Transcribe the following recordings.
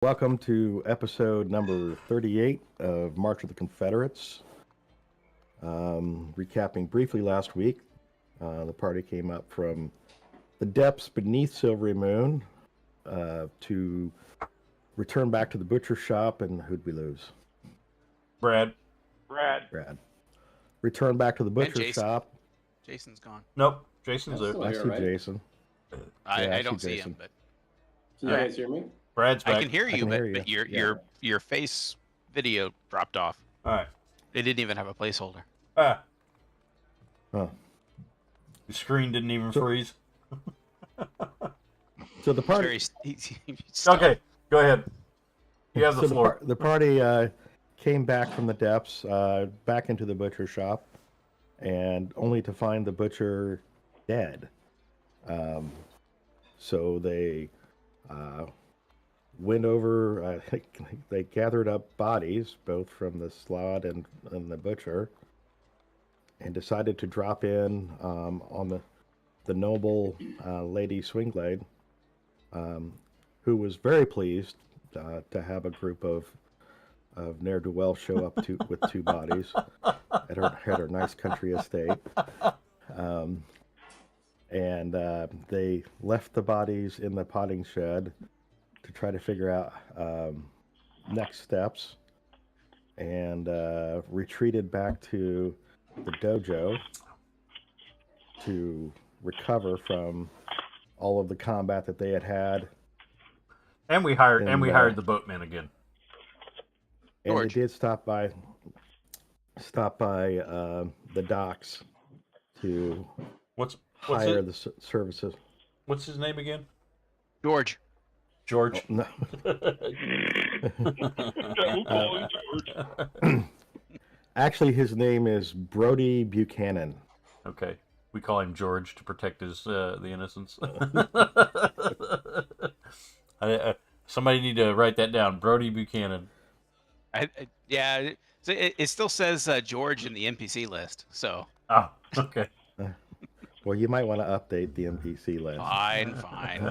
Welcome to episode number 38 of March of the Confederates. Recapping briefly last week, the party came up from the depths beneath Silvery Moon to return back to the butcher shop, and who'd we lose? Brad. Brad. Return back to the butcher Jason. shop. Jason's gone. Nope, Jason's there. still I here, see right? Jason. I see don't see Jason. him, but Can you guys hear me? Brad's back. I can hear you. can But, hear you. but your Yeah. your face video dropped off. All right. They didn't even have a placeholder. Ah, Huh. the screen didn't even freeze. So the party. Okay, go ahead. You have So the floor. the party came back from the depths, back into the butcher shop, and only to find the butcher dead. So they went over. They gathered up bodies, both from the slot and the butcher, and decided to drop in on the noble Lady Swingblade, who was very pleased to have a group of ne'er-do-well show up with two bodies at her nice country estate. And they left the bodies in the potting shed to try to figure out next steps, and retreated back to the dojo to recover from all of the combat that they had. And we hired And, hired the boatman again. And George. they did stop by the docks to What's hire his, the services. what's his name again? George. George. No. Actually, his name is Brody Buchanan. Okay, we call him George to protect his the innocents. Somebody need to write that down. Brody Buchanan. Yeah. So it still says George in the NPC list. So Oh, okay. Well, you might want to update the NPC list. fine.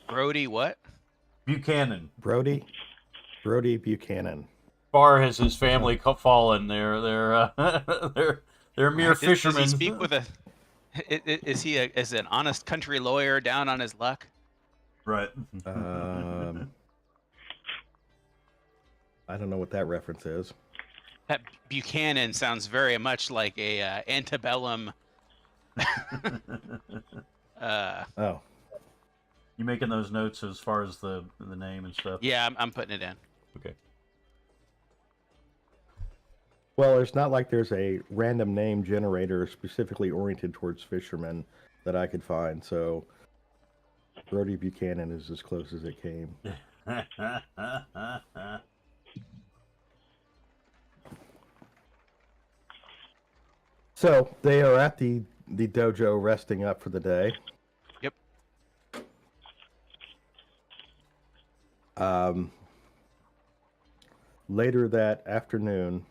Brody, what? Buchanan. Brody Buchanan. Far has his family fallen. They're mere fishermen. Does he speak with a? Is he is an honest country lawyer down on his luck? Right. I don't know what that reference is. That Buchanan sounds very much like a antebellum. Oh, You making those notes as far as the name and stuff? Yeah, I'm putting it in. Okay. well, it's not like there's a random name generator specifically oriented towards fishermen that I could find. So, Brody Buchanan is as close as it came. So they are at the dojo resting up for the day. Yep. Later that afternoon,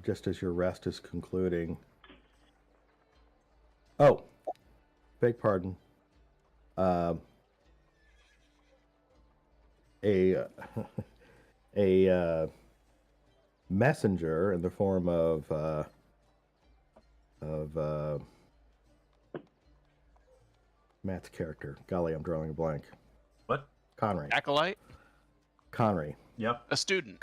just as your rest is concluding. Oh, beg pardon. A a messenger in the form of Matt's character. Golly, I'm drawing a blank. What? Connery. Acolyte, Yep. a student.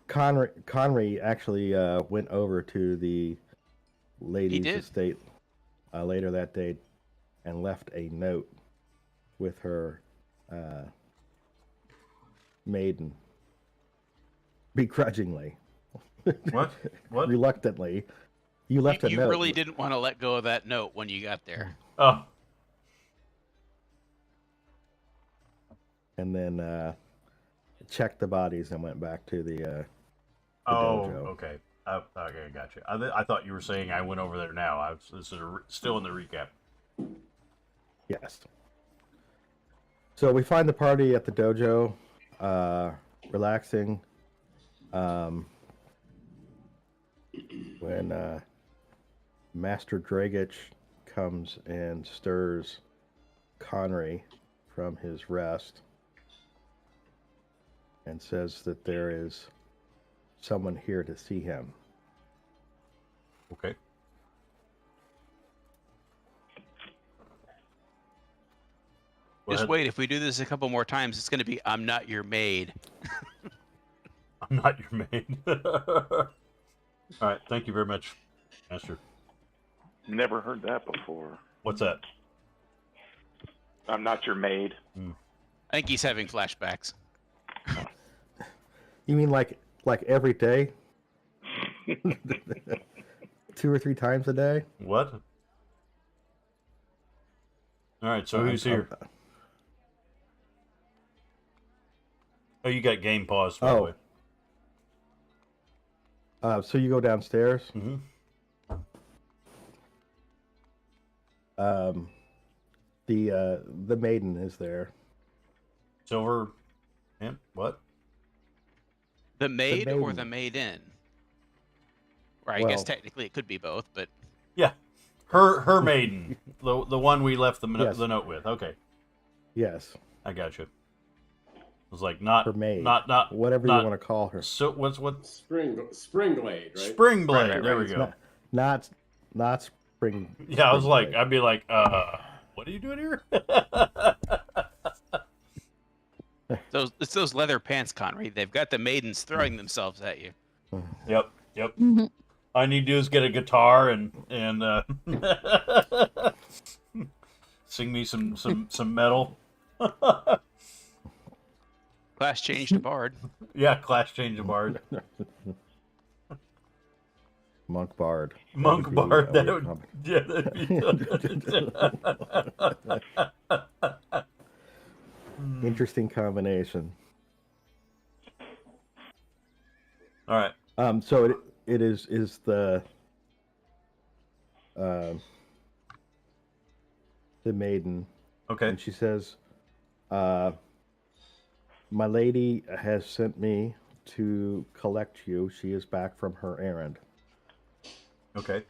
Connery actually went over to the lady's did. estate later that day and left a note with her maiden. Begrudgingly. What? What? Reluctantly. You left a You note. really didn't want to let go of that note when you got there. Oh. And then checked the bodies and went back to the Oh. dojo. Okay. Okay. Gotcha. I thought you were saying I went over there now. This is still in the recap. Yes. So we find the party at the dojo, relaxing. When Master Dragich comes and stirs Connery from his rest and says that there is someone here to see him. Okay. Go Just ahead. wait. If we do this a couple more times, it's going to be "I'm not your maid." I'm not your maid. All right. Thank you very much, Master. Never heard that before. What's that? I'm not your maid. I think he's having flashbacks. You mean like every day? 2 or 3 times a day? What? All right. So who's here? Oh, you got game paused, by the way. So you go downstairs. Mm-hmm. The maiden is there. Silver. And what? The maid or maiden. the maiden? Or I Well- guess technically it could be both, but Yeah. Her maiden. the one we left the Yes. the note with. Okay. Yes, I got you. It was like not her maid. not Whatever not- you want to call her. So what? Springblade, right? Springblade. Right, There we right. go. Not spring. Yeah, I was like, Springblade. I'd be like, what are you doing here? it's those leather pants, Connery. They've got the maidens throwing themselves at you. Yep. All I need to do is get a guitar and sing me some metal. Class change to bard. Yeah, class change of bard. Monk Bard. Monk bard. That would, yeah, that'd be Interesting combination. All right. So it is the maiden, Okay. and she says, "My lady has sent me to collect you. She is back from her errand." Okay.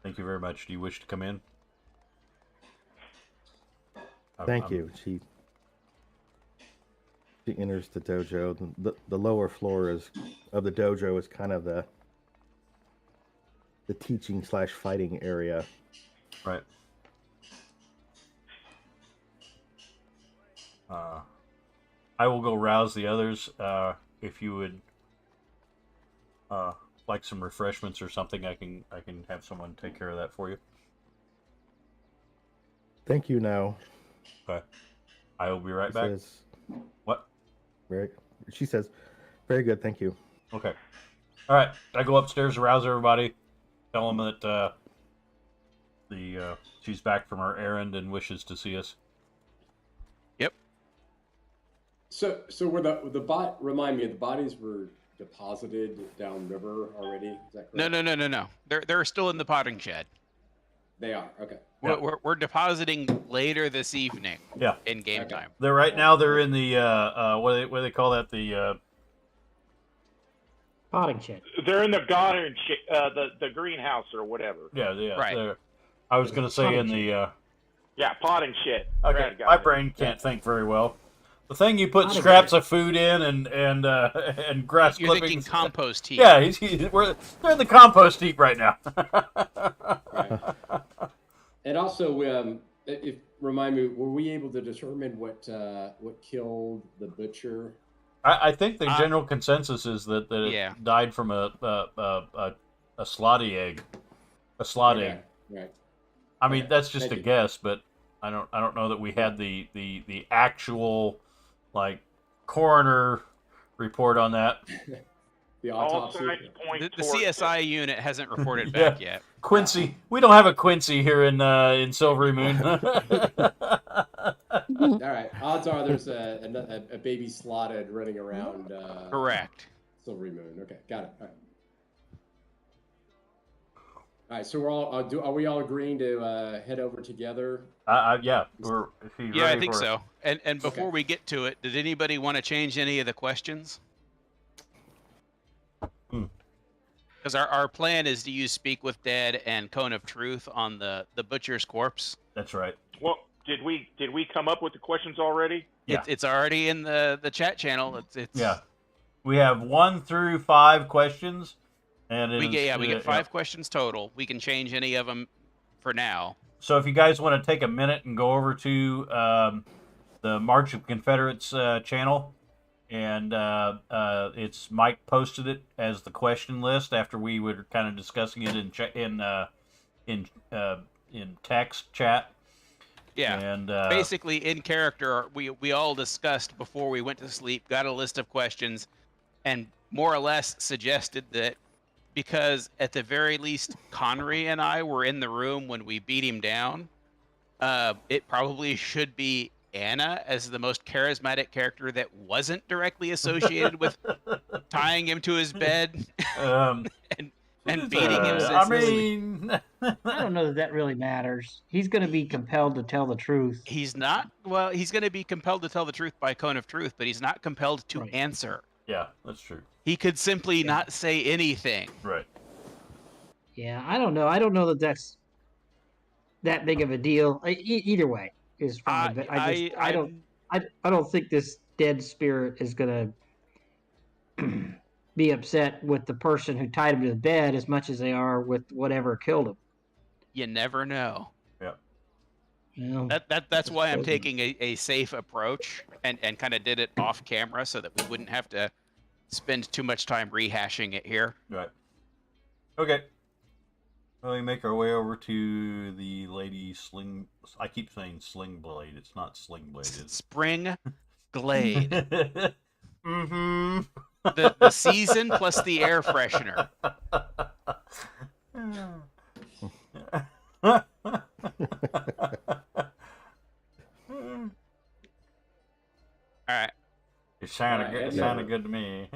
Thank you very much. Do you wish to come in? Thank you. She enters the dojo. The lower floor of the dojo is kind of the teaching / fighting area. Right. I will go rouse the others. If you would like some refreshments or something, I can have someone take care of that for you. Thank you. Now, Okay. I will be right she back. says, What? she says, "Very good, thank you." Okay. All right. I go upstairs, arouse everybody, tell them that she's back from her errand and wishes to see us. Yep. So were remind me, the bodies were deposited downriver already? Is that correct? No. They're still in the potting shed. They are. Okay. Yeah. We're depositing later this evening. Yeah. In game Okay. time. They're right now. They're in the what do they call that? The Potting shed. They're in the garden, the greenhouse or whatever. yeah. Right. they're- I was gonna say in the Yeah, potting shit. okay. Right, got My it. brain can't think very well. The thing you put Potting scraps shed. of food in and grass You're thinking clippings. compost heap. Yeah, they're in the compost heap right now. Right. And also, remind me, were we able to determine what killed the butcher? I think the general consensus is that it Yeah. died from a slotty egg, a slot egg. Right. I mean, Okay. that's just Thank a you. guess, but I don't know that we had the actual like coroner report on that. The All autopsy. signs point The towards CSI unit hasn't reported Yeah. back yet. Quincy, we don't have a Quincy here in Silvery Moon. All right. Odds are there's a baby slotted running around. Correct. Silvery Moon. Okay, got it. All right. All right. So we're all. Are we all agreeing to head over together? Yeah, if he's Yeah, I ready think for it. so. And before Okay. we get to it, did anybody want to change any of the questions? Because our plan is to use Speak with Dead and Cone of Truth on the butcher's corpse. That's right. Well, did we come up with the questions already? Yeah. It's already in the chat channel. It's Yeah. We have 1 through 5 questions, and we get 5 questions total. We can change any of them for now. So if you guys want to take a minute and go over to the March of Confederates channel, and it's Mike posted it as the question list after we were kind of discussing it in text chat. Yeah, and basically in character, we all discussed before we went to sleep, got a list of questions, and more or less suggested that because at the very least Connery and I were in the room when we beat him down, it probably should be Anna as the most charismatic character that wasn't directly associated with tying him to his bed and beating him. I mean, I don't know that really matters. He's going to be compelled to tell the truth. He's not. Well, he's going to be compelled to tell the truth by Cone of Truth, but he's not compelled to Right. answer. yeah, that's true. He could simply not say anything. Right. Yeah, I don't know. I don't know that that's that big of a deal. Either way is fine, but I don't think this dead spirit is going to be upset with the person who tied him to the bed as much as they are with whatever killed him. You never know. Yeah. You know, That's why I'm taking a safe approach and kind of did it off camera so that we wouldn't have to spend too much time rehashing it here. Right. Okay. Well, we make our way over to the lady sling. I keep saying sling blade. It's not sling blade. It's Spring Glade. mm-hmm. The season plus the air freshener. All right. It sounded Right, good. It yeah. sounded good to me.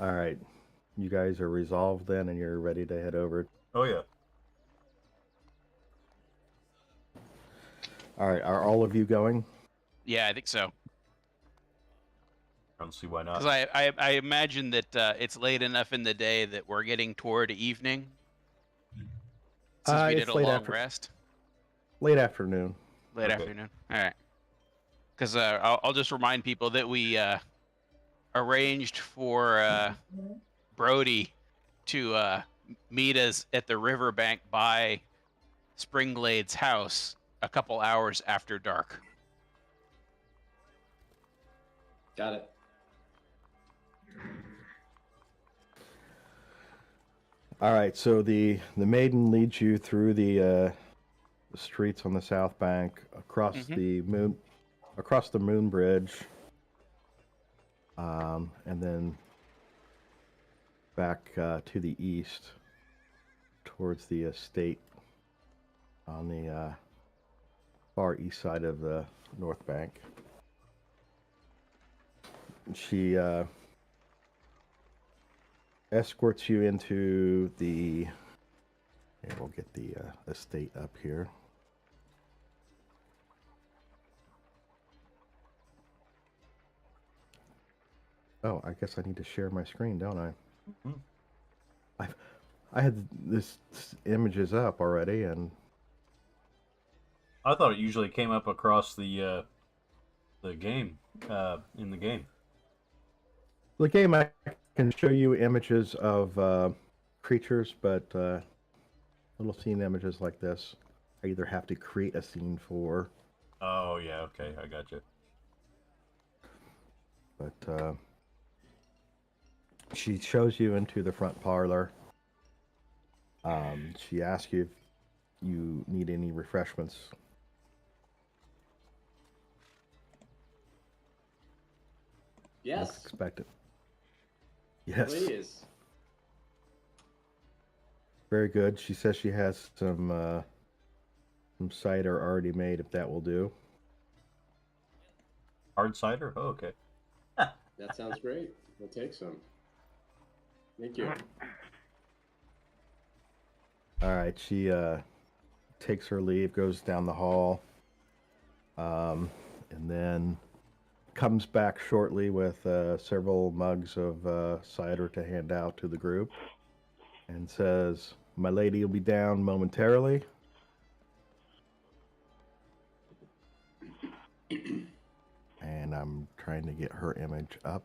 All right. You guys are resolved then, and you're ready to head over. Oh yeah. All right. Are all of you going? Yeah, I think so. I don't see why not. Because I imagine that it's late enough in the day that we're getting toward evening. Since we It's did a late long after- rest. Late afternoon. Late Okay. afternoon. All right. Because I'll just remind people that we arranged for Brody to meet us at the riverbank by Springglade's house a couple hours after dark. Got it. All right. So the maiden leads you through the streets on the south bank, across Mhm. the moon bridge, and then back to the east towards the estate on the far east side of the north bank. She escorts you into the. Here, we'll get the estate up here. Oh, I guess I need to share my screen, don't I? Mhm. I had this images up already, and I thought it usually came up across the game in the game. the game I can show you images of creatures, but little scene images like this, I either have to create a scene for, Oh yeah. Okay, I got you. but she shows you into the front parlor. She asks you if you need any refreshments. That's Yes, expected. Yes. please. Very good. She says she has some cider already made, if that will do. Hard cider. Oh, okay. That sounds great. We'll take some. Thank you. All right. She takes her leave, goes down the hall, and then comes back shortly with several mugs of cider to hand out to the group and says, "My lady will be down momentarily." And I'm trying to get her image up.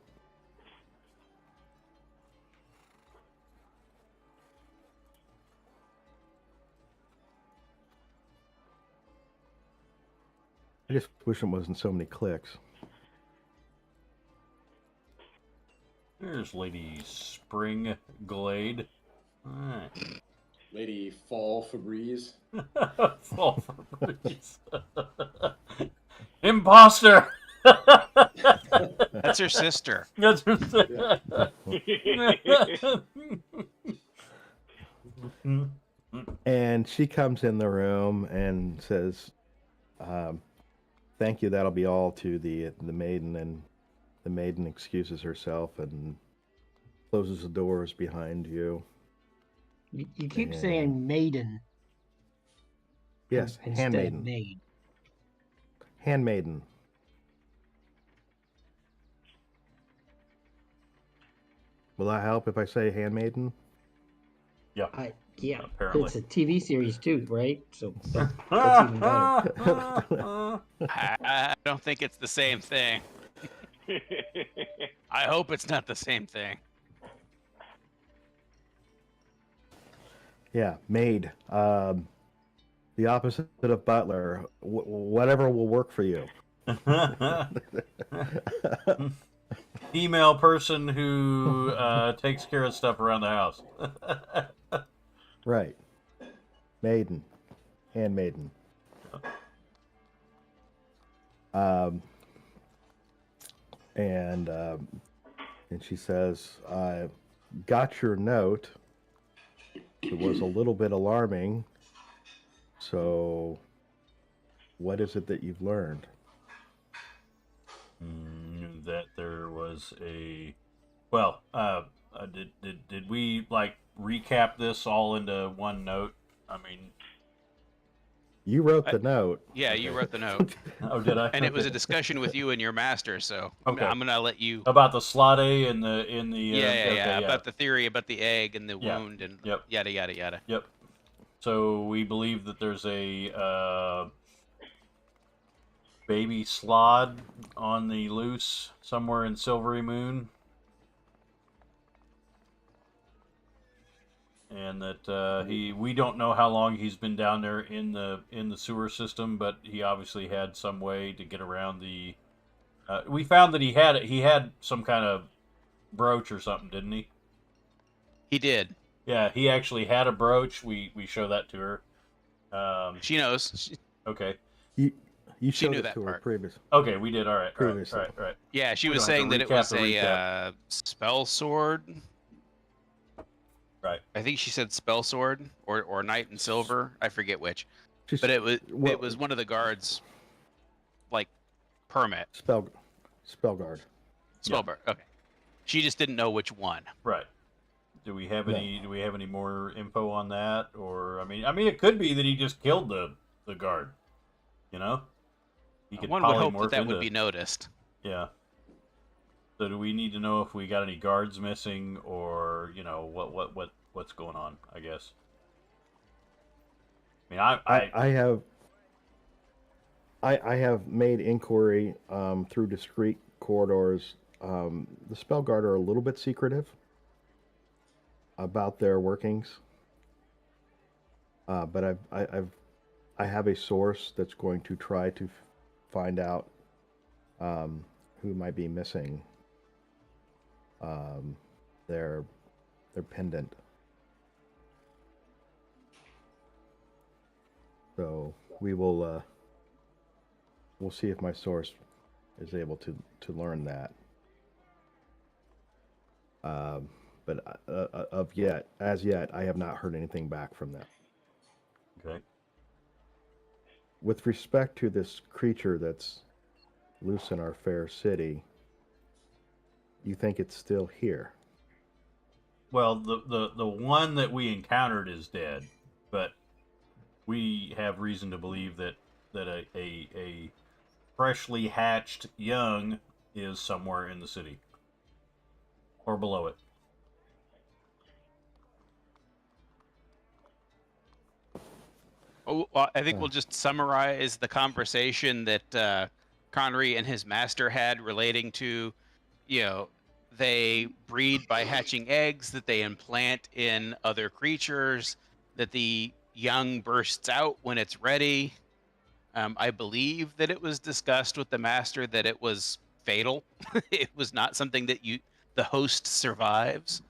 I just wish it wasn't so many clicks. There's Lady Spring Glade. All right. Lady Fall Febreze. Fall Febreze. Imposter. That's her sister. That's her sister. And she comes in the room and says, "Thank you. That'll be all," to the maiden, and the maiden excuses herself and closes the doors behind you. You keep saying maiden. Yes, instead handmaiden. of maid. Handmaiden. Will that help if I say handmaiden? Yeah. Yeah, apparently. it's a TV series too, right? So that's even better. I don't think it's the same thing. I hope it's not the same thing. Yeah, maid. The opposite of butler. Whatever will work for you. Female person who takes care of stuff around the house. Right. Maiden. Handmaiden. And she says, "I got your note. It was a little bit alarming. So, what is it that you've learned?" That there was a... Well, did we, like, recap this all into one note? I mean... You wrote the note. Yeah, Okay. you wrote the note. Oh, did I? And it was a discussion with you and your master, so Okay. I'm gonna let you. About the slot A and the Yeah, about the theory about the egg and the wound and Yep. yada yada yada. Yep. So we believe that there's a baby slod on the loose somewhere in Silvery Moon, and that we don't know how long he's been down there in the sewer system, but he obviously had some way to get around the. We found that he had some kind of brooch or something, didn't he? He did. Yeah, he actually had a brooch. We show that to her. She knows. You Okay. showed knew it that to her part. previously. Okay, we did. All right. Previously. Right. Yeah, she We was don't have saying to that it recap was the recap. a spell sword. Right. I think she said spell sword or knight in silver. I forget which. Just, But it was one of the guards, like, permit. spell guard. Spellguard. Okay. She just didn't know which one. Right. Do we have No. any more info on that? Or I mean, it could be that he just killed the guard. You know, he could One would hope polymorph that would into- be noticed. Yeah. So do we need to know if we got any guards missing, or what's going on? I guess. I mean, I have made inquiry through discreet corridors. The spell guard are a little bit secretive about their workings, but I have a source that's going to try to find out who might be missing their pendant. So we'll see if my source is able to learn that. But as yet, I have not heard anything back from them. okay. With respect to this creature that's loose in our fair city, you think it's still here? Well, the one that we encountered is dead, but we have reason to believe that a freshly hatched young is somewhere in the city or below it. Oh, well, I think we'll just summarize the conversation that Connery and his master had relating to, they breed by hatching eggs that they implant in other creatures, that the young bursts out when it's ready. I believe that it was discussed with the master that it was fatal. It was not something that the host survives,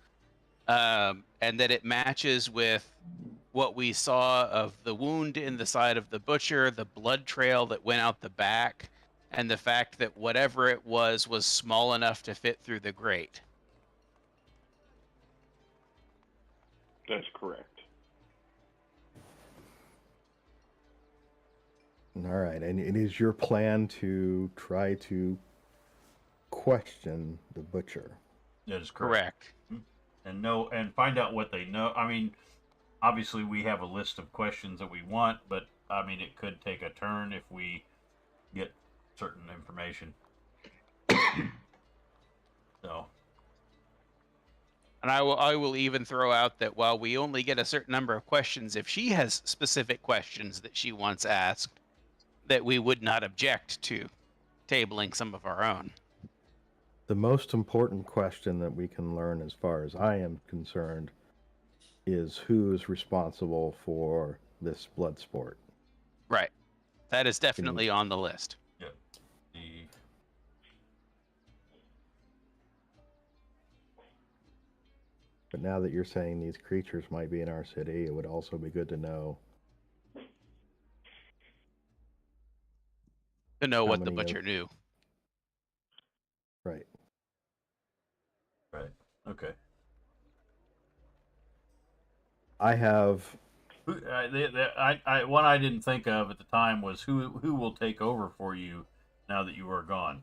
and that it matches with what we saw of the wound in the side of the butcher, the blood trail that went out the back, and the fact that whatever it was small enough to fit through the grate. That's correct. All right, and it is your plan to try to question the butcher. That is correct. And find out what they know. I mean, obviously we have a list of questions that we want, but I mean it could take a turn if we get certain information. So. And I will even throw out that while we only get a certain number of questions, if she has specific questions that she wants asked, that we would not object to tabling some of our own. The most important question that we can learn, as far as I am concerned, is who is responsible for this blood sport. Right. That is definitely on the list. Yep. But now that you're saying these creatures might be in our city, it would also be good to know. To know what the butcher knew. Right. Right. Okay. I have. One I didn't think of at the time was who will take over for you now that you are gone.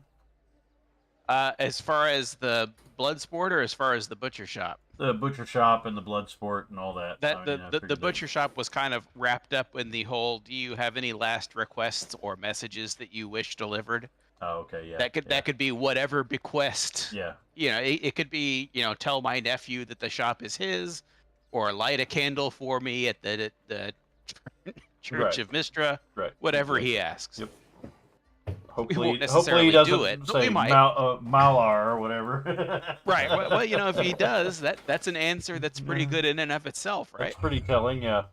As far as the blood sport, or as far as the butcher shop? The butcher shop and the blood sport and all that. The butcher shop was kind of wrapped up in the whole. Do you have any last requests or messages that you wish delivered? Oh, okay, yeah. That could be whatever bequest. Yeah. It could be tell my nephew that the shop is his, or light a candle for me at the Church of Mistra. Right. Whatever he asks. Yep. Hopefully he doesn't do it, say Malar or whatever. Right. Well, if he does, that's an answer that's pretty good in and of itself, right? That's pretty telling, yeah.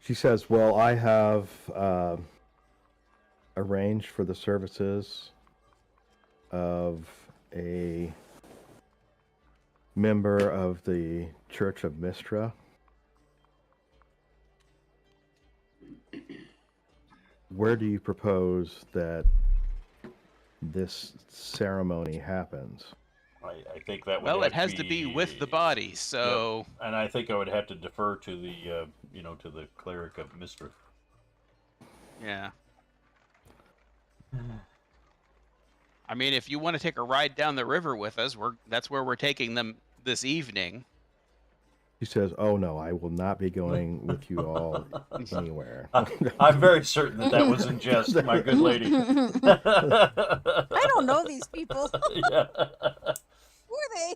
She says, well, I have arranged for the services of a member of the Church of Mistra. Where do you propose that this ceremony happens? I think that would. Well, it has to be with the body, so. Yep. And I think I would have to defer to the, to the cleric of Mistra. Yeah. I mean, if you want to take a ride down the river with us, that's where we're taking them this evening. He says, oh no, I will not be going with you all anywhere. I'm very certain that was in jest, my good lady. I don't know these people. Yeah. Who are they?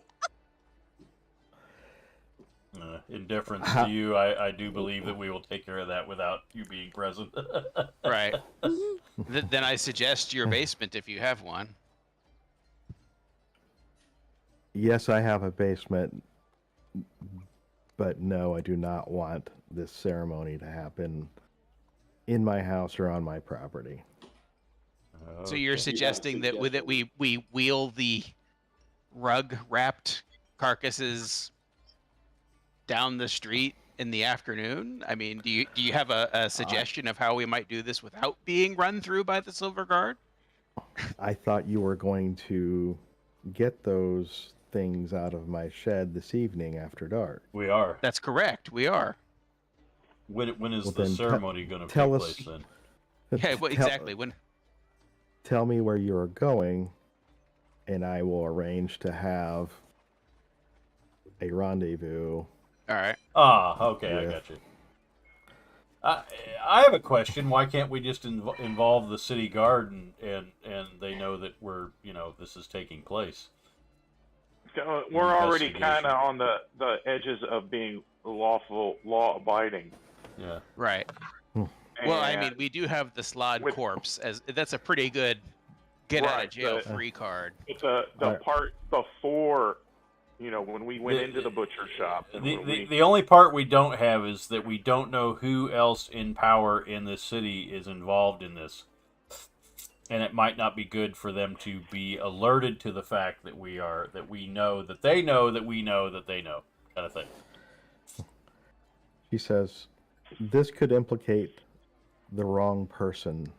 In deference to you, I do believe that we will take care of that without you being present. Right. Then I suggest your basement if you have one. Yes, I have a basement. But no, I do not want this ceremony to happen in my house or on my property. So you're suggesting that we wheel the rug-wrapped carcasses down the street in the afternoon? I mean, do you have a suggestion of how we might do this without being run through by the Silver Guard? I thought you were going to get those things out of my shed this evening after dark. We are. That's correct. We are. When is the ceremony going to take place then? Yeah, well, exactly. When? Tell me where you are going, and I will arrange to have a rendezvous. All right. Ah, okay, I got you. I have a question. Why can't we just involve the city guard and they know that this is taking place? We're already kind of on the edges of being lawful, law-abiding. Yeah. Right. Well, I mean, we do have the Slod corpse that's a pretty good get out of jail free card. It's the part before, when we went into the butcher shop. The only part we don't have is that we don't know who else in power in this city is involved in this. And it might not be good for them to be alerted to the fact that we know that they know that we know that they know, kind of thing. She says, this could implicate the wrong person.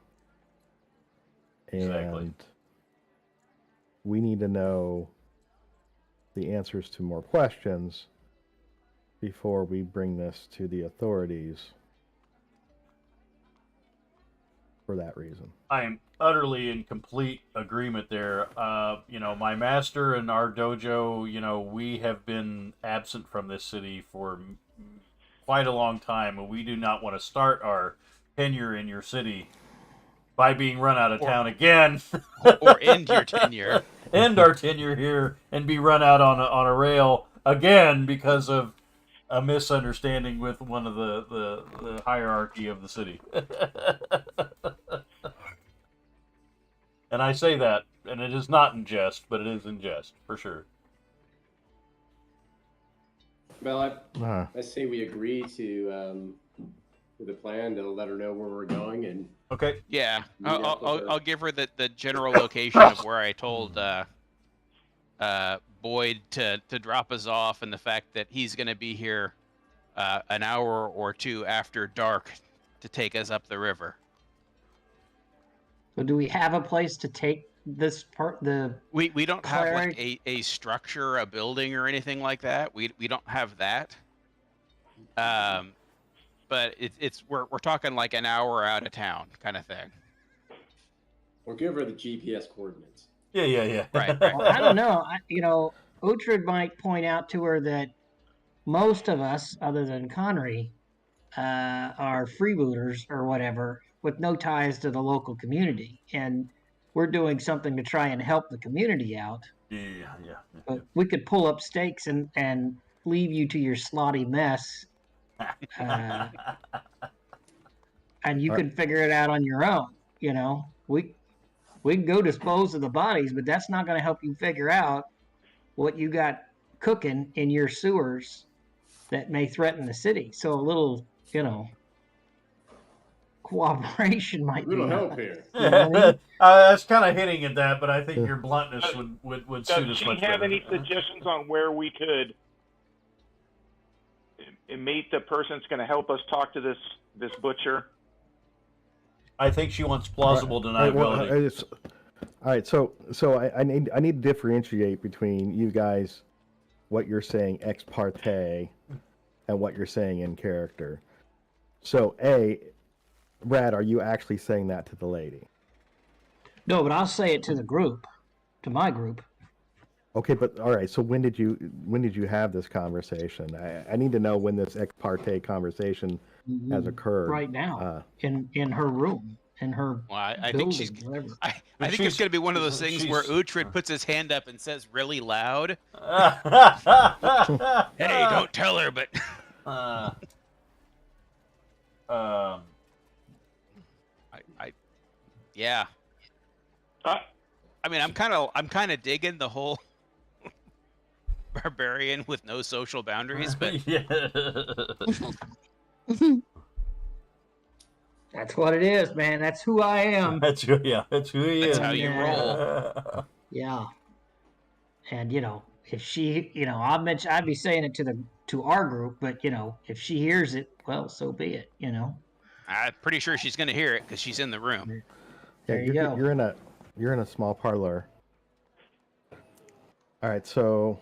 And we need to know the answers to more questions before we bring this to the authorities for that reason. I am utterly in complete agreement there. My master and our dojo, we have been absent from this city for quite a long time, and we do not want to start our tenure in your city by being run out of town again. Or end your tenure. End our tenure here and be run out on a rail again because of a misunderstanding with one of the hierarchy of the city. And I say that, and it is not in jest, but it is in jest, for sure. Well, I say we agree to the plan to let her know where we're going, and okay. Yeah, I'll give her the general location of where I told Boyd to drop us off, and the fact that he's going to be here an hour or two after dark to take us up the river. So do we have a place to take this part? We don't have like a structure, a building, or anything like that. We don't have that. But we're talking like an hour out of town kind of thing. We'll give her the GPS coordinates. Yeah. Right. Well, I don't know. Uhtred might point out to her that most of us, other than Connery, are freebooters or whatever, with no ties to the local community, and we're doing something to try and help the community out. Yeah. But we could pull up stakes and leave you to your slotty mess, and you can figure it out on your own. We can go dispose of the bodies, but that's not going to help you figure out what you got cooking in your sewers that may threaten the city. So a little, cooperation might be. Little help here. That's kind of hitting at that, but I think your bluntness would suit us much better. Does she have any suggestions on where we could meet the person that's going to help us talk to this butcher? I think she wants plausible deniability. All right, so I need to differentiate between you guys, what you're saying ex parte, and what you're saying in character. So, Brad, are you actually saying that to the lady? No, but I'll say it to the group, to my group. Okay, but all right. So when did you have this conversation? I need to know when this ex parte conversation has occurred. Right now, in her room, in her. Well, I building, think she's. whatever. I think it's going to be one of those things where Uhtred puts his hand up and says really loud, "Hey, don't tell her," but. Yeah. I mean, I'm kind of digging the whole barbarian with no social boundaries, but That's what it is, man. That's who I am. That's who he that's is. how you roll. Yeah. And if she, I'd be saying it to our group, but if she hears it, well, so be it. I'm pretty sure she's going to hear it because she's in the room. There you go. You're in a small parlor. All right, so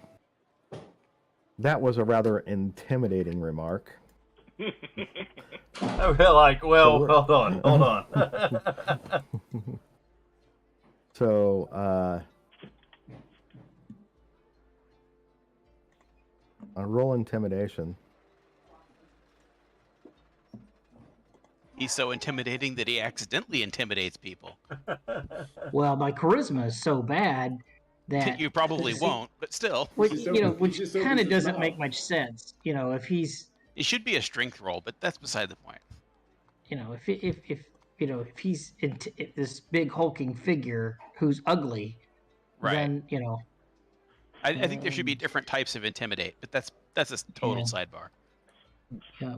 that was a rather intimidating remark. I feel like, hold on. So, a roll intimidation. He's so intimidating that he accidentally intimidates people. Well, my charisma is so bad that you probably won't, but still. which kind of doesn't make much sense. If he's it should be a strength roll, but that's beside the point. If he's this big hulking figure who's ugly, right? Then I think there should be different types of intimidate, but that's a total sidebar. Yeah.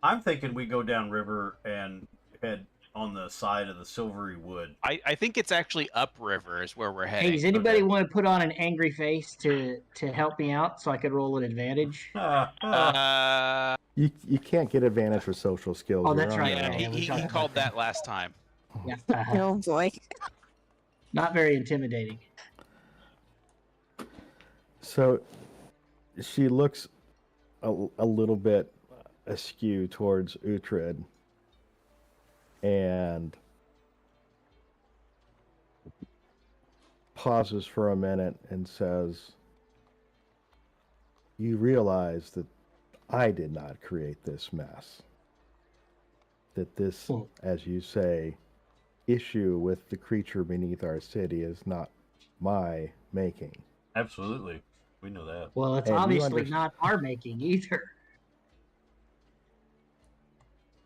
I'm thinking we go down river and head on the side of the Silvery Wood. I think it's actually upriver is where we're heading. Hey, does anybody want to put on an angry face to help me out so I could roll an advantage? You can't get advantage for social skills. Oh, that's right. Yeah, he called that last time. Yeah. Oh boy. Not very intimidating. So she looks a little bit askew towards Uhtred and pauses for a minute and says, "You realize that I did not create this mess. That this, as you say, issue with the creature beneath our city is not my making." Absolutely. We know that. Well, it's obviously not our making either.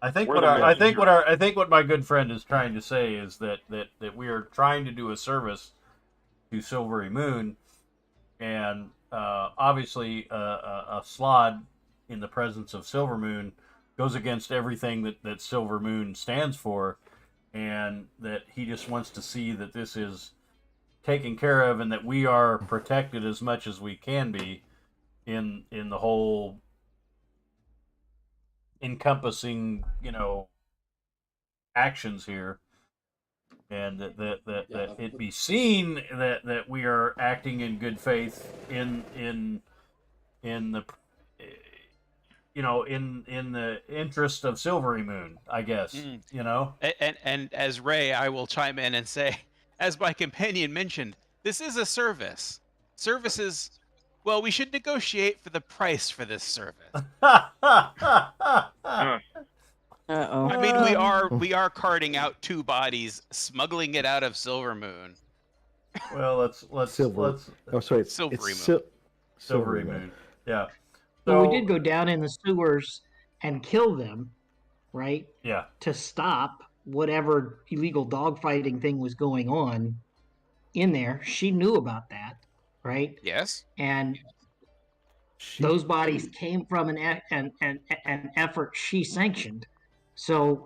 I think what my good friend is trying to say is that we are trying to do a service to Silvery Moon, and obviously a Slod in the presence of Silver Moon goes against everything that Silver Moon stands for, and that he just wants to see that this is taken care of and that we are protected as much as we can be in the whole encompassing, actions here, and that it be seen that we are acting in good faith in the in the interest of Silvery Moon, I guess. And as Ray, I will chime in and say, as my companion mentioned, this is a service. Services, well, we should negotiate for the price for this service. Uh-oh. I mean, we are carting out 2 bodies, smuggling it out of Silver Moon. Well, let's Silvery Moon. Silvery Moon. Yeah. So we did go down in the sewers and kill them, right? Yeah. To stop whatever illegal dogfighting thing was going on in there. She knew about that, right? Yes. And those bodies came from an effort she sanctioned. So,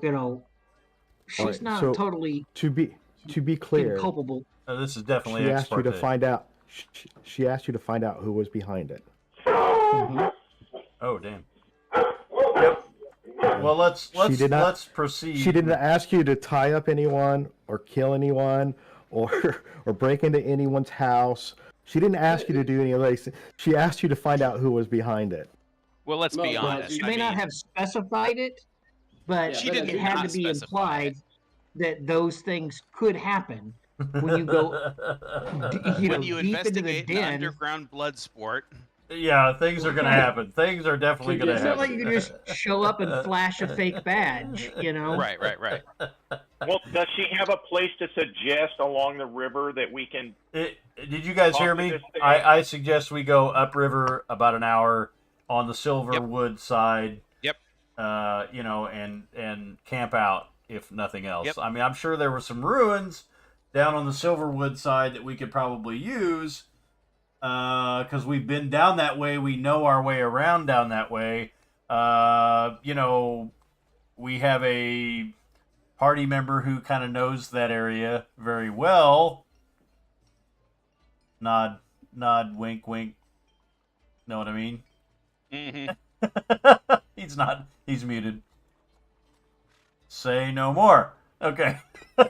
she's not totally to be clear, culpable. This is definitely she asked you to find out. She asked you to find out who was behind it. Mm-hmm. Oh, damn. Yep. Well, let's proceed. She didn't ask you to tie up anyone or kill anyone or break into anyone's house. She didn't ask you to do any of those. She asked you to find out who was behind it. Well, let's be honest. She may not have specified it, but it had to be implied that those things could happen when you go, when you deep into the investigate den. an underground blood sport. Yeah, things are going to happen. Things are definitely going to happen. It's not like you can just show up and flash a fake badge, Right. Well, does she have a place to suggest along the river that we can... Did you guys hear me? I suggest we go upriver about an hour on the Silverwood side. Yep. And camp out, if nothing else. Yep. I mean, I'm sure there were some ruins down on the Silverwood side that we could probably use, because we've been down that way. We know our way around down that way. We have a party member who kind of knows that area very well. Nod, wink, wink. Know what I mean? Mm-hmm. He's muted. Say no more. Okay. He's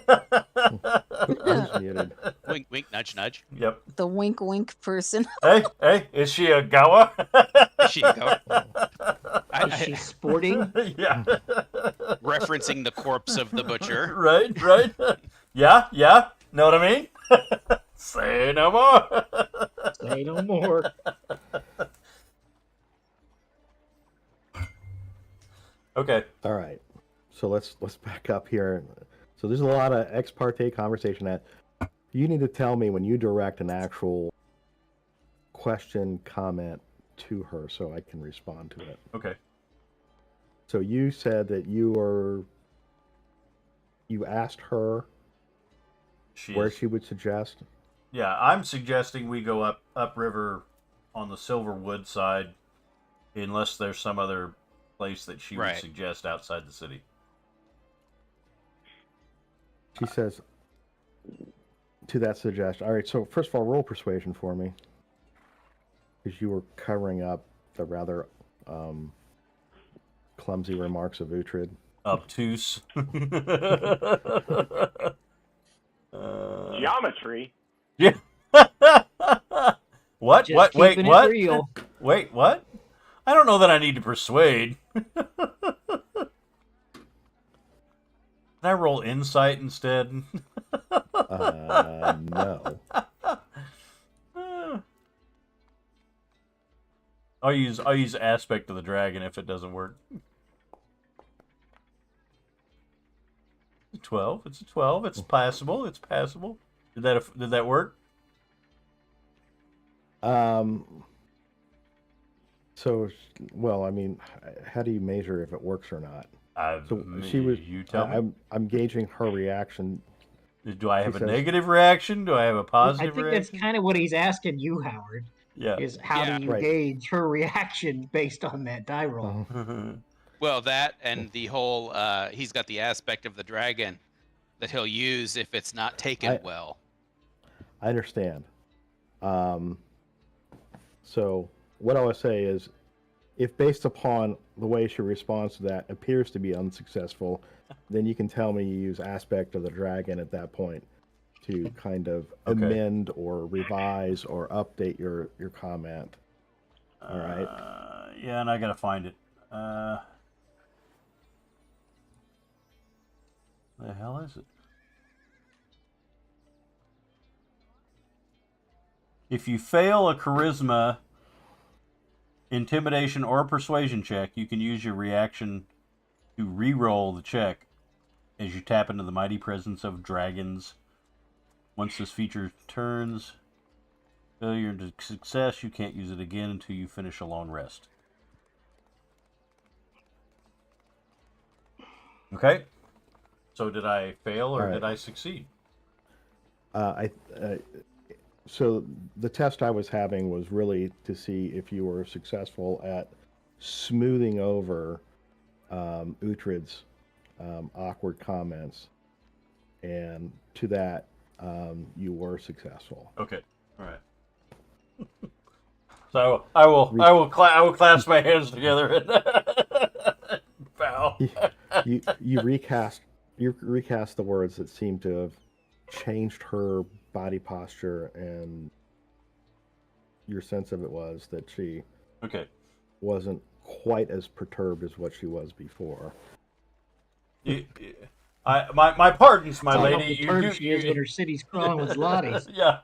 muted. Wink, wink, nudge, nudge. Yep. The wink wink person. Hey, is she a Gawa? Is she a Gawa? Is she sporting? Yeah. Referencing the corpse of the butcher. Right. Yeah. Know what I mean? Say no more. Say no more. Okay. All right. So let's back up here. So there's a lot of ex parte conversation that you need to tell me when you direct an actual question, comment to her so I can respond to it. Okay. So you said that you asked her where she would suggest? Yeah, I'm suggesting we go upriver on the Silverwood side, unless there's some other place that she would suggest outside the city. She says to that suggestion. All right, so first of all, roll persuasion for me, because you were covering up the rather clumsy remarks of Uhtred. Obtuse. Geometry. Yeah. What? Just What? Wait, keeping it what? real. Wait, what? I don't know that I need to persuade. Can I roll insight instead? No. I'll use aspect of the dragon if it doesn't work. 12. It's a 12. It's passable. It's passable. Did that work? So, well, I mean, how do you measure if it works or not? You tell me. I'm gauging her reaction. Do I have a negative reaction? Do I have a positive reaction? I think that's kind of what he's asking you, Howard. Yeah. Is how do you gauge her reaction based on that die roll? Well, that and the whole he's got the aspect of the dragon that he'll use if it's not taken well. I understand. So what I would say is, if based upon the way she responds to that appears to be unsuccessful, then you can tell me you use aspect of the dragon at that point to kind of amend or revise or update your comment. All right. Yeah, and I gotta find it. The hell is it? If you fail a charisma, intimidation, or persuasion check, you can use your reaction to re-roll the check as you tap into the mighty presence of dragons. Once this feature turns failure into success, you can't use it again until you finish a long rest. Okay. So did I fail or did I succeed? So the test I was having was really to see if you were successful at smoothing over Uhtred's awkward comments, and to that you were successful. Okay, all right. So I will clasp my hands together and bow. You recast the words that seem to have changed her body posture, and your sense of it was that she wasn't quite as perturbed as what she was before. My pardons, my lady. She is when her city's crawling with Lotties. Yeah.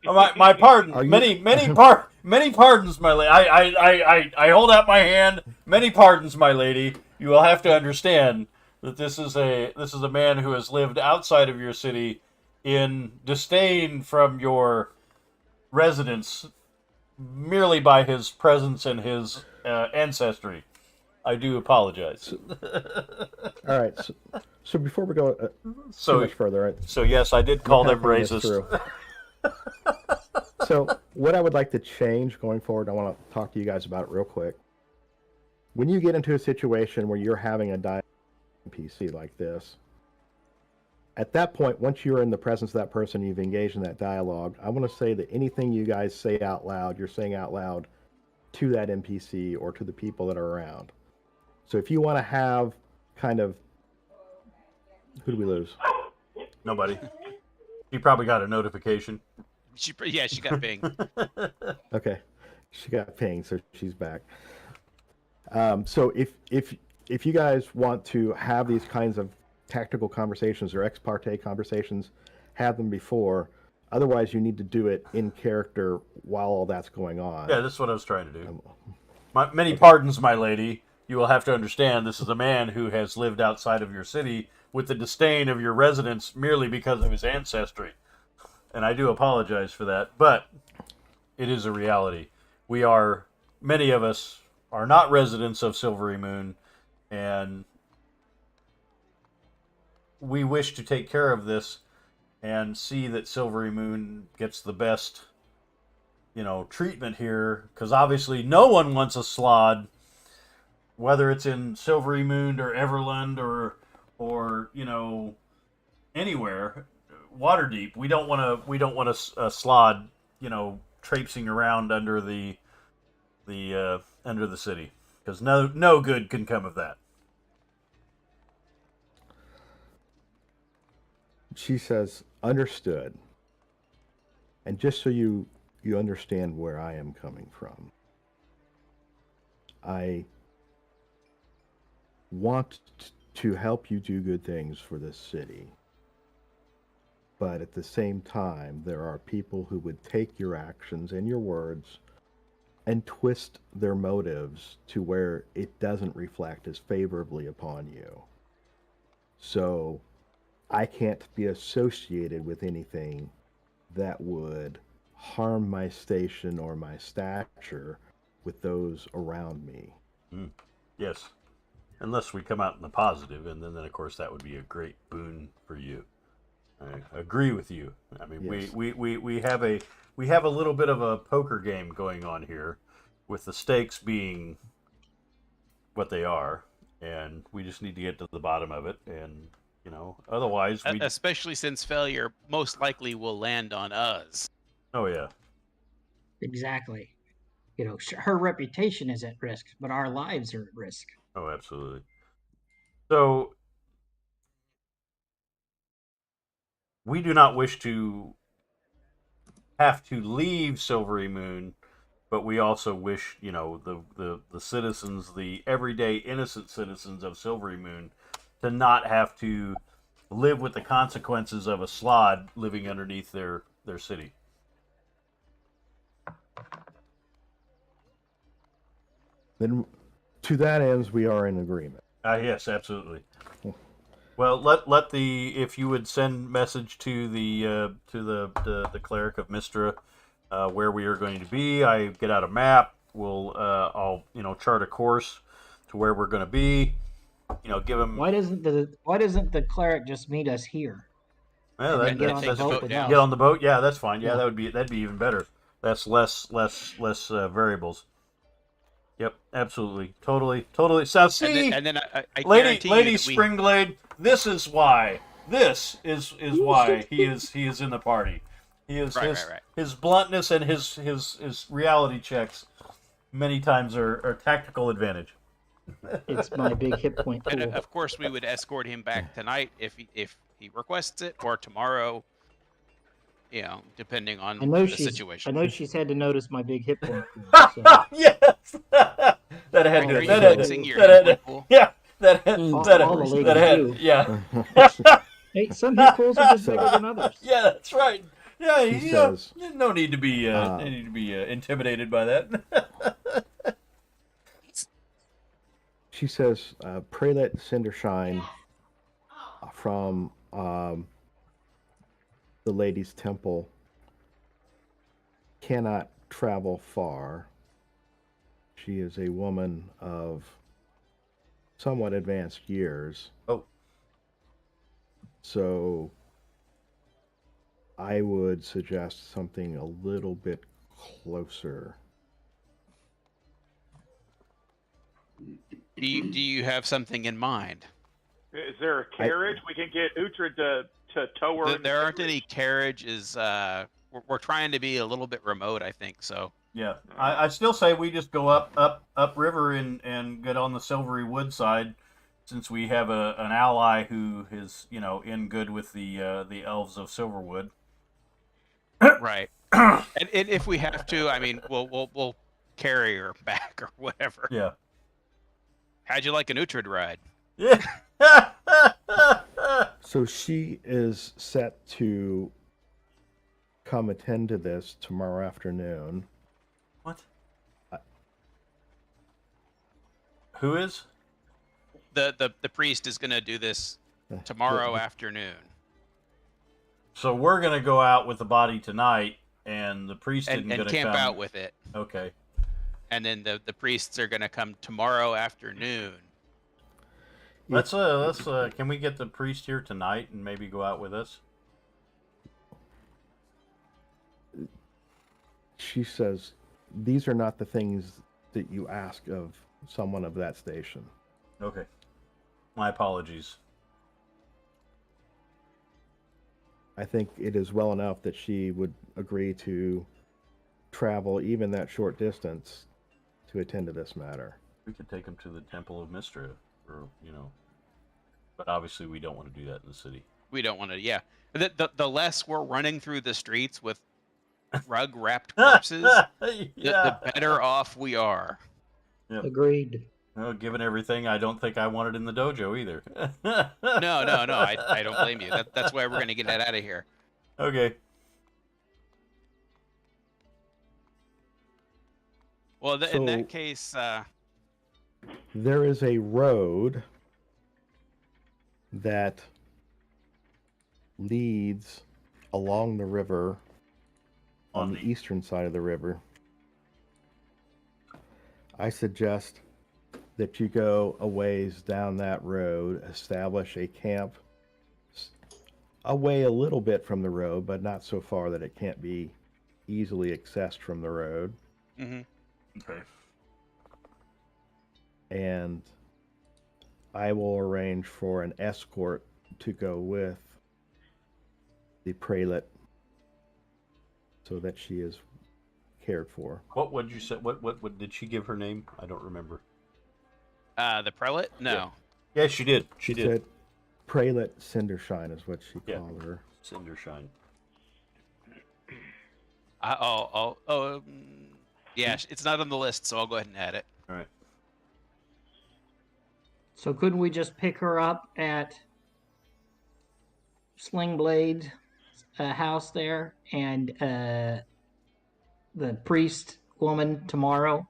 My pardon. Many pardons, my lady. I hold out my hand. Many pardons, my lady. You will have to understand that this is a man who has lived outside of your city in disdain from your residence merely by his presence and his ancestry. I do apologize. All right. So before we go too much further, right? So yes, I did call them racist. So what I would like to change going forward, I want to talk to you guys about it real quick. When you get into a situation where you're having a dialogue NPC like this, at that point, once you're in the presence of that person, you've engaged in that dialogue, I want to say that anything you guys say out loud, you're saying out loud to that NPC or to the people that are around. So if you want to have kind of... Who did we lose? Nobody. She probably got a notification. She got pinged. Okay. She got pinged, so she's back. So if you guys want to have these kinds of tactical conversations or ex parte conversations, have them before. Otherwise, you need to do it in character while all that's going on. Yeah, this is what I was trying to do. Many pardons, my lady. you will have to understand this is a man who has lived outside of your city with the disdain of your residents merely because of his ancestry. And I do apologize for that, but it is a reality. Many of us are not residents of Silvery Moon, and we wish to take care of this and see that Silvery Moon gets the best, treatment here, because obviously no one wants a slod, whether it's in Silvery Moon or Everland or anywhere, Waterdeep. We don't want a slod, traipsing around under the city, because no good can come of that. She says, understood. And just so you understand where I am coming from, I want to help you do good things for this city. But at the same time, there are people who would take your actions and your words and twist their motives to where it doesn't reflect as favorably upon you. So I can't be associated with anything that would harm my station or my stature with those around me. Yes. Unless we come out in the positive, and then of course that would be a great boon for you. I agree with you. I mean, yes. we have a little bit of a poker game going on here, with the stakes being what they are, and we just need to get to the bottom of it. And otherwise, especially since failure most likely will land on us. Oh yeah, exactly. Her reputation is at risk, but our lives are at risk. Oh, absolutely. So we do not wish to have to leave Silvery Moon, but we also wish, the citizens, the everyday innocent citizens of Silvery Moon, to not have to live with the consequences of a slod living underneath their city. Then, to that ends, we are in agreement. Yes, absolutely. Well, let if you would send message to the cleric of Mistra, where we are going to be. I get out a map. I'll chart a course to where we're going to be. Give him. Why doesn't the cleric just meet us here? Yeah, get on the boat. Yeah, that's fine. Yeah, that'd be even better. That's less variables. Yep, absolutely, totally. So see, and then I Lady Springblade. This is why. This is why he is in the party. He is his bluntness and his reality checks many times are tactical advantage. It's my big hit point pool. And of course, we would escort him back tonight if he requests it, or tomorrow. Depending on the situation. I know she's had to notice my big hit point pool. So. Yes, that had to. Yeah. Hey, some hit pools are just bigger than others. Yeah, that's right. Yeah, no need to be intimidated by that. She says, "Pray that cinder shine from the lady's temple cannot travel far. She is a woman of somewhat advanced years. Oh. So I would suggest something a little bit closer." Do you have something in mind? Is there a carriage we can get Uhtred to tow her? There aren't any carriages. We're trying to be a little bit remote, I think. So yeah, I still say we just go up river and get on the Silvery Wood side, since we have an ally who is in good with the elves of Silverwood. Right. And if we have to, I mean, we'll carry her back or whatever. Yeah. How'd you like an Uhtred ride? Yeah. So she is set to come attend to this tomorrow afternoon. What? Who is? The priest is going to do this tomorrow afternoon. So we're going to go out with the body tonight, and the priest isn't going to camp come out with it. Okay. And then the priests are going to come tomorrow afternoon. Let's can we get the priest here tonight and maybe go out with us? She says, these are not the things that you ask of someone of that station. Okay. My apologies. I think it is well enough that she would agree to travel even that short distance to attend to this matter. We could take him to the Temple of Mystra, or but obviously we don't want to do that in the city. We don't want to. Yeah, the less we're running through the streets with rug wrapped corpses, the better off we are. Yep. Agreed. Well, given everything, I don't think I want it in the dojo either. No. I don't blame you. That's why we're going to get that out of here. Okay. Well, in that case... there is a road that leads along the river on the eastern side of the river. I suggest that you go a ways down that road, establish a camp away a little bit from the road, but not so far that it can't be easily accessed from the road. Mm-hmm. Okay. And I will arrange for an escort to go with the prelate so that she is cared for. What would you say? What did she give her name? I don't remember. The prelate? No. Yeah, she did. She did. Said Prelate Cindershine is what she called her. Cindershine. Yeah, it's not on the list, so I'll go ahead and add it. All right. So couldn't we just pick her up at Sling Blade house there, and the priest woman tomorrow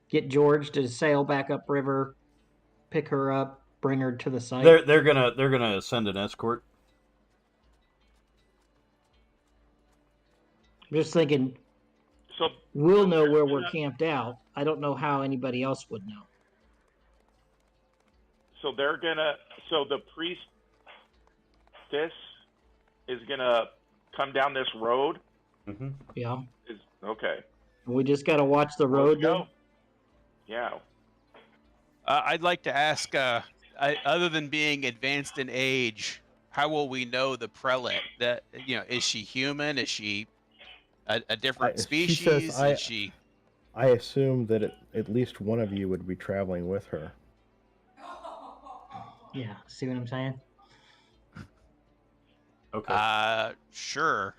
get George to sail back upriver, pick her up, bring her to the site? They're gonna send an escort. I'm just thinking. So we'll know where we're camped out. I don't know how anybody else would know. So so the priestess is gonna come down this road. Mm-hmm. Yeah. Okay. We just gotta watch the road. Yeah. I'd like to ask, other than being advanced in age, how will we know the prelate? That is she human? Is she a different species? Is she? I assume that at least one of you would be traveling with her. Yeah, see what I'm saying? Okay. Sure.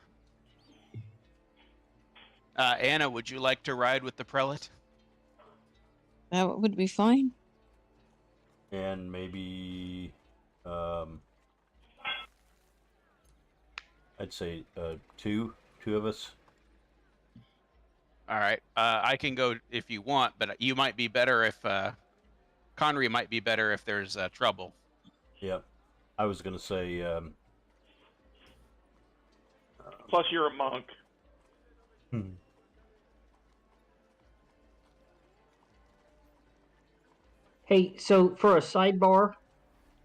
Anna, would you like to ride with the prelate? That would be fine. And maybe, I'd say two of us. All right. I can go if you want, but you might be better if Connery might be better if there's trouble. Yeah, I was gonna say. Plus, you're a monk. Hey, so for a sidebar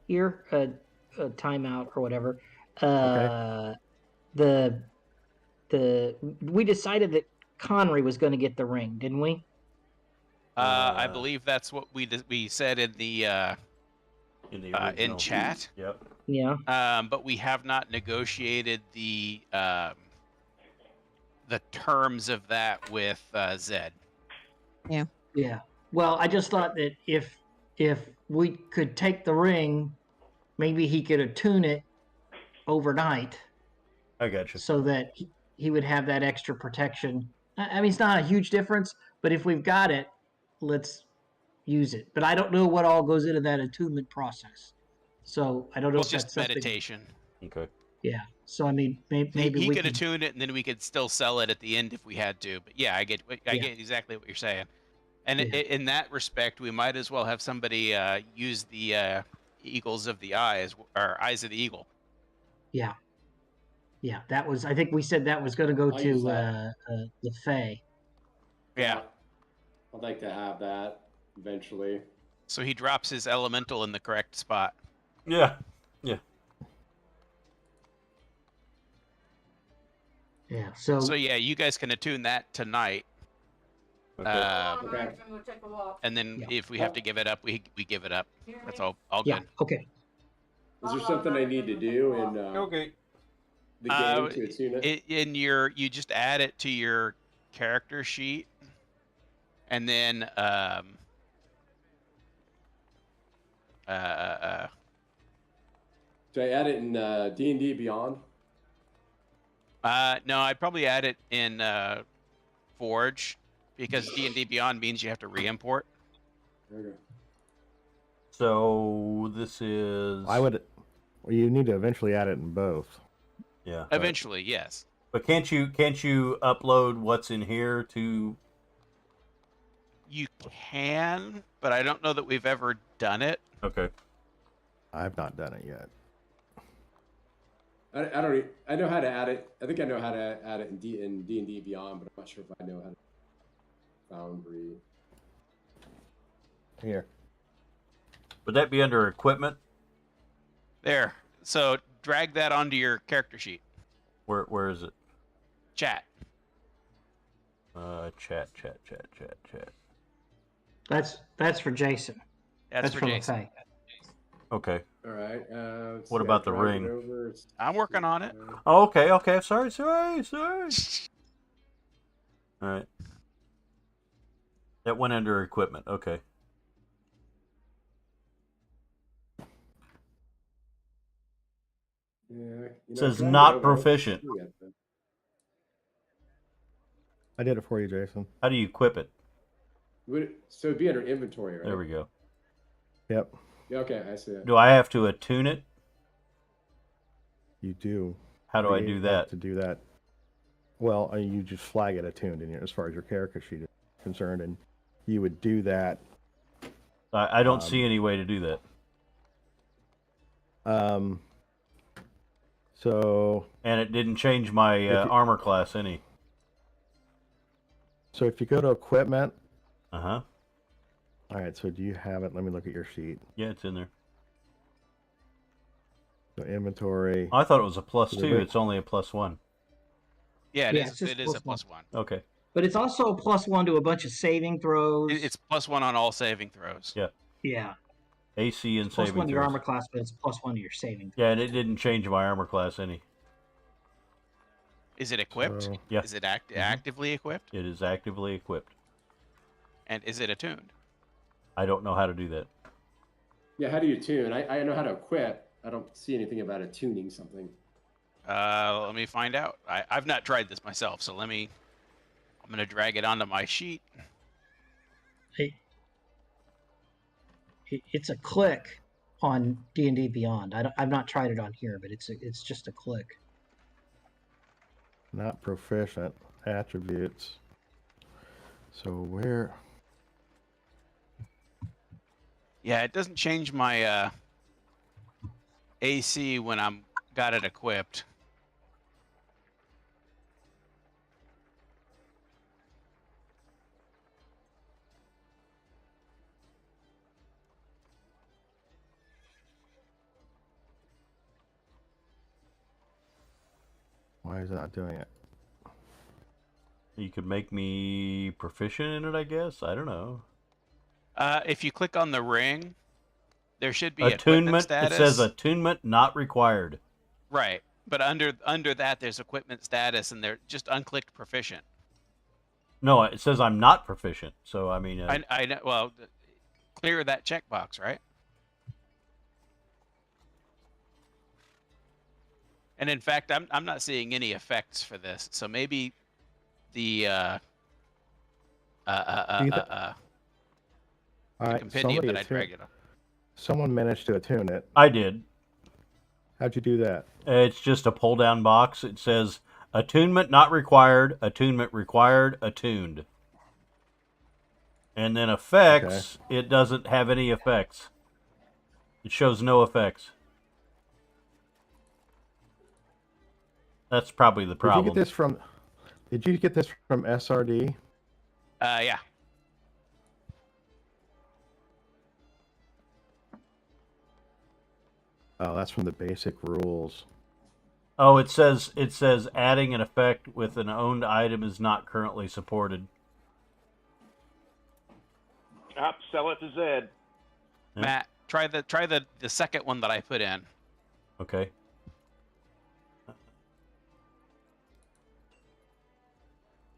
here, a timeout or whatever. Okay. We decided that Connery was going to get the ring, didn't we? I believe that's what we said in the in chat. Yep. Yeah. But we have not negotiated the terms of that with Zed. Yeah. Yeah. Well, I just thought that if we could take the ring, maybe he could attune it overnight. I got you. So that he would have that extra protection. I mean, it's not a huge difference, but if we've got it, let's use it. But I don't know what all goes into that attunement process. So I don't know if just that's something... meditation. Okay. Yeah. So I mean, maybe he could attune it, and then we could still sell it at the end if we had to. But yeah, I get exactly what you're saying. And in that respect, we might as well have somebody use the eagles of the eyes, or eyes of the eagle. Yeah. Yeah, that was. I think we said that was going to go I'll to use that. the Fae. Yeah. I'd like to have that eventually. So he drops his elemental in the correct spot. Yeah. Yeah. Yeah. So yeah, you guys can attune that tonight. Okay. Okay. And then Yeah. if we have to give it up, we give it up. That's all yeah. good. Okay. Is there something I need to do in Okay. the game to attune it? You just add it to your character sheet, and then Do I add it in D&D Beyond? no, I'd probably add it in Forge, because D&D Beyond means you have to re-import. Okay. So this is. I would. Well, you need to eventually add it in both. Yeah. Eventually, yes. But can't you upload what's in here to? You can, but I don't know that we've ever done it. Okay. I've not done it yet. I don't. I know how to add it. I think I know how to add it in D&D Beyond, but I'm not sure if I know how to Foundry. Here. Would that be under equipment? There. So drag that onto your character sheet. Where is it? Chat. Chat. That's for Jason. That's for from Jason. the Fae. Okay. All right. What about the ring? I'm working on it. Oh, okay. Sorry. All right. That went under equipment. Okay. Yeah, It says not proficient. I did it for you, Jason. How do you equip it? So it'd be under inventory, right? There we go. Yep. Yeah, okay, I see it. Do I have to attune it? You do. How do I do that? To do that, well, you just flag it attuned in here as far as your character sheet is concerned, and you would do that. I don't see any way to do that. So. And it didn't change my armor class any. So if you go to equipment. Uh-huh. All right, so do you have it? Let me look at your sheet. Yeah, it's in there. So inventory. I thought it was a +2. It's only a +1. Yeah, it is a +1. Okay. But it's also a +1 to a bunch of saving throws. It's +1 on all saving throws. Yeah. Yeah. AC and saving +1 to your throws. armor class, but it's +1 to your saving throws. Yeah, and it didn't change my armor class any. Is it equipped? Yeah. Is it actively equipped? It is actively equipped. And is it attuned? I don't know how to do that. Yeah, how do you tune? I know how to equip. I don't see anything about attuning something. Let me find out. I've not tried this myself, so I'm going to drag it onto my sheet. It's a click on D&D Beyond. I've not tried it on here, but it's just a click. Not proficient attributes. So where? Yeah, it doesn't change my AC when I'm got it equipped. Why is it not doing it? You could make me proficient in it, I guess. I don't know. If you click on the ring, there should be attunement. Status. It says attunement not required. Right, but under that there's equipment status, and they're just unclicked proficient. No, it says I'm not proficient. So I mean, I know. Well, clear that checkbox, right? And in fact, I'm not seeing any effects for this. So maybe the compendium that I dragged it on. Someone managed to attune it. I did. How'd you do that? It's just a pull-down box. It says attunement not required, attunement required, attuned. And then effects, it doesn't have any effects. It shows no effects. That's probably the problem. Did you get this from SRD? Yeah. Oh, that's from the basic rules. Oh, it says adding an effect with an owned item is not currently supported. Sell it to Zed. Yeah. Matt, try the second one that I put in. Okay.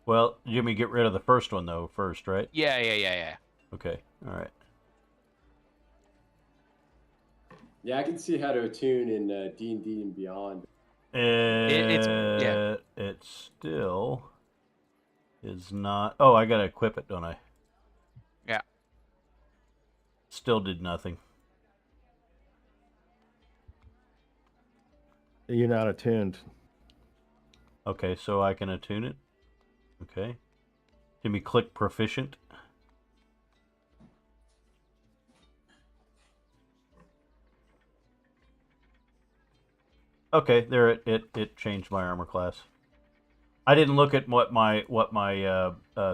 Well, Jimmy, get rid of the first one though first, right? Yeah. Okay. All right. Yeah, I can see how to attune in D&D and Beyond. It still is not. Oh, I gotta equip it, don't I? Yeah. Still did nothing. You're not attuned. Okay, so I can attune it. Okay. Can we click proficient? Okay, there it changed my armor class. I didn't look at what my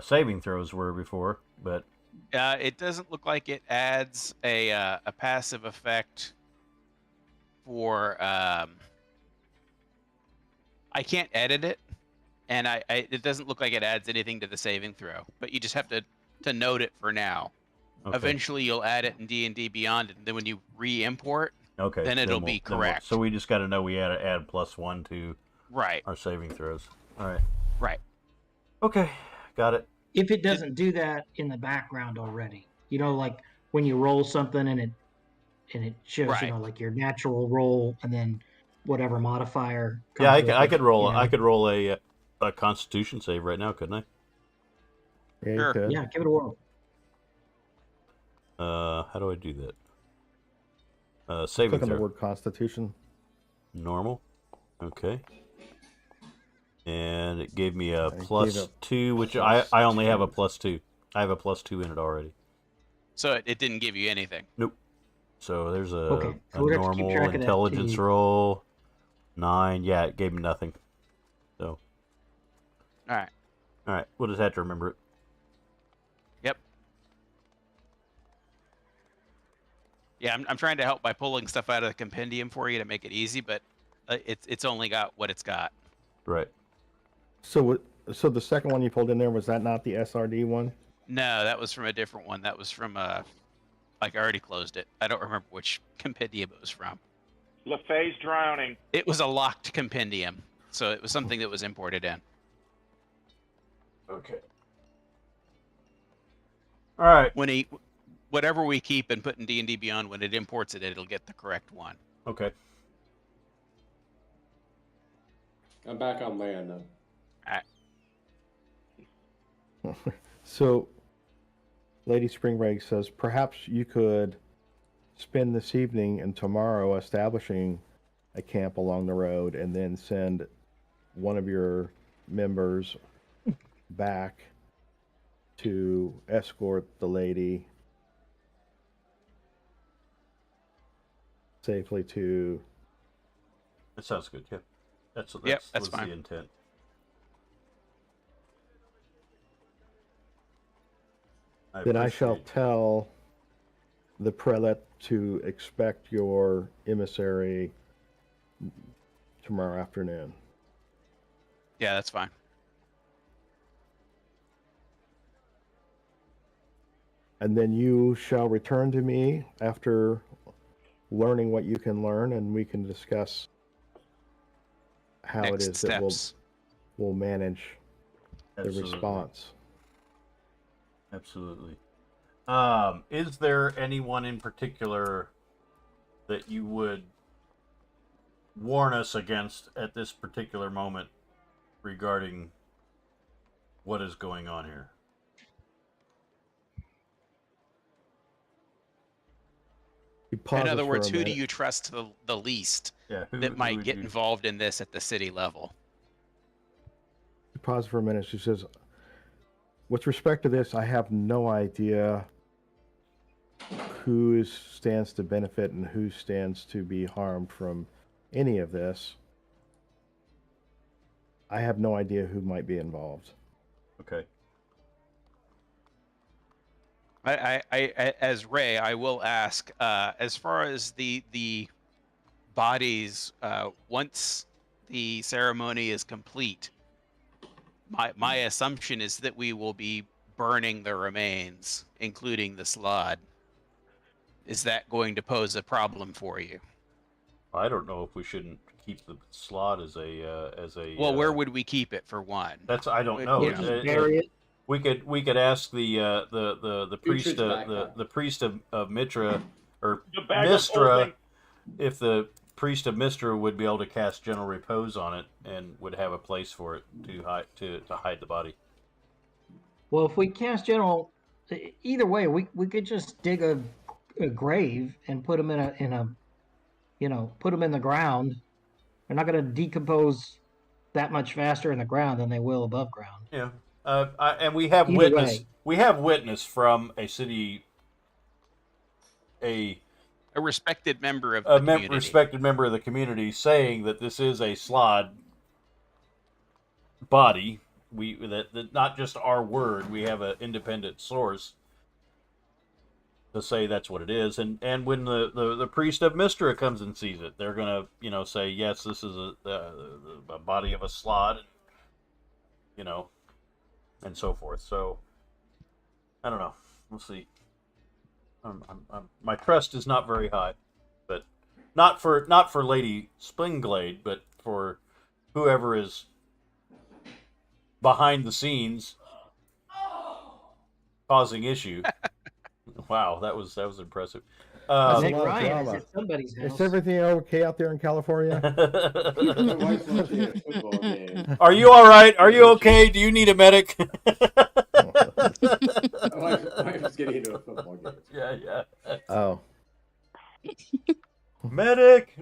saving throws were before, but it doesn't look like it adds a passive effect for. I can't edit it, and it doesn't look like it adds anything to the saving throw. But you just have to note it for now. Okay. Eventually, you'll add it in D&D Beyond, and then when you re-import, then it'll be correct. So we just got to know we had to add +1 to our saving throws. All right. Right. Okay, got it. If it doesn't do that in the background already, like when you roll something and it shows, like your natural roll and then whatever modifier. Yeah, I could roll. I could roll a Constitution save right now, couldn't I? Yeah, you could. Yeah, give it a whirl. How do I do that? Saving throw. Click on the word Constitution. Normal. Okay. And it gave me a +2, which I only have a +2. I have a +2 in it already. So it didn't give you anything? Nope. So there's so a normal intelligence roll. 9. Yeah, it gave me nothing. So. All right. We'll just have to remember it. Yep. Yeah, I'm trying to help by pulling stuff out of the compendium for you to make it easy, but it's only got what it's got. Right. So the second one you pulled in there, was that not the SRD one? No, that was from a different one. That was from I already closed it. I don't remember which compendium it was from. LaFay's drowning. It was a locked compendium, so it was something that was imported in. Okay. All right. Whatever we keep and put in D&D Beyond, when it imports it, it'll get the correct one. Okay. I'm back on land now. All right. So, Lady Springbreak says, perhaps you could spend this evening and tomorrow establishing a camp along the road and then send one of your members back to escort the lady safely to... That sounds good, yeah. That's fine. The intent. Then I shall tell the prelate to expect your emissary tomorrow afternoon. Yeah, that's fine. And then you shall return to me after learning what you can learn, and we can discuss how Next it is steps. that we'll manage the response. Absolutely. Is there anyone in particular that you would warn us against at this particular moment regarding what is going on here? In other words, who do you trust the least that might get you... involved in this at the city level? Pause for a minute. She says, with respect to this, I have no idea who stands to benefit and who stands to be harmed from any of this. I have no idea who might be involved. Okay. I as Ray, I will ask, as far as the bodies, once the ceremony is complete, my assumption is that we will be burning the remains, including the slod. Is that going to pose a problem for you? I don't know if we shouldn't keep the slot as a Well, where would we keep it for one? That's I don't know. Bury it. We could ask the priest the priest of Mitra or Mistra if the priest of Mistra would be able to cast general repose on it and would have a place for it to hide the body. Well, if we cast general, either way, we could just dig a grave and put them in a put them in the ground. They're not going to decompose that much faster in the ground than they will above ground. Yeah. And we have witness from a city, a respected member of the community. Respected member of the community saying that this is a slod body. That not just our word. We have an independent source to say that's what it is. And when the priest of Mistra comes and sees it, they're gonna say yes, this is a body of a slod, and so forth. So I don't know. We'll see. My trust is not very high, but not for Lady Springglade, but for whoever is behind the scenes causing issue. Wow, that was impressive. Nick Ryan is at somebody's house. Is everything okay out there in California? Are you all right? Are you okay? Do you need a medic? My wife's getting into a football game. Yeah. Oh. Medic!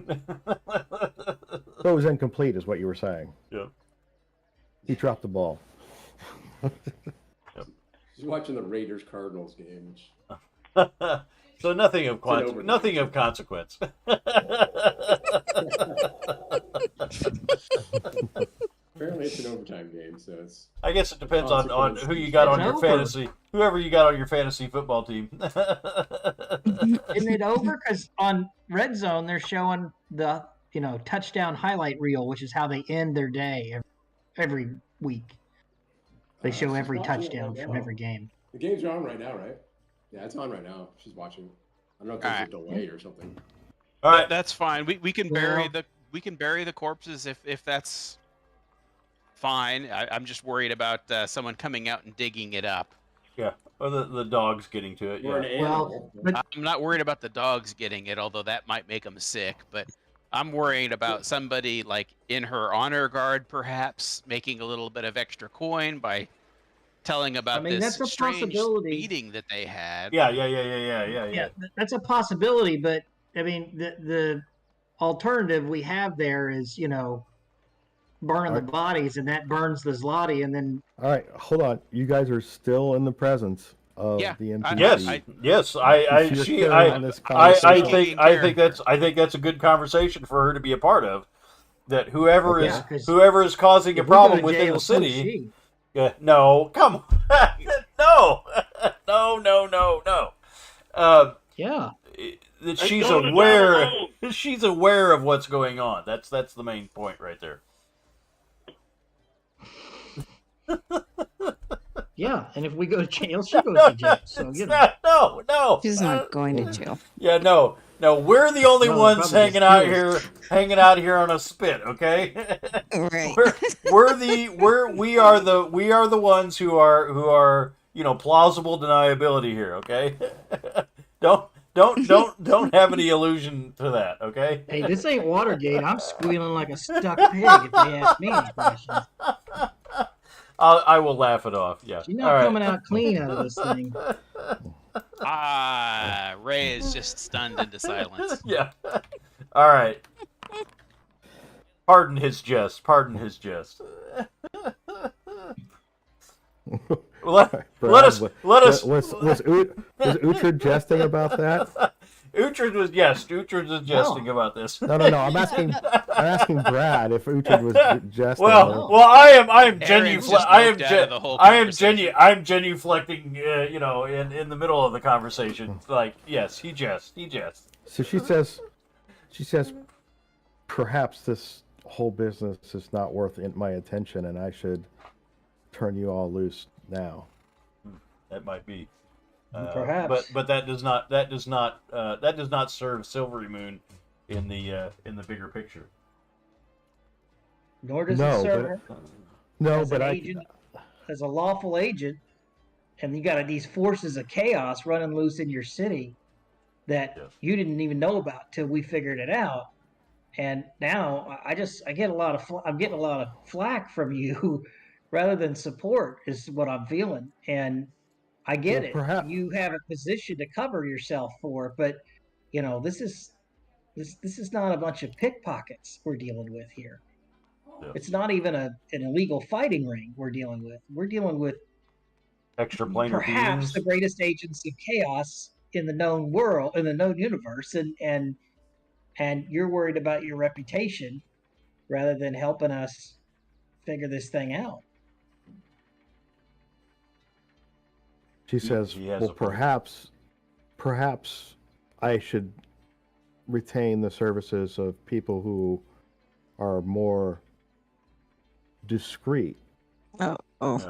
So it was incomplete, is what you were saying. Yeah. He dropped the ball. She's watching the Raiders Cardinals game. So nothing of consequence. Apparently, it's an overtime game, so it's. I guess it depends on who you got on your fantasy. Whoever you got on your fantasy football team. Isn't it over? Because on Red Zone, they're showing the touchdown highlight reel, which is how they end their day every week. They show every touchdown from every game. The games are on right now, right? Yeah, it's on right now. She's watching. I don't know if there's a delay or something. All right, that's fine. We can bury the corpses if that's fine. I'm just worried about someone coming out and digging it up. Yeah, or the dogs getting to it. I'm not worried about the dogs getting it, although that might make them sick. But I'm worried about somebody like in her honor guard, perhaps making a little bit of extra coin by telling about this strange meeting that they had. Yeah. That's a possibility, but I mean, the alternative we have there is, burning the bodies, and that burns the Zloty, and then. All right, hold on. You guys are still in the presence of the NPC. Yes. I think that's a good conversation for her to be a part of. That whoever is causing a problem within the city. Yeah, no, come on. No. Yeah. That she's aware of what's going on. That's the main point right there. Yeah, and if we go to jail, she goes to jail. So no. She's not going to jail. Yeah, no. We're the only ones hanging out here on a spit, okay? Right. We are the ones who are plausible deniability here, okay? Don't have any illusion to that, okay? Hey, this ain't Watergate. I'm squealing like a stuck pig if they ask me any questions. I will laugh it off. Yeah. She's not coming out clean out of this thing. Ray is just stunned into silence. Yeah. All right. Pardon his jest. Let Brad, us was Uhtred jesting about that? Uhtred was jesting about this. No. I'm asking Brad if Uhtred was jesting. Well, I am Aaron's just moved out of the whole conversation. I'm genuflecting, in the middle of the conversation. Like, yes, he jests. So she says, perhaps this whole business is not worth my attention, and I should turn you all loose now. That might be. Perhaps, but that does not serve Silvery Moon in the bigger picture. nor does it serve her. No, as but an agent, as a lawful agent, and you got these forces of chaos running loose in your city that you didn't even know about till we figured it out. And now I'm getting a lot of flack from you rather than support is what I'm feeling. And I get it. Perhaps You have a position to cover yourself for, but this is not a bunch of pickpockets we're dealing with here. Yeah. It's not even an illegal fighting ring we're dealing with. We're dealing with extraplanar perhaps beings, the greatest agents of chaos in the known world, in the known universe, and you're worried about your reputation rather than helping us figure this thing out. She says, well, perhaps I should retain the services of people who are more discreet.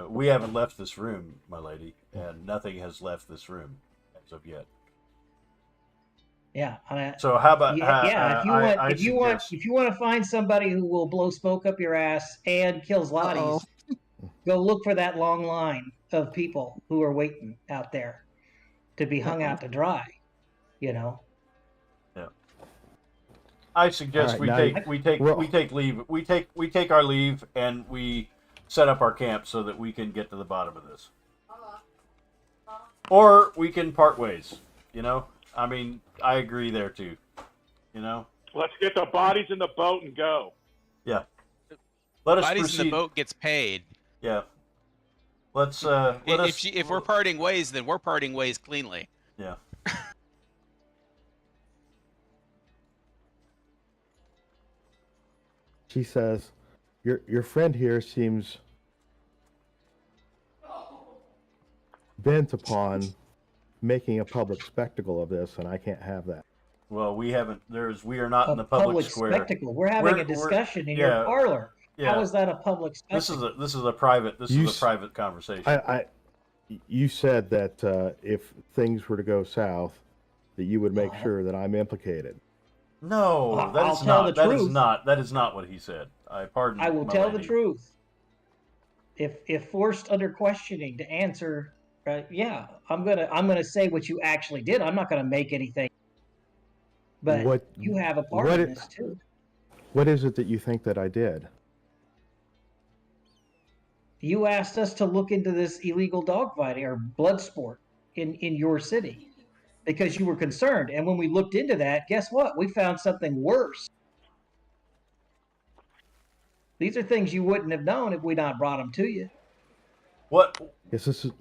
We haven't left this room, my lady, and nothing has left this room as of yet. Yeah. So how about if you want to find somebody who will blow smoke up your ass and kills Lotties, go look for that long line of people who are waiting out there to be hung out to dry. Yeah. I suggest we take leave. We take our leave and we set up our camp so that we can get to the bottom of this. Or we can part ways, I mean, I agree there too. Let's get the bodies in the boat and go. Yeah. Let us bodies proceed. in the boat gets paid. Yeah. If we're parting ways, then we're parting ways cleanly. Yeah. She says, "Your friend here seems bent upon making a public spectacle of this, and I can't have that." Well, we are not in the public square. Spectacle. We're having a discussion in your parlor. Yeah. How is that a public spectacle? This is a private conversation. You said that if things were to go south, that you would make sure that I'm implicated. No, that is not what he said. I will tell the truth. If forced under questioning to answer, I'm gonna say what you actually did. I'm not gonna make anything. But you have a part in this too. What is it that you think that I did? You asked us to look into this illegal dogfighting or blood sport in your city because you were concerned. And when we looked into that, guess what? We found something worse. These are things you wouldn't have known if we not brought them to you. What? Yes, this is...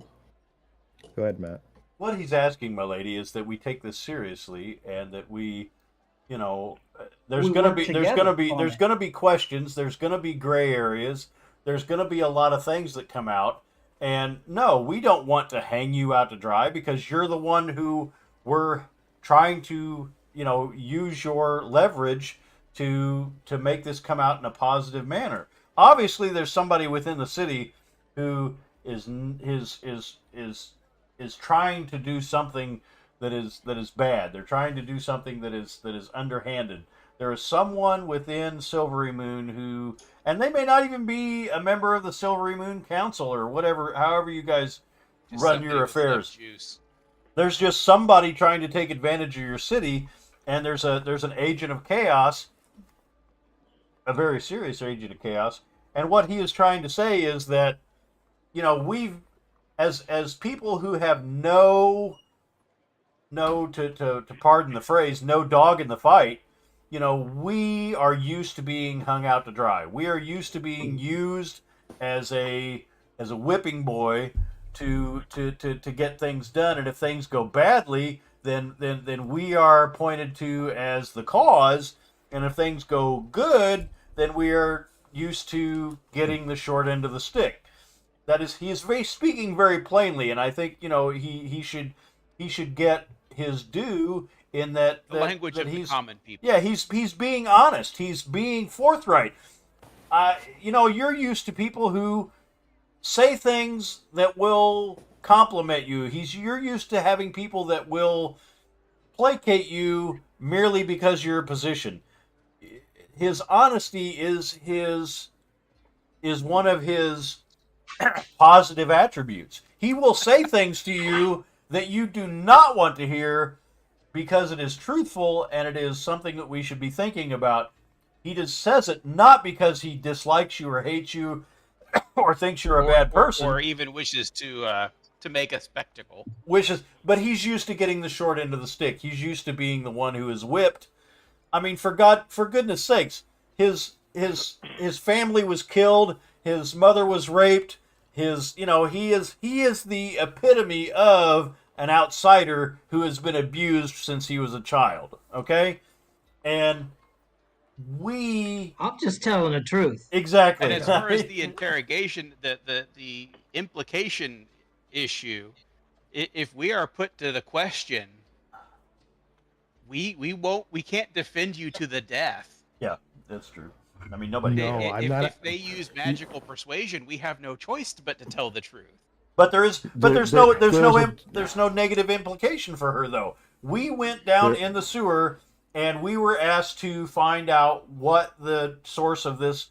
Go ahead, Matt. What he's asking, my lady, is that we take this seriously and that we, there's going to be questions, there's going to be gray areas, there's going to be a lot of things that come out, and no, we don't want to hang you out to dry because you're the one who we're trying to, use your leverage to make this come out in a positive manner. Obviously, there's somebody within the city who is trying to do something that is bad. They're trying to do something that is underhanded. There is someone within Silvery Moon who, and they may not even be a member of the Silvery Moon Council or whatever, however you guys run your affairs. There's just somebody trying to take advantage of your city, and there's an agent of chaos, a very serious agent of chaos. And what he is trying to say is that, we've, as people who have to pardon the phrase, no dog in the fight, we are used to being hung out to dry. We are used to being used as a whipping boy to get things done. And if things go badly, then we are pointed to as the cause. And if things go good, then we are used to getting the short end of the stick. That is, he is speaking very plainly, and I think he should get his due in that the language that of the common people. Yeah, he's being honest. He's being forthright. You're used to people who say things that will compliment you. You're used to having people that will placate you merely because you're a position. His honesty is one of his positive attributes. He will say things to you that you do not want to hear because it is truthful and it is something that we should be thinking about. He just says it not because he dislikes you or hates you or thinks you're a bad person, or even wishes to make a spectacle. But he's used to getting the short end of the stick. He's used to being the one who is whipped. I mean, for goodness sakes, his family was killed. His mother was raped. He is the epitome of an outsider who has been abused since he was a child. Okay, and I'm just telling the truth. Exactly. And as far as the interrogation, the implication issue, if we are put to the question, we can't defend you to the death. Yeah, that's true. I mean, nobody. No, if they use magical persuasion, we have no choice but to tell the truth. But there's no negative implication for her though. We went down in the sewer and we were asked to find out what the source of this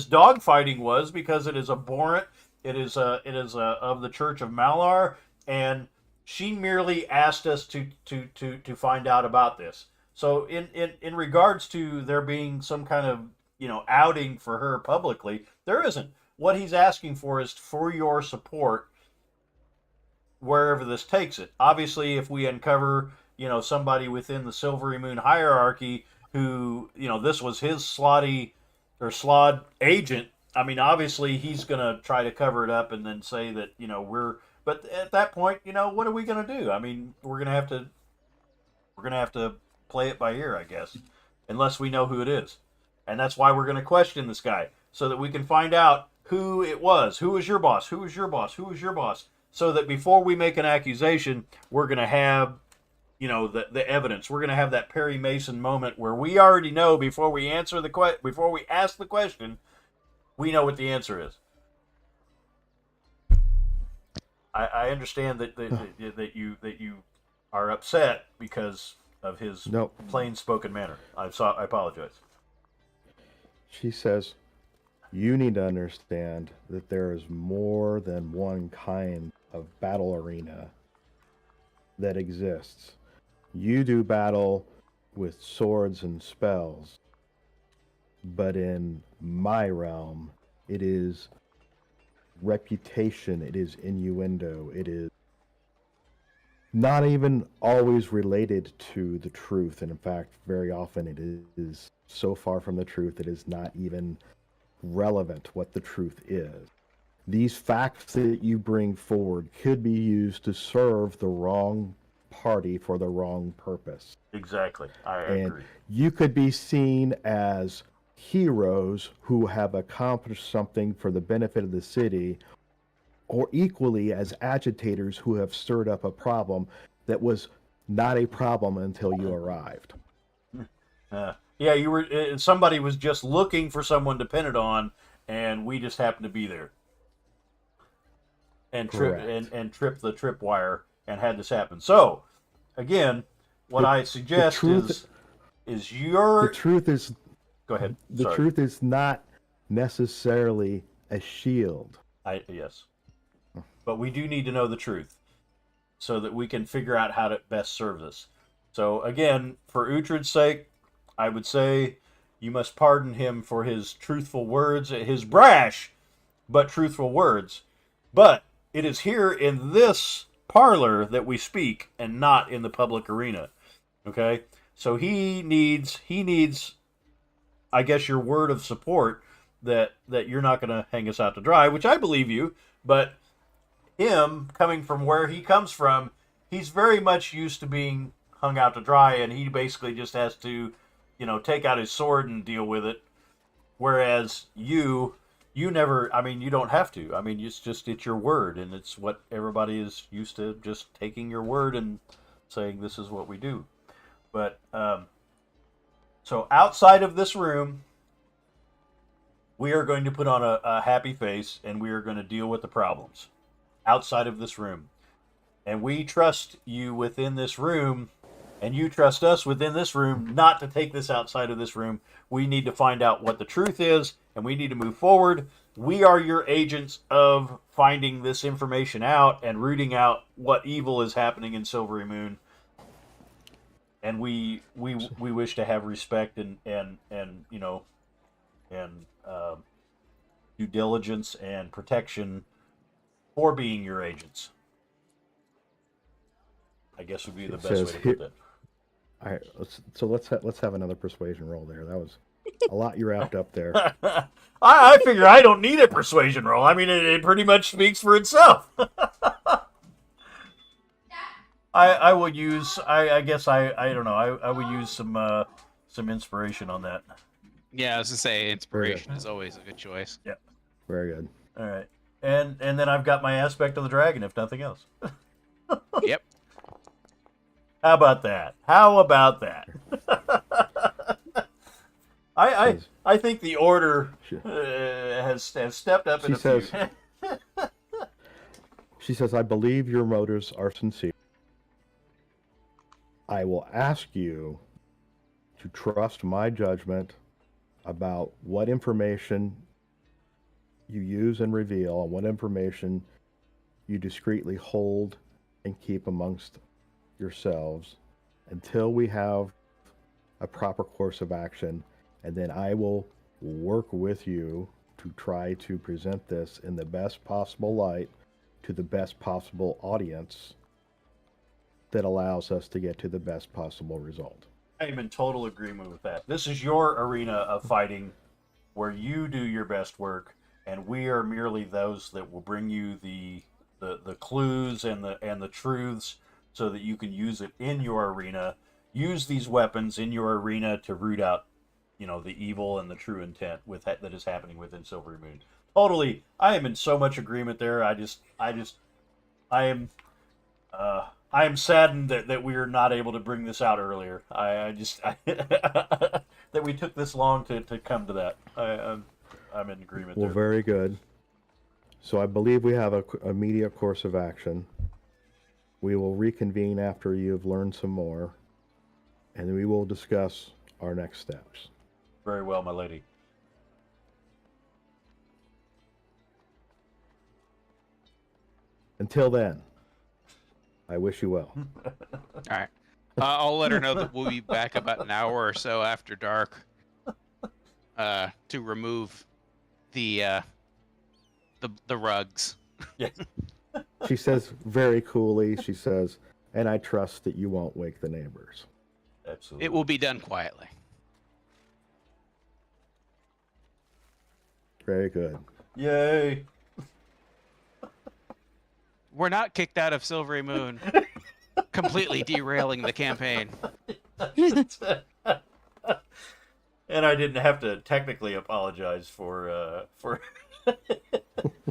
dog fighting was, because it is abhorrent. It is of the Church of Malar, and she merely asked us to find out about this. So in regards to there being some kind of outing for her publicly, there isn't. What he's asking for is for your support wherever this takes it. Obviously, if we uncover somebody within the Silvery Moon hierarchy who this was his slod agent, I mean, obviously he's going to try to cover it up and then say that But at that point, what are we going to do? I mean, we're going to have to play it by ear, I guess, unless we know who it is. And that's why we're going to question this guy, so that we can find out who it was. Who was your boss? Who was your boss? Who was your boss? So that before we make an accusation, we're going to have, the evidence. We're going to have that Perry Mason moment where we already know before we ask the question, we know what the answer is. I understand that you are upset because of his plain spoken manner. I apologize. She says, you need to understand that there is more than one kind of battle arena that exists. You do battle with swords and spells, but in my realm, it is reputation, it is innuendo, it is not even always related to the truth, and in fact, very often it is so far from the truth it is not even relevant what the truth is. These facts that you bring forward could be used to serve the wrong party for the wrong purpose. Exactly. I agree. You could be seen as heroes who have accomplished something for the benefit of the city, or equally as agitators who have stirred up a problem that was not a problem until you arrived. Yeah, you were. Somebody was just looking for someone to pin it on, and we just happened to be there, and trip the tripwire, and had this happen. So, again, what I suggest is the truth is. Go ahead. The truth is not necessarily a shield. Yes, but we do need to know the truth so that we can figure out how to best serve this. So again, for Uhtred's sake, I would say you must pardon him for his truthful words, his brash but truthful words. But it is here in this parlor that we speak, and not in the public arena. Okay? So he needs, I guess, your word of support that you're not going to hang us out to dry, which I believe you, but him coming from where he comes from, he's very much used to being hung out to dry, and he basically just has to, take out his sword and deal with it. Whereas you never. I mean, you don't have to. I mean, it's your word, and it's what everybody is used to, just taking your word and saying this is what we do. But so outside of this room, we are going to put on a happy face, and we are going to deal with the problems outside of this room. And we trust you within this room, and you trust us within this room not to take this outside of this room. We need to find out what the truth is, and we need to move forward. We are your agents of finding this information out and rooting out what evil is happening in Silvery Moon. And we wish to have respect and due diligence and protection for being your agents. I guess would be the best way to put that. All right, let's have another persuasion roll there. That was a lot you wrapped up there. I figure I don't need a persuasion roll. I mean, it pretty much speaks for itself. I will use. I guess I don't know. I will use some inspiration on that. Yeah, I was gonna say inspiration is always a good choice. Yeah. Very good. All right, and then I've got my aspect of the dragon, if nothing else. Yep. How about that? I think the order has stepped up. She says, I believe your motives are sincere. I will ask you to trust my judgment about what information you use and reveal, and what information you discreetly hold and keep amongst yourselves until we have a proper course of action, and then I will work with you to try to present this in the best possible light to the best possible audience that allows us to get to the best possible result. I am in total agreement with that. This is your arena of fighting where you do your best work, and we are merely those that will bring you the clues and the truths so that you can use it in your arena. Use these weapons in your arena to root out, the evil and the true intent that is happening within Silvery Moon. Totally, I am in so much agreement there. I am saddened that we are not able to bring this out earlier. That we took this long to come to that. I'm in agreement. Well, there. Very good. So I believe we have a immediate course of action. We will reconvene after you've learned some more, and we will discuss our next steps. Very well, my lady. Until then, I wish you well. All right. I'll let her know that we'll be back about an hour or so after dark to remove the rugs. Yeah. She says very coolly, she says, and I trust that you won't wake the neighbors. Absolutely. It will be done quietly. Very good. Yay. We're not kicked out of Silvery Moon, completely derailing the campaign. And I didn't have to technically apologize for the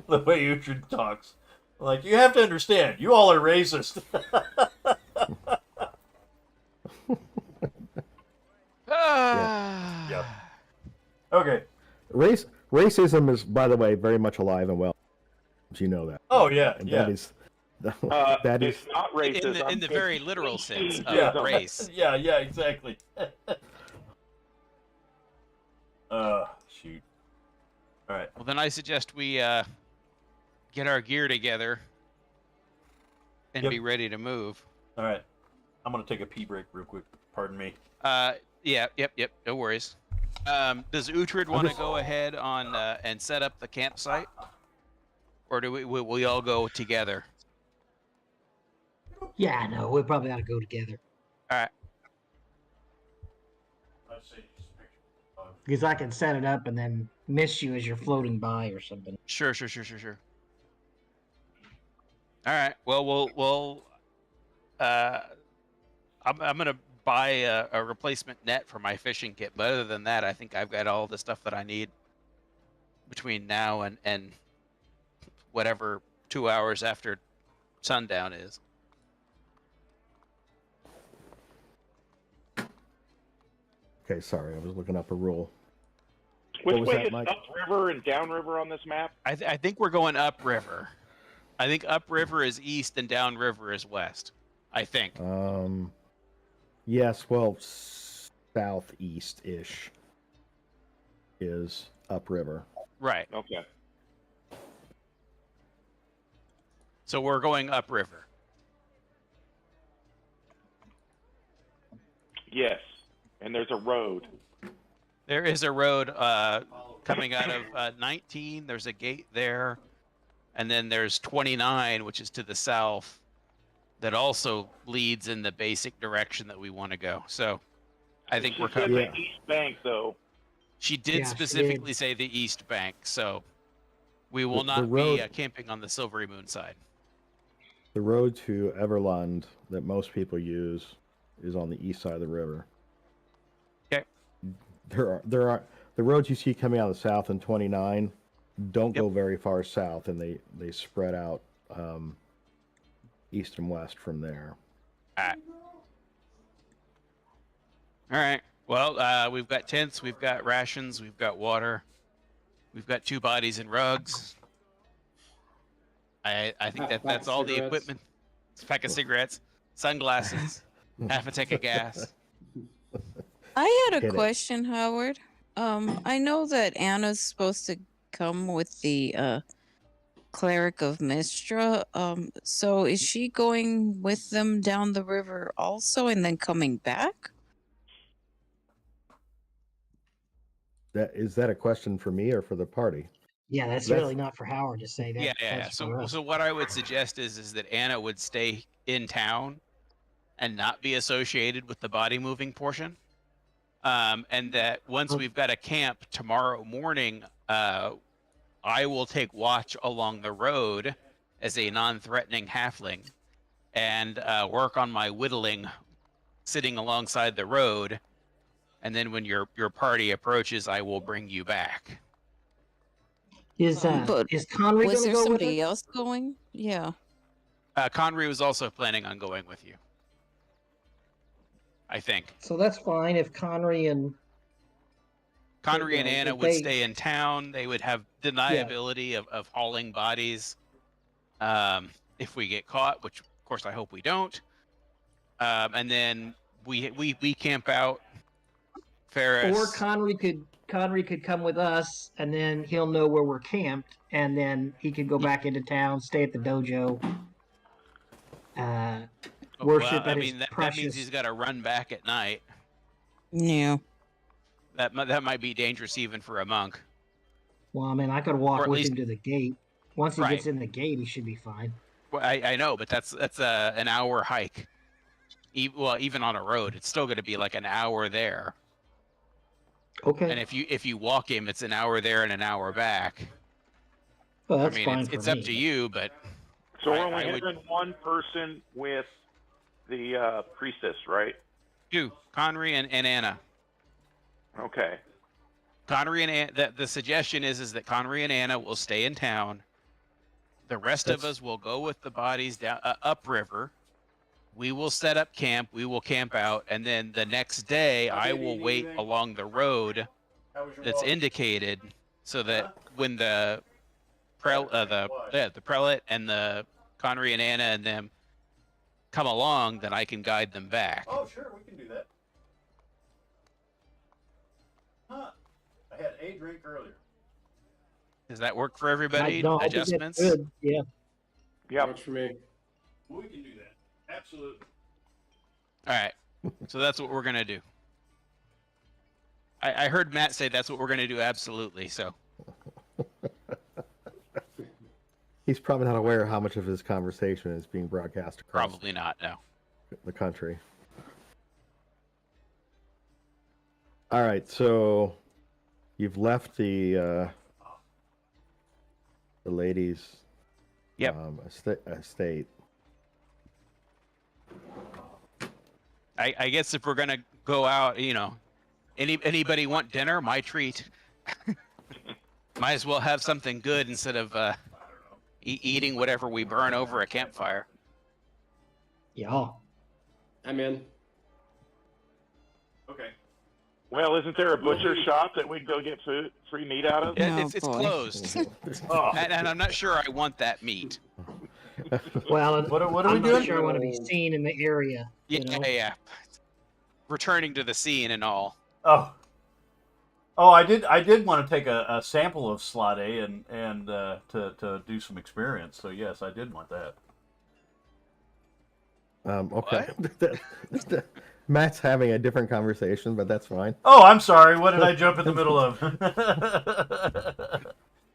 way Uhtred talks. Like, you have to understand, you all are racist. Yeah. Okay. Racism is, by the way, very much alive and well. You know that. Oh yeah, and yeah. That is it's not racist. In the very literal sense of race. Yeah, exactly. Shoot. All right. Well, then I suggest we get our gear together and be ready to move. All right. I'm gonna take a pee break real quick. Pardon me. Yep. No worries. Does Uhtred want to go ahead on and set up the campsite, or will we all go together? Yeah, no, we probably ought to go together. All right. Because I can set it up and then miss you as you're floating by or something. Sure. All right. Well, we'll. I'm gonna buy a replacement net for my fishing kit, but other than that, I think I've got all the stuff that I need between now and whatever 2 hours after sundown is. Okay, sorry, I was looking up a rule. Which was way that, is Mike? upriver and downriver on this map? I think we're going upriver. I think upriver is east and downriver is west. I think. Yes, well, southeast-ish is upriver. Right. Okay. So we're going upriver. Yes, and there's a road. There is a road coming out of 19. There's a gate there. And then there's 29, which is to the south, that also leads in the basic direction that we want to go. So I think we're covered. covered. The east bank, though. She did specifically say the east bank, so we will not be camping on the Silvery Moon side. The road to Everlund that most people use is on the east side of the river. Okay. There are the roads you see coming out of the south in 29 don't go very far south, and they spread out east and west from there. All right. Well, we've got tents, we've got rations, we've got water, we've got 2 bodies and rugs. I think that's all the equipment. It's a pack of cigarettes, sunglasses, half a tank of gas. I had a question, Howard. I know that Anna's supposed to come with the cleric of Mistra. So is she going with them down the river also and then coming back? Is that a question for me or for the party? Yeah, that's really not for Howard to say that. Yeah. So what I would suggest is that Anna would stay in town and not be associated with the body moving portion. And that once we've got a camp tomorrow morning, I will take watch along the road as a non-threatening halfling and work on my whittling sitting alongside the road. And then when your party approaches, I will bring you back. Is Conry going to go with Was there somebody else going? Yeah. Conry was also planning on going with you. I think. So that's fine if Conry and Anna would stay in town. They would have deniability of hauling bodies if we get caught, which of course I hope we don't. And then we camp out. Ferris. Or Conry could come with us, and then he'll know where we're camped, and then he could go back into town, stay at the dojo, worship at his precious. That means he's got to run back at night. Yeah. That might be dangerous even for a monk. Well, I mean, I could walk with him to the gate. Once he gets in the gate, he should be fine. Well, I know, but that's an hour hike. Even on a road, it's still going to be like an hour there. Okay. And if you walk him, it's an hour there and an hour back. Well, that's fine. It's up to you, but. So we're only having one person with the priestess, right? 2, Conry and Anna. Okay. Conry and Anna. The suggestion is that Conry and Anna will stay in town. The rest of us will go with the bodies down upriver. We will set up camp. We will camp out, and then the next day I will wait along the road that's indicated, so that when the prelate and the Conry and Anna and them come along, then I can guide them back. Oh, sure, we can do that. Huh? I had a drink earlier. Does that work for everybody? Adjustments? Good. Yeah. Yeah. Works for me. We can do that. Absolutely. All right. So that's what we're going to do. I heard Matt say that's what we're going to do. Absolutely. So. He's probably not aware how much of his conversation is being broadcast across Probably not, no. the country. All right. So you've left the ladies Yep. Estate. I guess if we're gonna go out, anybody want dinner? My treat. Might as well have something good instead of eating whatever we burn over a campfire. Yeah. I'm in. Okay. Well, isn't there a butcher shop that we can go get free meat out of? Yeah, Oh, it's boy. closed, Oh. and I'm not sure I want that meat. Well, What are we I'm doing? not sure I want to be seen in the area. Yeah. Returning to the scene and all. Oh, I did want to take a sample of Slade and to do some experience. So yes, I did want that. Okay. Matt's having a different conversation, but that's fine. Oh, I'm sorry. What did I jump in the middle of?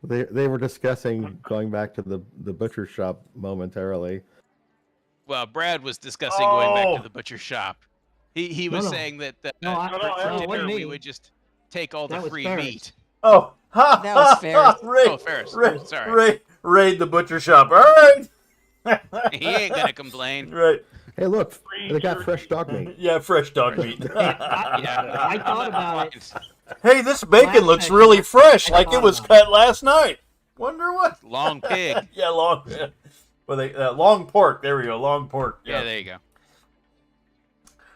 They were discussing going back to the butcher shop momentarily. Well, Brad was discussing going back Oh. to the butcher shop. He was saying that No, for it wasn't dinner we me. would just take all the That was free Ferris. meat. Oh, ha, That was ha, Ferris. ha, raid, Oh, Ferris. raid, Sorry. raid the butcher shop. All right. He ain't gonna complain. Right. Hey, look, they got fresh dog meat. Yeah, fresh dog meat. I thought about it. Hey, this bacon Last looks session, really fresh, I like it thought was about cut last night. Wonder what? Long pig. Yeah, long. Well, long pork. There we go. Long pork. Yeah, there you go.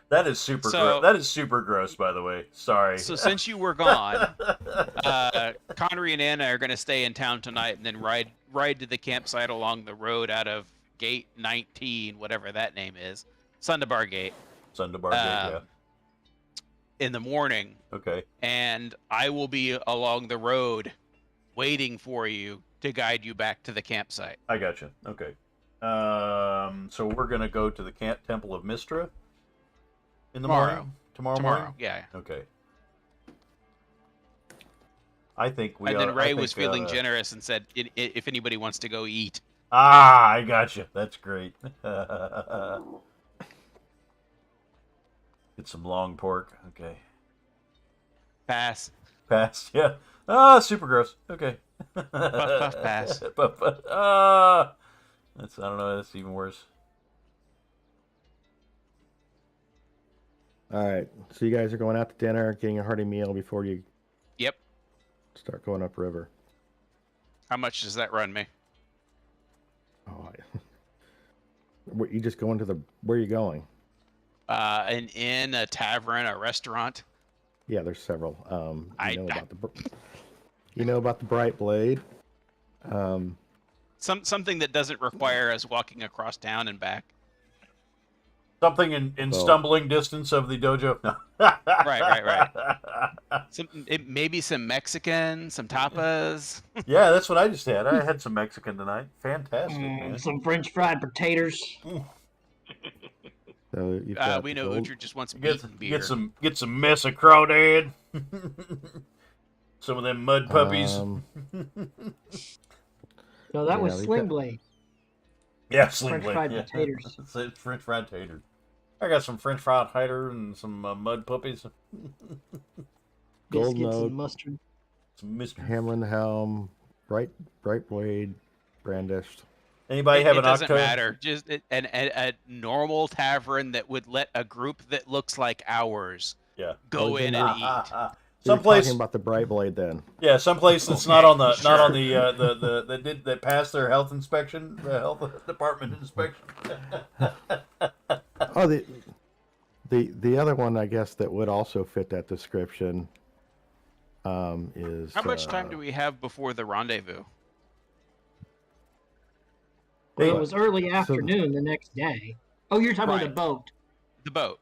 That is super So- gross. That is super gross, by the way. Sorry. So since you were gone, Connery and Anna are gonna stay in town tonight and then ride to the campsite along the road out of Gate 19, whatever that name is, Sundabar Gate, Sundabar Gate, yeah. in the morning, Okay. and I will be along the road waiting for you to guide you back to the campsite. I gotcha. Okay. So we're gonna go to the Temple of Mistra in the morning. Tomorrow morning. Yeah. Okay. I think we. And then I Ray think, was feeling generous and said, "If anybody wants to go eat." Ah, I gotcha. That's great. Get some long pork. Okay. Pass. Pass. Yeah. Ah, super gross. Okay. Puff, puff, pass. Puff, puff. That's, I don't know. That's even worse. All right, so you guys are going out to dinner, getting a hearty meal before you Yep. start going upriver. How much does that run me? Oh, you just going to where are you going? An inn, a tavern, a restaurant. Yeah, there's several. You know about the Bright Blade. Something that doesn't require us walking across town and back. Something in stumbling distance of the dojo. No. Right. Maybe some Mexican, some tapas. Yeah, that's what I just had. I had some Mexican tonight. Fantastic. Man. Some French fried potatoes. So We know Uhtred just wants meat and beer. Get some mess of crawdad. Some of them mud puppies. No, that was Sling Blade. Yeah, Sling Blade. French fried potatoes. French fried taters. I got some French fried tater and some mud puppies. Golden Biscuits Oak, and mustard. Some Mr. Hamlin Helm, Bright Blade, brandished. Anybody have it an doesn't octo? matter. Just a normal tavern that would let a group that looks like ours go in and eat. Someplace talking about the Bright Blade then. Yeah, someplace that's not on the that passed their health inspection, the health department inspection. Oh, the other one I guess that would also fit that description is How much time do we have before the rendezvous? Well, it was early afternoon the next day. Oh, you're talking about the boat. The boat.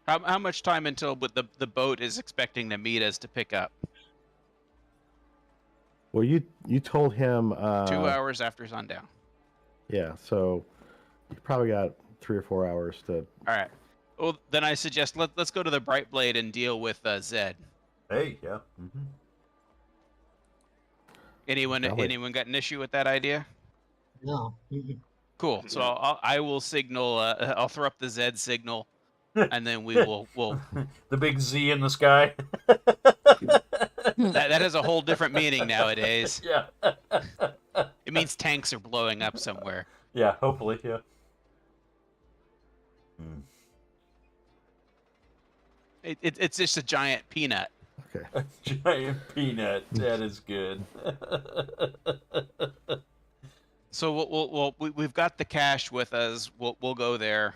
How much time until the boat is expecting to meet us to pick up? Well, you told him 2 hours after sundown. Yeah, so you probably got 3 or 4 hours to. All right. Well, then I suggest let's go to the Bright Blade and deal with Zed. Hey, yeah. Mm-hmm. Anyone got an issue with that idea? No. Cool. So I will signal. I'll throw up the Zed signal, and then we'll the big Z in the sky. that has a whole different meaning nowadays. Yeah. It means tanks are blowing up somewhere. Yeah, hopefully, yeah. It's just a giant peanut. Okay. A giant peanut. That is good. So we've got the cash with us. We'll go there.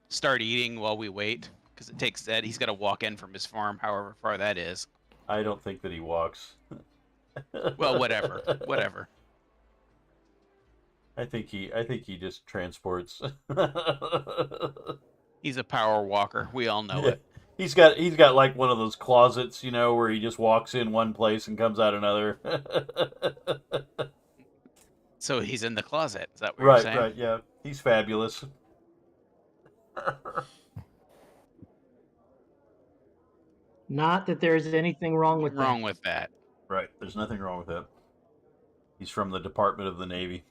Start eating while we wait, because it takes Zed. He's got to walk in from his farm, however far that is. I don't think that he walks. Well, whatever. I think he just transports. He's a power walker. We all know it. He's got like one of those closets, where he just walks in one place and comes out another. So he's in the closet. Is that what you're saying? Right, yeah. He's fabulous. Not that there's anything wrong with that. Right, there's nothing wrong with that. He's from the Department of the Navy.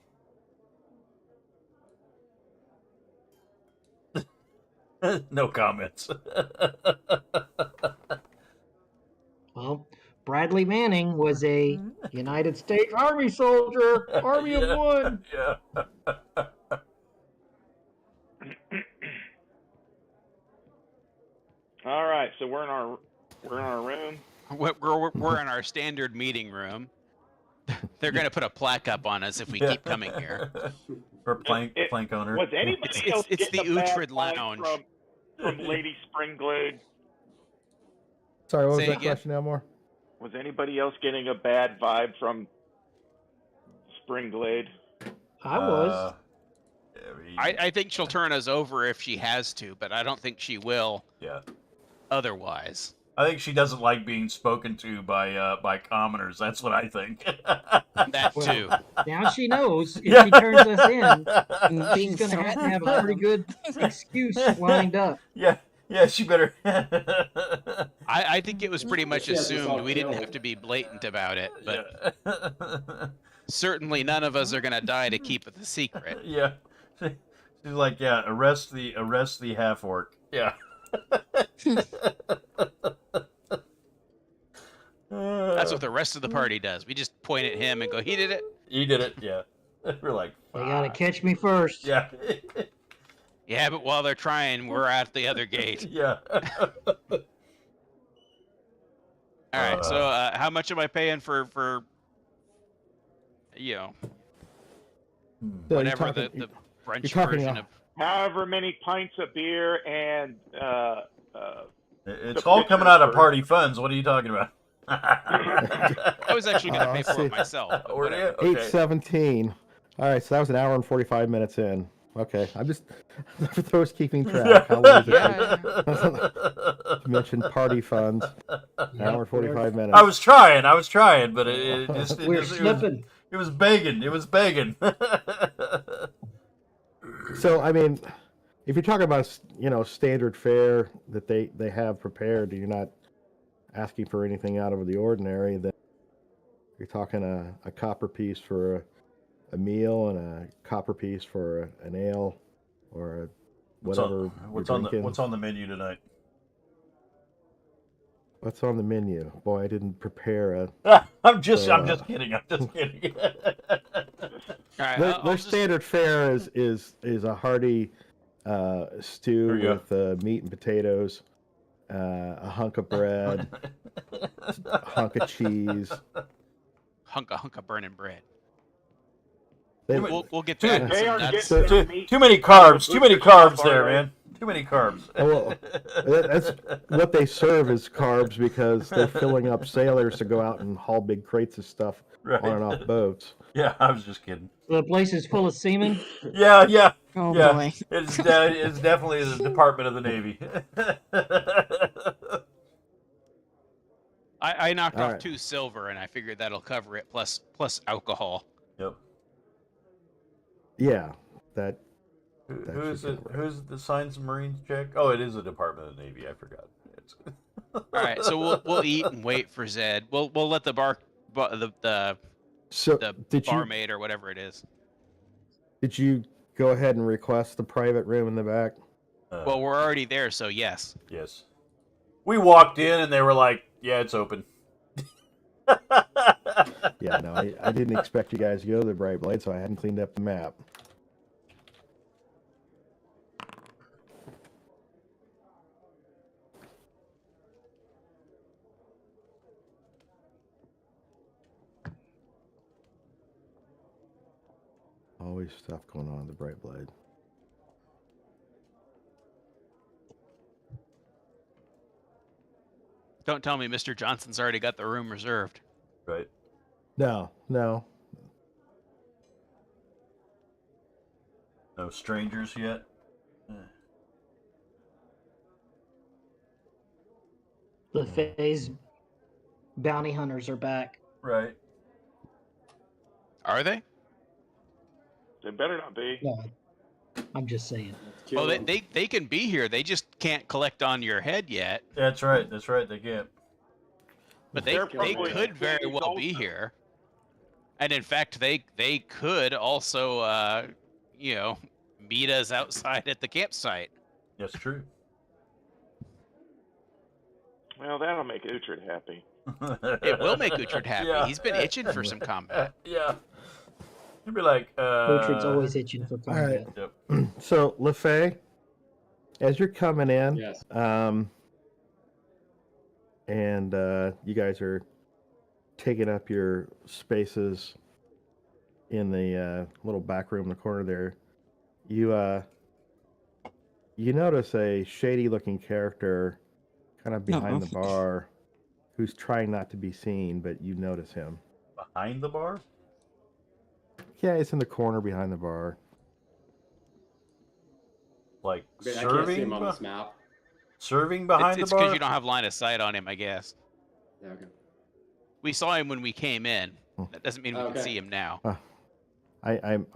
No comments. Well, Bradley Manning was a United States Army soldier, Army of One. Yeah. All right, so we're in our room. We're in our standard meeting room. They're going to put a plaque up on us if we keep coming here. For plank owner. Was anybody else It's the getting a bad Uhtred vibe Lounge. from Lady Springblade? Sorry, what was Say that again? question, Elmore? Was anybody else getting a bad vibe from Springblade? I was. I think she'll turn us over if she has to, but I don't think she will. Yeah. Otherwise. I think she doesn't like being spoken to by commoners. That's what I think. That too. Now she knows if she turns us in, Being she's going to threatened. have a pretty good excuse lined up. Yeah, she better. I think it was pretty much She has us assumed. all We didn't killed. have to be blatant about it, but Yeah. certainly none of us are going to die to keep it a secret. Yeah. She's like, yeah, arrest the half orc. Yeah. That's what the rest of the party does. We just point at him and go, "He did it." He did it. Yeah. We're like, They got to catch me first. yeah. Yeah, but while they're trying, we're at the other gate. Yeah. All right. So, how much am I paying for So you're whatever talking- the brunch you're talking version a- of? However many pints of beer and It's all coming out of party funds. What are you talking about? I was actually going to pay let's for see. it myself. but Were whatever. you? Okay. 8:17. All right, so that was an hour and 45 minutes in. Okay, I'm just for those keeping track. How long does it Yeah. take? You mentioned party funds. An hour and 45 minutes. I was trying, but it just We're slipping. it was begging. It was begging. So I mean, if you're talking about standard fare that they have prepared, and you're not asking for anything out of the ordinary, then you're talking a copper piece for a meal and a copper piece for an ale or whatever. What's you're on drinking. the menu tonight? What's on the menu? Boy, I didn't prepare a. I'm just kidding. I'm just kidding. All right. Their standard fare is a hearty stew There you with meat and potatoes, a hunk of bread, a hunk of cheese. hunk of burning bread. They- We'll get Dude, back to they some are nuts. getting their too, meat. too many carbs. the Too many butcher carbs shop there, already. man. Too many carbs. well, that's what they serve is carbs because they're filling up sailors to go out and haul big crates of stuff Right. on and off boats. Yeah, I was just kidding. The place is full of semen. Yeah. Oh Yeah. boy. It's definitely the Department of the Navy. I knocked All off right. 2 silver, and I figured that'll cover it, plus alcohol. Yep. Yeah, that. Who's should it? cover it. Who's the Science and Marines check? Oh, it is the Department of the Navy. I forgot. All right, so we'll eat and wait for Zed. We'll let the So did barmaid or whatever it is. you go ahead and request the private room in the back? Well, we're already there, so yes. Yes. We walked in and they were like, "Yeah, it's open." Yeah, no, I didn't expect you guys to go to the Bright Blade, so I hadn't cleaned up the map. Always stuff going on in the Bright Blade. Don't tell me Mr. Johnson's already got the room reserved. Right. No. No strangers yet? The phase bounty hunters are back. Right. Are they? They better not be. No, I'm just saying. Well, they can be here. They just can't collect on your head yet. That's right. They can't. But they could very well be here. And in fact, they could also, meet us outside at the campsite. That's true. Well, that'll make Uhtred happy. It will make Uhtred happy. Yeah. He's been itching for some combat. Yeah. He'd be like, Uhtred's always itching for combat. All right. So, LaFay, as you're coming in, Yes. and you guys are taking up your spaces in the little back room in the corner there, you notice a shady-looking character kind of behind the bar who's trying not to be seen, but you notice him. behind the bar? Yeah, it's in the corner behind the bar. Like I can't see serving? him on this map. Serving behind It's the bar? because you don't have line of sight on him, I guess. Yeah, okay. We saw him when we came in. That doesn't mean we can Okay. see him now. I'm I mean,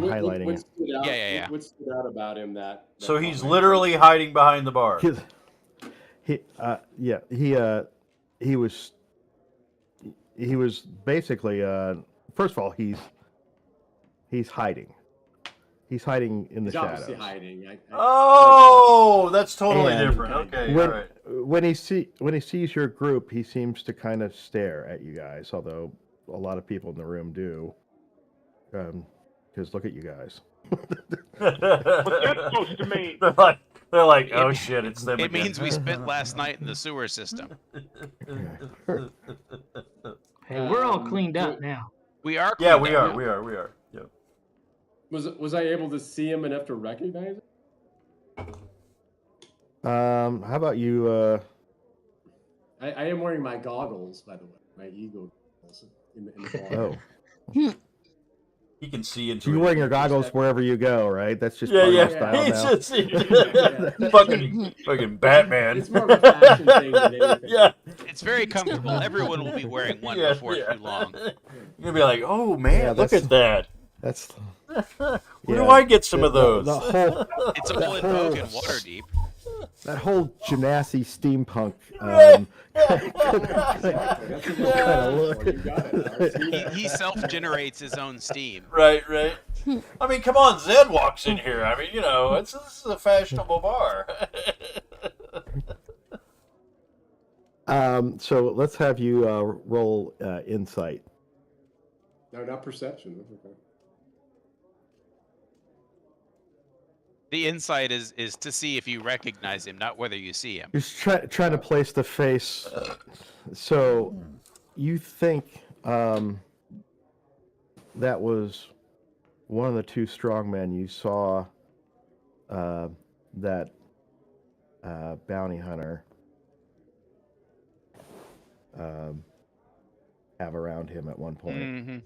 highlighting what it. stood out, Yeah. What stood out about him that So he's comment? literally hiding behind the bar. He was basically first of all he's hiding. He's hiding in the He's obviously shadows. hiding. Oh, that's totally And different. Okay, When, all right. when he sees your group, he seems to kind of stare at you guys. Although a lot of people in the room do, because look at you guys. What's that supposed to mean? They're like, oh shit, it's them It again. means we spent last night in the sewer system. Hey, we're all cleaned up now. We are. Yeah, cleaned we up are. now. We are. Yeah. Was I able to see him enough to recognize him? How about you? I am wearing my goggles, by the way, my eagle goggles in the bar. Oh, He can see into so you're it. wearing your goggles wherever you go, right? That's just Yeah, part yeah. of your He's style now. just fucking Batman. It's more of a fashion thing than anything. Yeah. It's very comfortable. Everyone will be wearing one Yeah, before yeah. too long. You're gonna be like, oh man, Yeah, look that's- at that. That's Where do yeah, I get some of those? The whole It's all in vogue and water deep. that whole Genasi steampunk That's a kind of look. You got it. I've seen it. He self-generates his own steam. Right. I mean, come on, Zed walks in here. I mean, this is a fashionable bar. So let's have you roll insight. No, not perception. That's okay. The insight is to see if you recognize him, not whether you see him. Just trying to place the face. So you think that was one of the two strongmen you saw that bounty hunter have around him at one point. Mm-hmm.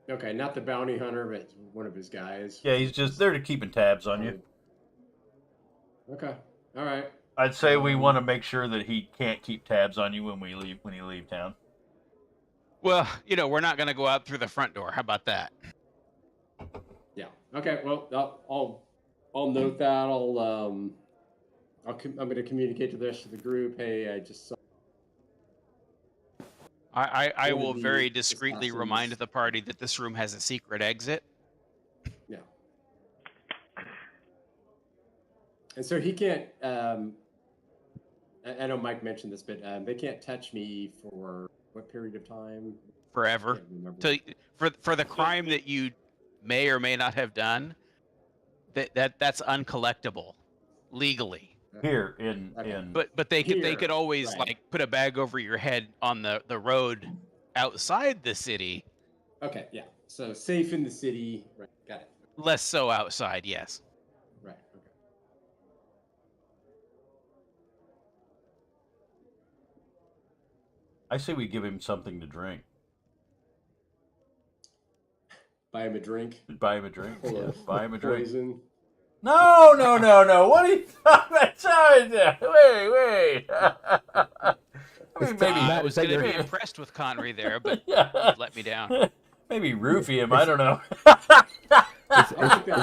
Okay, not the bounty hunter, but one of his guys. Yeah, he's just there to keeping tabs on you. Okay, all right. I'd say we want to make sure that he can't keep tabs on you when you leave town. Well, we're not going to go out through the front door. How about that? Yeah. Okay. Well, I'll note that. I'm going to communicate to the rest of the group. Hey, I just saw. I will Maybe very this discreetly happens. remind the party that this room has a secret exit. Yeah. And so he can't. I know Mike mentioned this, but they can't touch me for what period of time? Forever. For the crime that you may or may not have done, that's uncollectible legally. Here in But they could always like put a bag over your head on the road outside the city. Okay, yeah. So safe in the city, right? Got it. Less so outside, yes. Right. Okay. I say we give him something to drink. Buy him a drink. Buy him a drink. Yeah, buy him a drink. Poison. No. What are you talking about? Wait. I mean, maybe I was going to be impressed with Connery there, but you've let me down. Maybe roofie him. I don't know. Is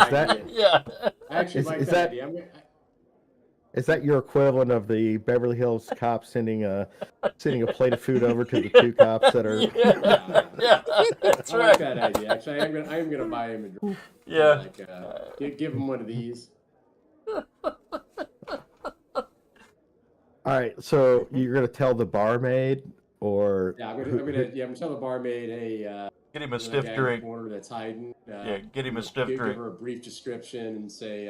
that? Yeah. I actually like that idea. Is that your equivalent of the Beverly Hills Cop sending a plate of food over to the two cops that are? Yeah, that's I right. like that idea. Actually, I am gonna buy him a drink. Yeah. Like, give him one of these. All right, so you're gonna tell the barmaid, or I'm gonna tell the barmaid, hey, get him a stiff drink. In the corner that's hiding. Get him a stiff drink. Give her a brief description and say,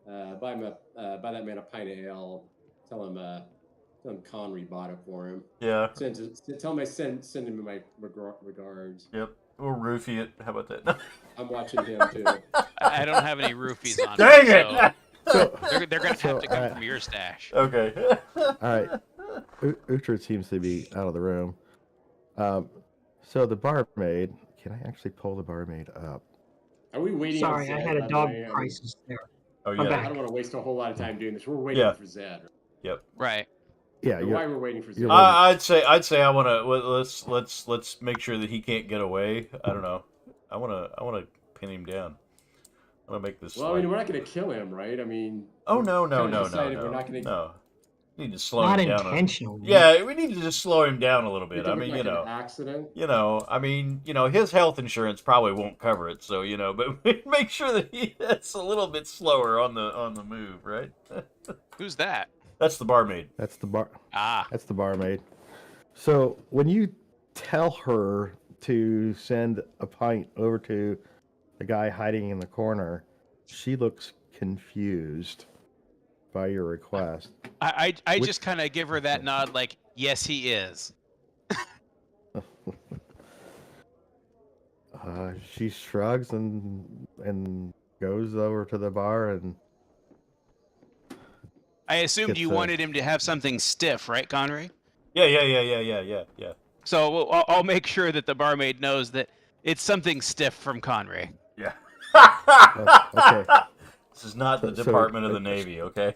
buy that man a pint of ale. Tell him Connery bought it for him. Yeah. Tell him I send him my regards. Yep. We'll roofie it. How about that? I'm watching him too. I don't have any roofies on. Dang it! So they're gonna have to come from your stash. Okay. All right. Uhtred seems to be out of the room. So the barmaid. Can I actually pull the barmaid up? Are we waiting? Sorry, I had a dog crisis there. Oh yeah. I don't want to waste a wole lot of time doing this. We're waiting for Zed. Yep. Right. Yeah. Why we're waiting for Zed? I'd say I want to let's make sure that he can't get away. I don't know. I want to pin him down. I want to make this. Well, I mean, we're not going to kill him, right? I mean. Oh no. We're not going to. No. We need to slow him down. Not intentionally. Yeah, we need to just slow him down a little bit. I mean, like an accident. His health insurance probably won't cover it, so but make sure that that's a little bit slower on the move, right? Who's that? That's the barmaid. That's the That's the barmaid. So when you tell her to send a pint over to the guy hiding in the corner, she looks confused by your request. I just kind of give her that nod, like, yes, he is. She shrugs and goes over to the bar and. I assumed you wanted him to have something stiff, right, Connery? Yeah. So I'll make sure that the barmaid knows that it's something stiff from Connery. Yeah. Okay. This is not the Department of the Navy, okay?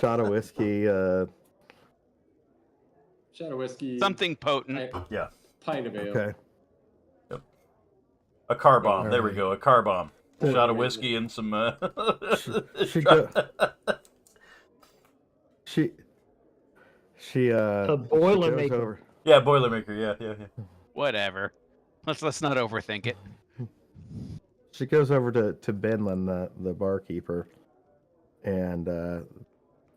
Shot of whiskey. Shot of whiskey. Something potent. Yeah. Pint of ale. Okay. Yep. A car bomb. There we go. A car bomb. Shot of whiskey and some. She a Boilermaker. Over. Yeah, Boilermaker. Yeah. Whatever. Let's not overthink it. She goes over to Benlin, the barkeeper, and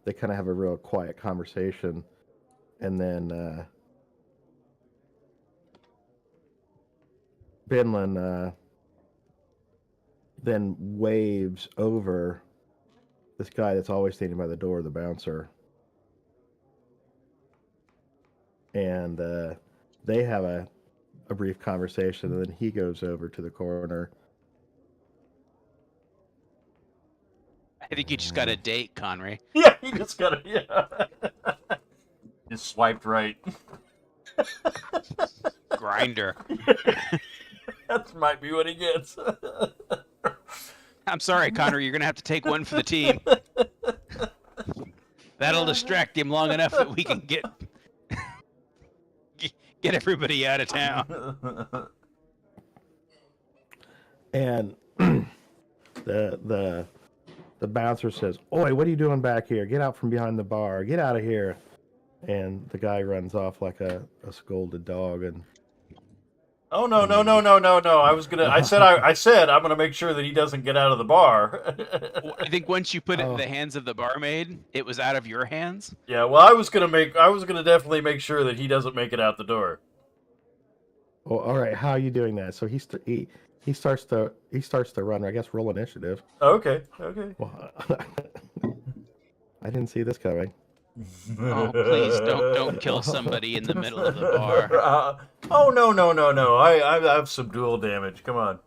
they kind of have a real quiet conversation, and then Benlin then waves over this guy that's always standing by the door, the bouncer, and they have a brief conversation, and then he goes over to the corner. I think you just got a date, Connery. Yeah, you just got it. Yeah. Just swiped right. Grinder. That might be what he gets. I'm sorry, Connery. You're going to have to take one for the team. That'll distract him long enough that we can get everybody out of town. And the bouncer says, "Oi, what are you doing back here? Get out from behind the bar. Get out of here." And the guy runs off like a scolded dog. And Oh no! I said I'm gonna make sure that he doesn't get out of the bar. I think once you put it in the hands of the barmaid, it was out of your hands. Yeah, well, I was gonna definitely make sure that he doesn't make it out the door. Well, all right. How are you doing that? So he starts to run. I guess roll initiative. Okay. Well, I didn't see this coming. Oh, please don't kill somebody in the middle of the bar. Oh no! I have some dual damage. Come on.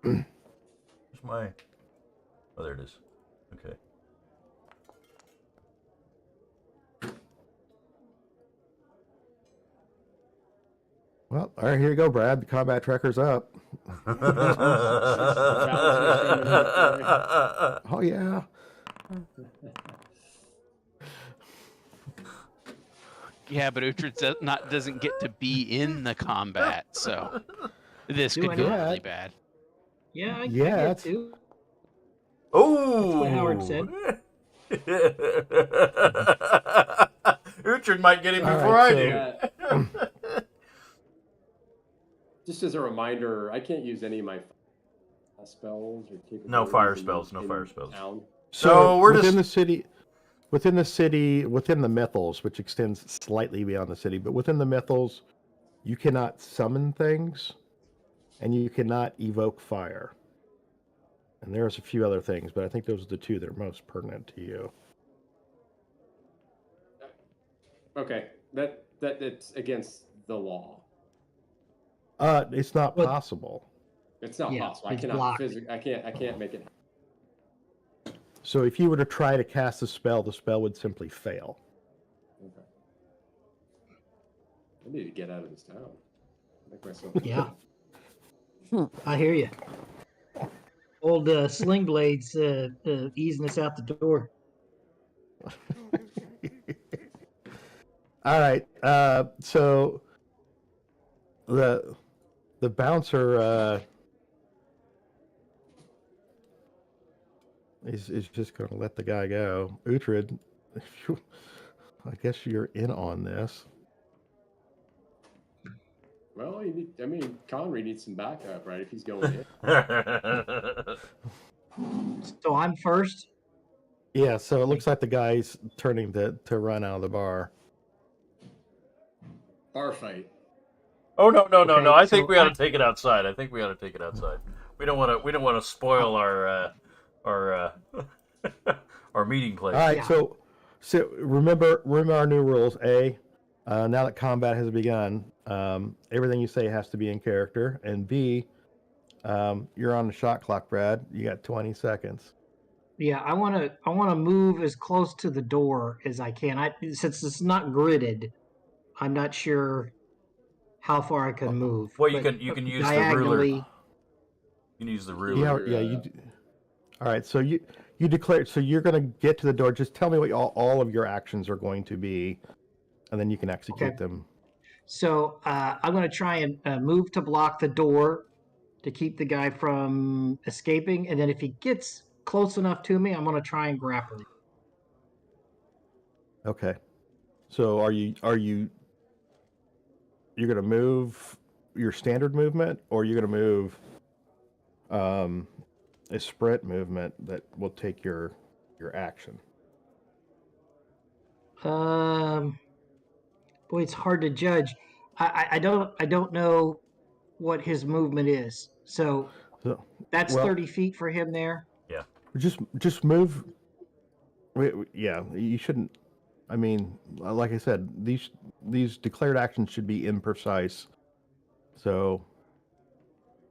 Where's my? Oh, there it is. Okay. Well, all right, here you go, Brad. The combat tracker's up. Oh yeah. Yeah, but Uhtred doesn't get to be in the combat, so this could go really bad. Yeah, I get to. Oh, that's what Howard said. Uhtred might get him before I do. Just as a reminder, I can't use any of my spells or capabilities. No fire spells. Town. So we're within the city, within the mythals, which extends slightly beyond the city, but within the mythals, you cannot summon things, and you cannot evoke fire. And there's a few other things, but I think those are the two that are most pertinent to you. Okay, that it's against the law. It's not possible. It's not possible. I cannot physically. I can't make it. So if you were to try to cast the spell would simply fail. Okay. I need to get out of this town. Make myself. Yeah. I hear you. Old Sling Blades easing us out the door. All right. So the bouncer is just going to let the guy go. Uhtred, I guess you're in on this. Well, Connery needs some backup, right? If he's going in. So I'm first? Yeah, so it looks like the guy's turning to run out of the bar. Bar fight. Oh no! I think we ought to take it outside. We don't want to spoil our our meeting place. All right, so remember our new rules. Now that combat has begun, everything you say has to be in character. And B, you're on the shot clock, Brad. You got 20 seconds. Yeah, I want to move as close to the door as I can. Since it's not gridded, I'm not sure how far I can move. Well, you can use the ruler. You can use the ruler. Yeah. You do. All right, so you declare. So you're going to get to the door. Just tell me what all of your actions are going to be, and then you can execute them. So I'm going to try and move to block the door to keep the guy from escaping, and then if he gets close enough to me, I'm going to try and grapple him. Okay. So are you you're going to move your standard movement, or you're going to move a sprint movement that will take your action? Boy, it's hard to judge. I don't know what his movement is. So that's 30 feet for him there. Yeah. Just move. Yeah, you shouldn't. I mean, like I said, these declared actions should be imprecise. So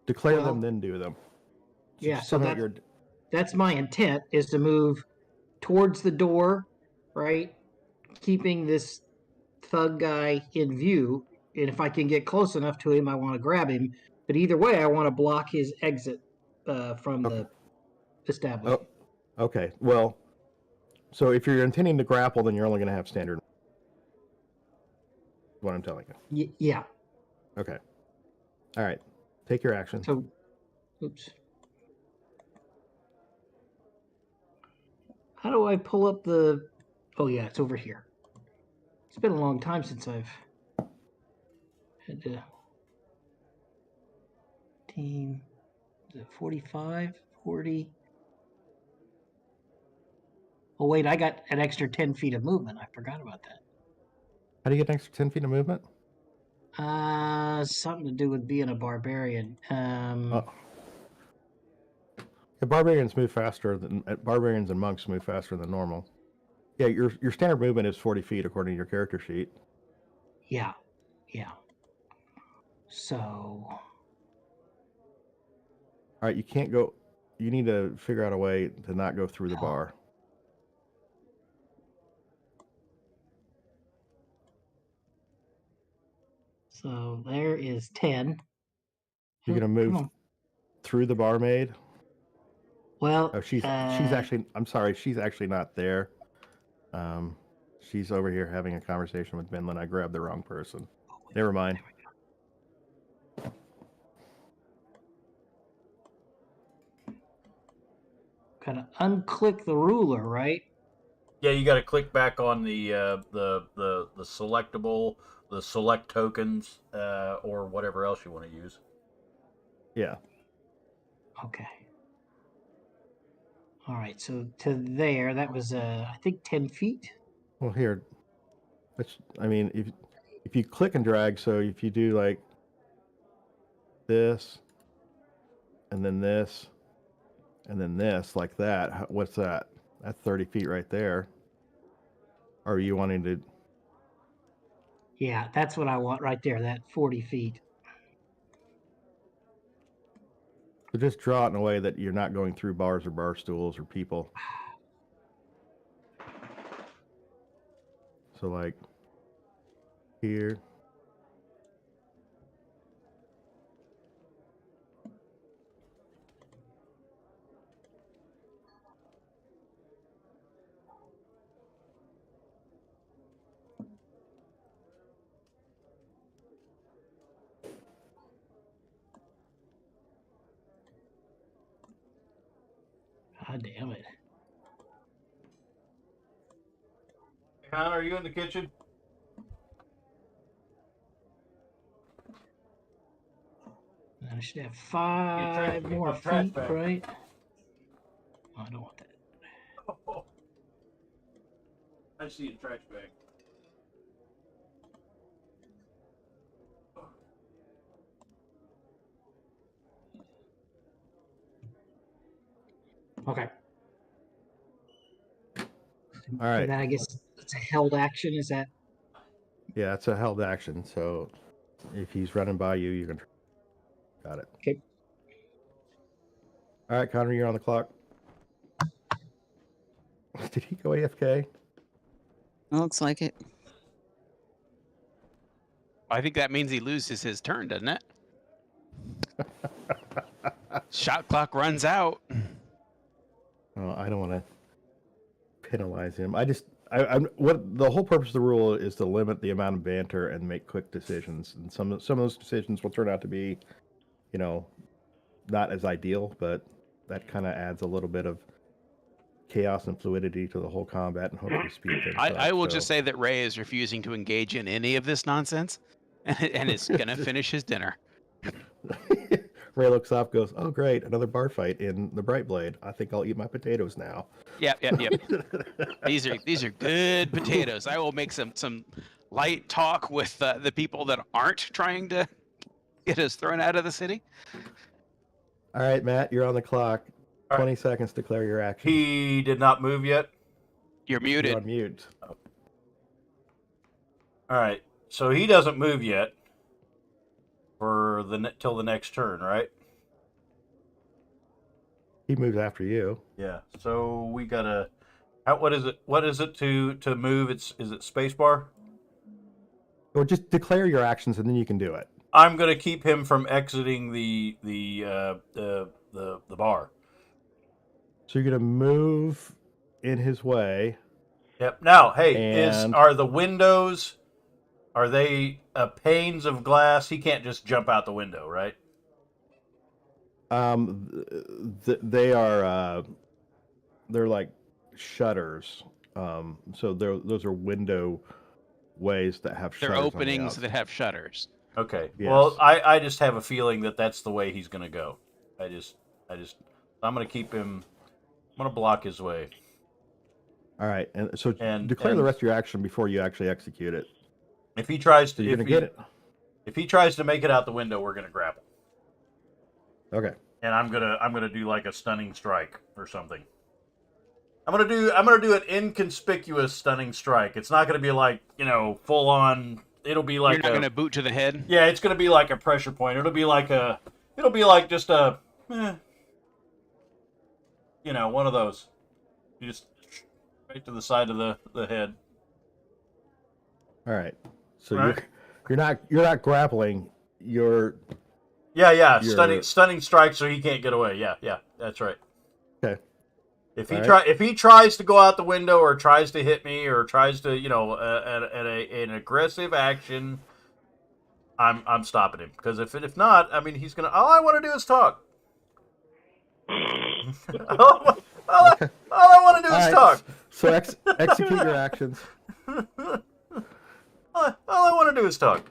declare them, then do them. So that's my intent, is to move towards the door, right? Keeping this thug guy in view. And if I can get close enough to him, I want to grab him. But either way, I want to block his exit from the establishment. Oh, okay. Well, so if you're intending to grapple, then you're only going to have standard. What I'm telling you. Yeah. Okay. All right. Take your action. So, oops. How do I pull up the... Oh, yeah, it's over here. It's been a long time since I've had to 15, is it 45, 40? Oh, wait, I got an extra 10 feet of movement. I forgot about that. How do you get an extra 10 feet of movement? Something to do with being a barbarian. The barbarians move faster than barbarians and monks move faster than normal. Yeah, your standard movement is 40 feet according to your character sheet. Yeah. So. All right, you can't go. You need to figure out a way to not go through the bar. So there is 10. You're gonna move through the barmaid. Well, oh, she's actually. I'm sorry, she's actually not there. She's over here having a conversation with Vinland. I grabbed the wrong person. Never mind. Gotta unclick the ruler, right? Yeah, you got to click back on the selectable, the select tokens, or whatever else you want to use. Yeah. Okay. All right, so to there, that was I think 10 feet. Well, here, I mean, if you click and drag, so if you do like this, and then this, and then this, like that, what's that? That's 30 feet right there. Or are you wanting to? Yeah, that's what I want right there, that 40 feet. So just draw it in a way that you're not going through bars or bar stools or people. So like here. God damn it. Connor, are you in the kitchen? I should have 5 more feet, right? Oh, I don't want that. Oh, I see a trash bag. Okay. All right. And then I guess it's a held action, is that? Yeah, it's a held action. So if he's running by you, you can. Got it. Okay. All right, Connor, you're on the clock. Did he go AFK? Looks like it. I think that means he loses his turn, doesn't it? Shot clock runs out. Oh, I don't want to penalize him. I'm what the whole purpose of the rule is to limit the amount of banter and make quick decisions. And some of those decisions will turn out to be, not as ideal, but that kind of adds a little bit of chaos and fluidity to the whole combat and hopefully speed things up. I will just say that Ray is refusing to engage in any of this nonsense, and is gonna finish his dinner. Ray looks up, goes, "Oh, great, another bar fight in the Bright Blade. I think I'll eat my potatoes now." Yep. These are good potatoes. I will make some light talk with the people that aren't trying to get us thrown out of the city. All right, Matt, you're on the clock. 20 seconds to declare your action. He did not move yet. You're muted. You're on mute. All right, so he doesn't move yet for till the next turn, right? He moves after you. Yeah. So we gotta. What is it? What is it to move? Is it spacebar? Or just declare your actions and then you can do it. I'm gonna keep him from exiting the bar. So you're gonna move in his way. Yep. Now, hey, are the windows? Are they panes of glass? He can't just jump out the window, right? They are. They're like shutters. So those are window ways that have shutters. They're openings that have shutters. Okay. Yes. Well, I just have a feeling that that's the way he's going to go. I'm going to keep him. I'm going to block his way. All right, and so And declare the rest of your action before you actually execute it. If he tries to, so you're going to get it. If he tries to make it out the window, we're going to grapple. Okay. And I'm gonna do like a stunning strike or something. I'm gonna do an inconspicuous stunning strike. It's not gonna be like, full on. It'll be like You're not gonna boot to the head. Yeah, it's gonna be like a pressure point. It'll be like just a, one of those. You just right to the side of the head. All right. So right? you're not grappling. You're stunning strike so he can't get away. Yeah, that's right. Okay. If he tries to go out the window or tries to hit me or tries to, an aggressive action, I'm stopping him, because if not, I mean, he's gonna. All I want to do is talk. all I want to do is talk. So execute your actions. All I want to do is talk.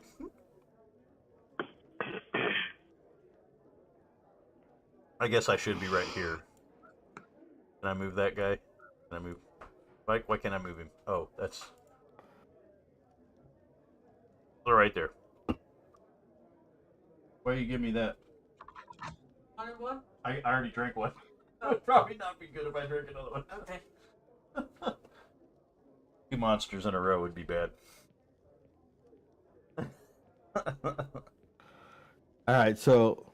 I guess I should be right here. Can I move that guy? Can I move? Why can't I move him? Oh, that's right there. Why you give me that? One? I already drank one. That would probably not be good if I drink another one. Okay. 2 monsters in a row would be bad. All right, so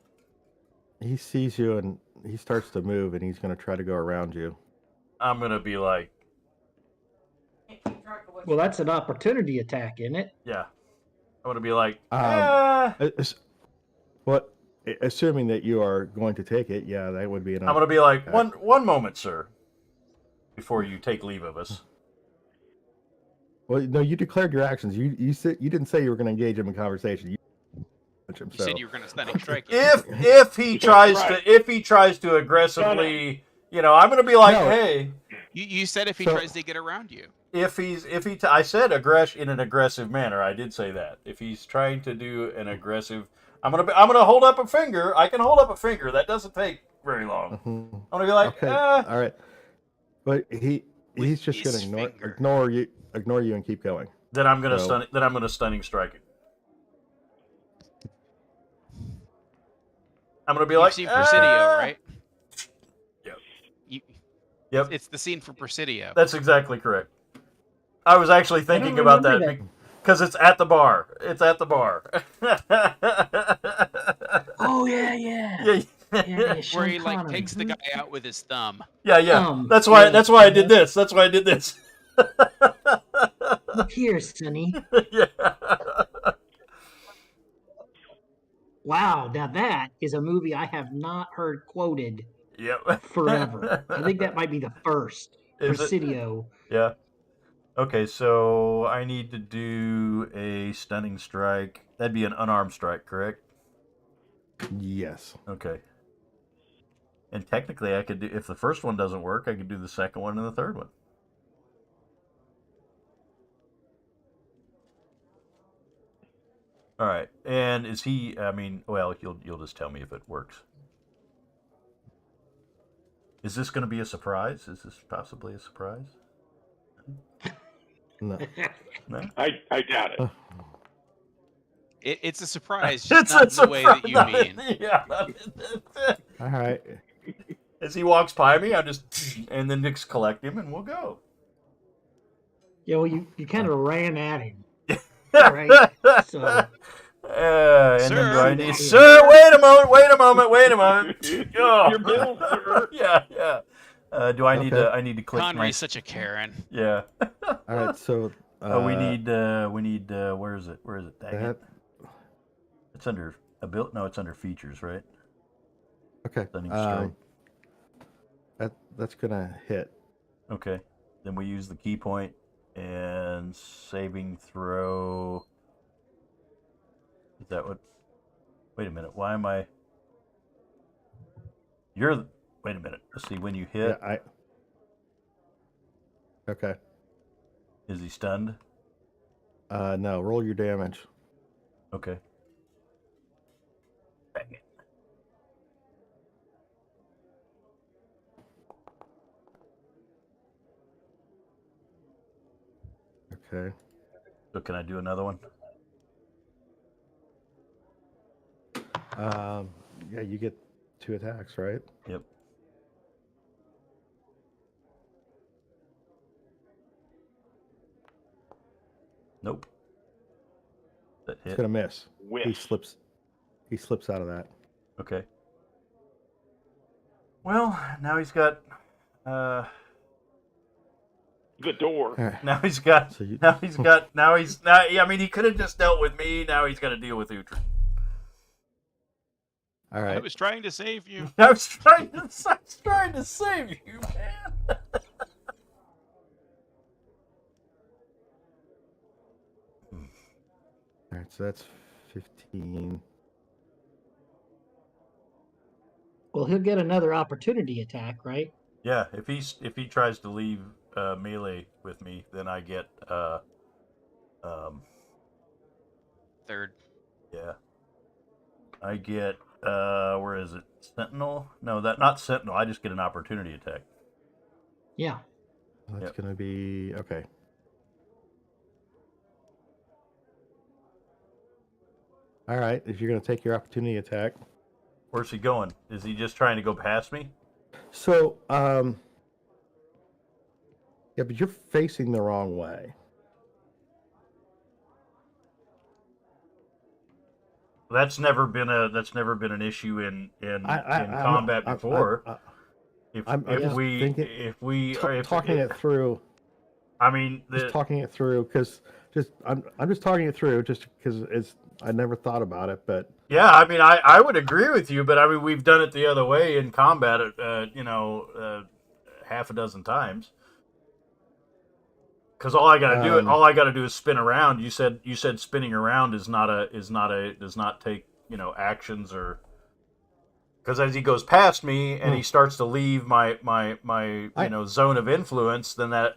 he sees you and he starts to move, and he's going to try to go around you. I'm going to be like... Well, that's an opportunity attack, isn't it? Yeah. I'm going to be like... What? Assuming that you are going to take it, yeah, that would be enough. I'm going to be like, one moment, sir, before you take leave of us. Well, no, you declared your actions. You didn't say you were going to engage him in conversation. You said you were going to stunning strike. If he tries to aggressively, I'm going to be like, hey. You said if he tries to get around you. I said in an aggressive manner. I did say that. If he's trying to do an aggressive, I'm gonna hold up a finger. I can hold up a finger. That doesn't take very long. Mm-hmm. I'm gonna be like, okay, all right, but he's just gonna ignore you and keep going. Then I'm gonna stunning strike him. I'm gonna be like, you've seen Presidio, right? Yep. Yep. It's the scene from Presidio. That's exactly correct. I was actually thinking about that because it's at the bar. It's at the bar. Oh yeah. Where he takes the guy out with his thumb. Yeah. That's why I did this. Look here, Sonny. Yeah. Wow, now that is a movie I have not heard quoted forever. I think that might be the first. Presidio. Yeah. Okay, so I need to do a stunning strike. That'd be an unarmed strike, correct? Yes. Okay. And technically, I could do, if the first one doesn't work, I could do the second one and the third one. All right. And is he? I mean, well, you'll just tell me if it works. Is this going to be a surprise? Is this possibly a surprise? No. I doubt it. It's a surprise, just not in the way that you mean. Yeah. All right. As he walks by me, and then Nick's collect him, and we'll go. Yeah, well, you kind of ran at him, right? So. Sir, wait a moment. Oh. Your bill, sir. Yeah. Do I need to? I need to click. Conray's such a Karen. Yeah. All right. So we need. Where is it? It's under a bill. No, it's under features, right? Okay. That's gonna hit. Okay. Then we use the key point and saving throw. Is that what? Wait a minute. Why am I? Wait a minute. Let's see. When you hit. Yeah, Okay. Is he stunned? No. Roll your damage. Okay. Okay. So can I do another one? Yeah, you get 2 attacks, right? Yep. Nope. That He's hit. gonna miss. Whiff. He slips out of that. Okay. Well, now he's got. Good door. Now he's got. So you- Now he's got. Now he's. Now, I mean, he could have just dealt with me. Now he's got to deal with Uhtred. All right. I was trying to save you. I was trying to save you, man. All right, so that's 15. Well, he'll get another opportunity attack, right? Yeah, if he tries to leave melee with me, then I get Third. yeah. I get where is it? Sentinel? No, that not Sentinel. I just get an opportunity attack. Yeah. That's Yep. gonna be okay. All right, if you're gonna take your opportunity attack. Where's he going? Is he just trying to go past me? So, yeah, but you're facing the wrong way. That's never been an issue in combat before. If we talking it through. I mean, just talking it through because I'm just talking it through just because I never thought about it, but yeah, I mean, I would agree with you, but I mean, we've done it the other way in combat, half a dozen times. Because all I gotta do is spin around. You said spinning around does not take actions or. Because as he goes past me and he starts to leave my zone of influence, then that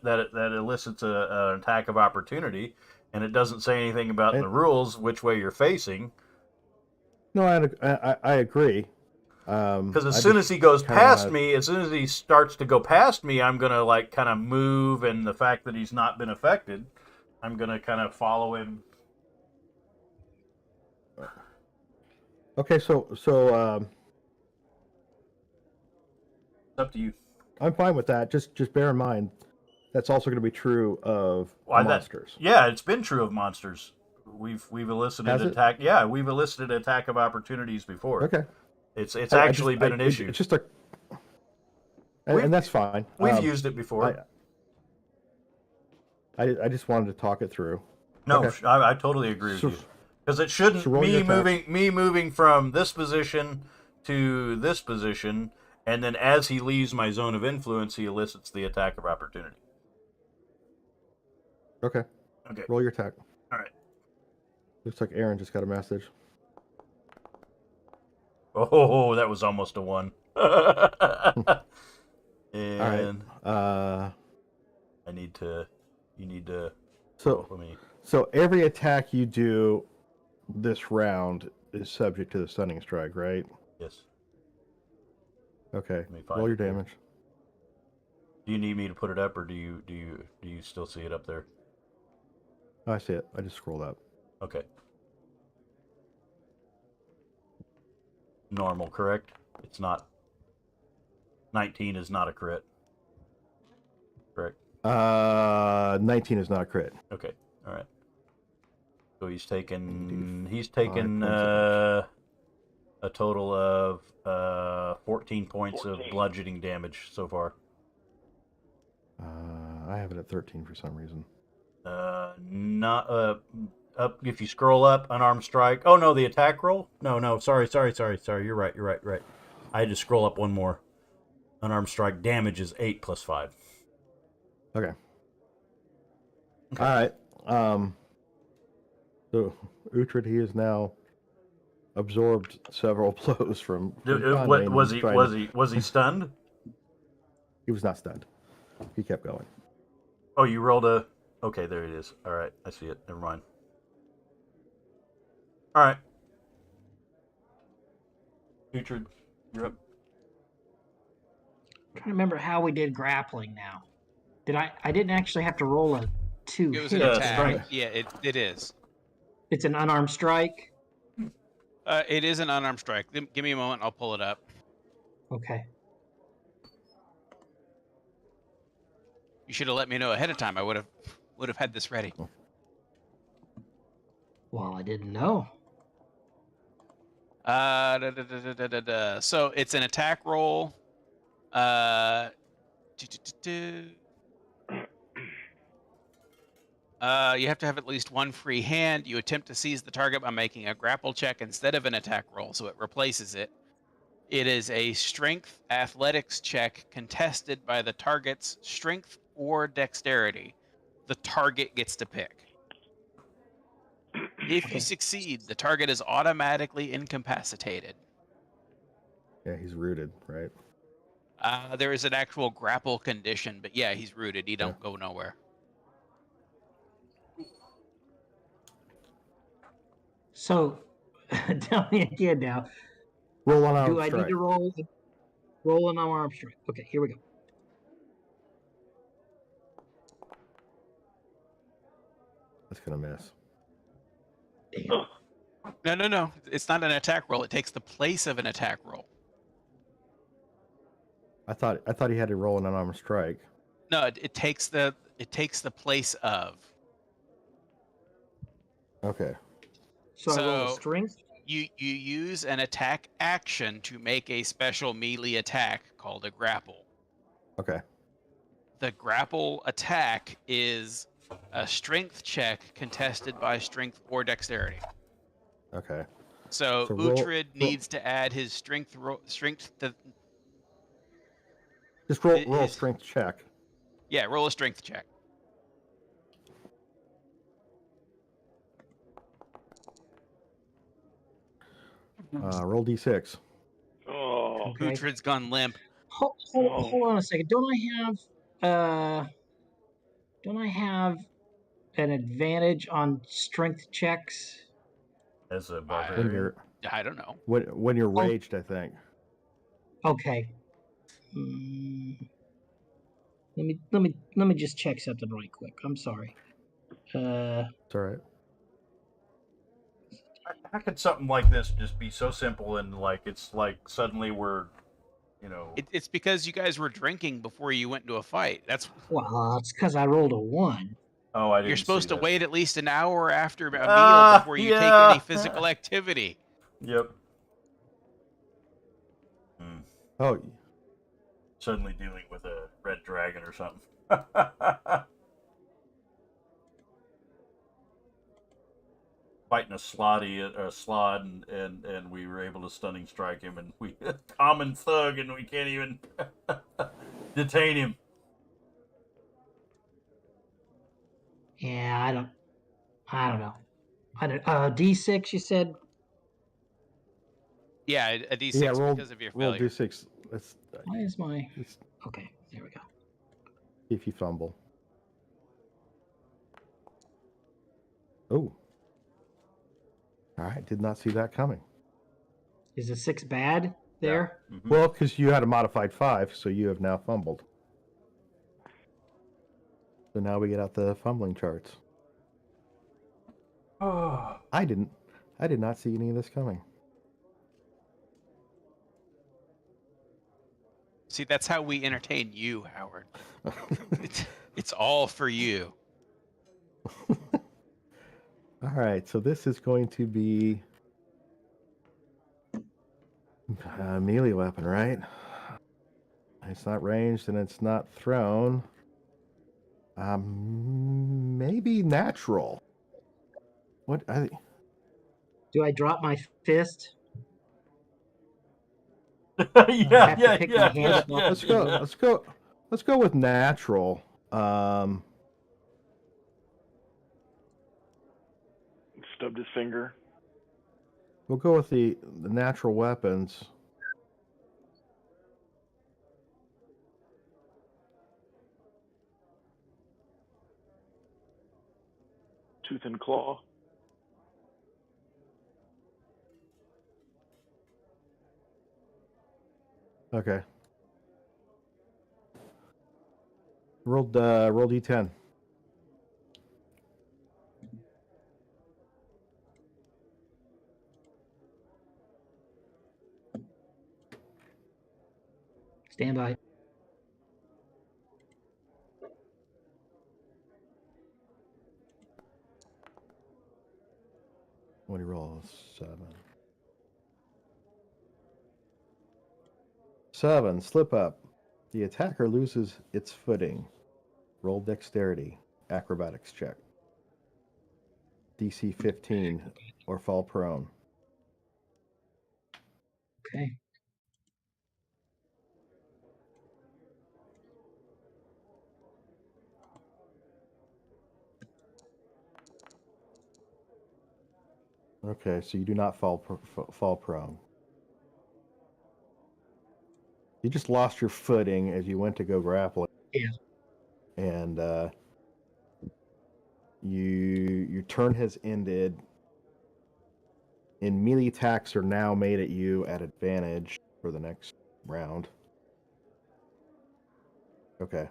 elicits an attack of opportunity, and it doesn't say anything about in the rules which way you're facing. No, I agree. Because as soon as he goes past me, as soon as he starts to go past me, I'm gonna kind of move, and the fact that he's not been affected, I'm gonna kind of follow him. Okay, so it's up to you. I'm fine with that. Just bear in mind that's also going to be true of monsters. Yeah, it's been true of monsters. We've elicited attack. Yeah, we've elicited attack of opportunities before. Okay. It's actually been an issue. It's just and that's fine. We've used it before. I just wanted to talk it through. No, okay. I totally agree with you. Because it shouldn't me moving from this position to this position, and then as he leaves my zone of influence, he elicits the attack of opportunity. Okay. Okay. Roll your attack. All right. Looks like Aaron just got a message. Oh, that was almost a 1. And all right. you need to for me. So every attack you do this round is subject to the stunning strike, right? Yes. Okay. Roll your damage. Do you need me to put it up, or do you still see it up there? Oh, I see it. I just scrolled up. Okay. Normal, correct? It's not. 19 is not a crit. Correct. 19 is not a crit. Okay. All right. So he's taken a total of 14 points of bludgeoning damage so far. I have it at 13 for some reason. Not up. If you scroll up, unarmed strike. Oh no, the attack roll. No. Sorry. You're right. I had to scroll up one more. Unarmed strike damage is 8 plus 5. Okay. All right. So Uhtred, he has now absorbed several blows from was he stunned? He was not stunned. He kept going. Oh, you rolled a. Okay, there it is. All right, I see it. Never mind. All right. Uhtred, you're up. I'm trying to remember how we did grappling now. I didn't actually have to roll to It was hit. an attack. strike. Yeah, it is. It's an unarmed strike. It is an unarmed strike. Give me a moment. I'll pull it up. Okay. You should have let me know ahead of time. I would have had this ready. Well, I didn't know. So it's an attack roll. You have to have at least one free hand. You attempt to seize the target by making a grapple check instead of an attack roll, so it replaces it. It is a strength athletics check contested by the target's strength or dexterity. The target gets to pick. If you succeed, the target is automatically incapacitated. Yeah, he's rooted, right? There is an actual grapple condition, but yeah, he's rooted. He don't go nowhere. So, tell me again now. Roll unarmed Do I strike. need to roll an unarmed strike? Okay, here we go. That's gonna miss. Damn. No. It's not an attack roll. It takes the place of an attack roll. I thought he had to roll an unarmed strike. No, it takes the place of. Okay. So I roll a strength. You use an attack action to make a special melee attack called a grapple. Okay. The grapple attack is a strength check contested by strength or dexterity. Okay. So Uhtred needs to add his strength to. Just roll a strength check. Yeah, roll a strength check. Roll d6. Oh, Okay. Uhtred's gone limp. Hold on a second. Don't I have an advantage on strength checks? As a When barbarian. you're I don't know. when you're raged, I think. Okay. Let me just check something right quick. I'm sorry. It's all right. How could something like this just be so simple and like it's like suddenly we're, you know? It's because you guys were drinking before you went into a fight. It's because I rolled a 1. Oh, I didn't. You're supposed see to this. wait at least an hour after a meal before you take any physical activity. Yep. Oh, Suddenly dealing with a red dragon or something. Fighting a slod, and we were able to stunning strike him, and we common thug, and we can't even detain him. Yeah, I don't know. D6, you said? Yeah, a D6 because of your failure. Roll d6. Why is my... Okay, there we go. If you fumble. Oh. All right, did not see that coming. Is a 6 bad there? Yeah. Mm-hmm. Well, because you had a modified 5, so you have now fumbled. So now we get out the fumbling charts. Oh. I did not see any of this coming. See, that's how we entertain you, Howard. It's all for you. All right, so this is going to be a melee weapon, right? It's not ranged and it's not thrown. Maybe natural. What? Do I drop my fist? Yeah. Let's go with natural. Stubbed his finger. We'll go with the natural weapons. Tooth and claw. Okay. Roll d10. Stand by. What do you roll? 7. 7. Slip up. The attacker loses its footing. Roll dexterity. Acrobatics check. DC 15 or fall prone. Okay. Okay, so you do not fall prone. You just lost your footing as you went to go grapple. Yeah. And your turn has ended. And melee attacks are now made at you at advantage for the next round. Okay.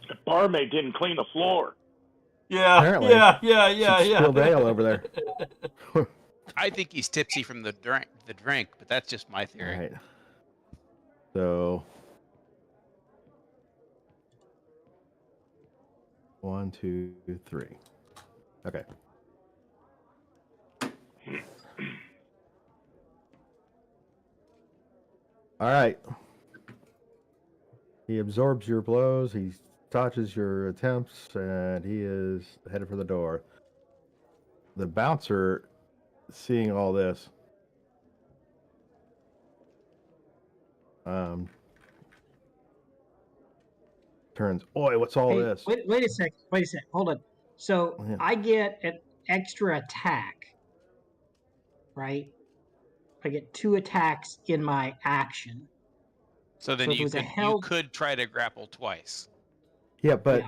The barmaid didn't clean the floor. Yeah, Apparently. yeah. Spilled ale over there. I think he's tipsy from the drink, but that's just my theory. All right. So 1, 2, 3. Okay. All right. He absorbs your blows. He dodges your attempts, and he is headed for the door. The bouncer, seeing all this, turns. Oi, what's all this? Wait a second. Hold on. So Yeah. I get an extra attack, right? I get 2 attacks in my action. So then you could try to grapple twice. Yeah, but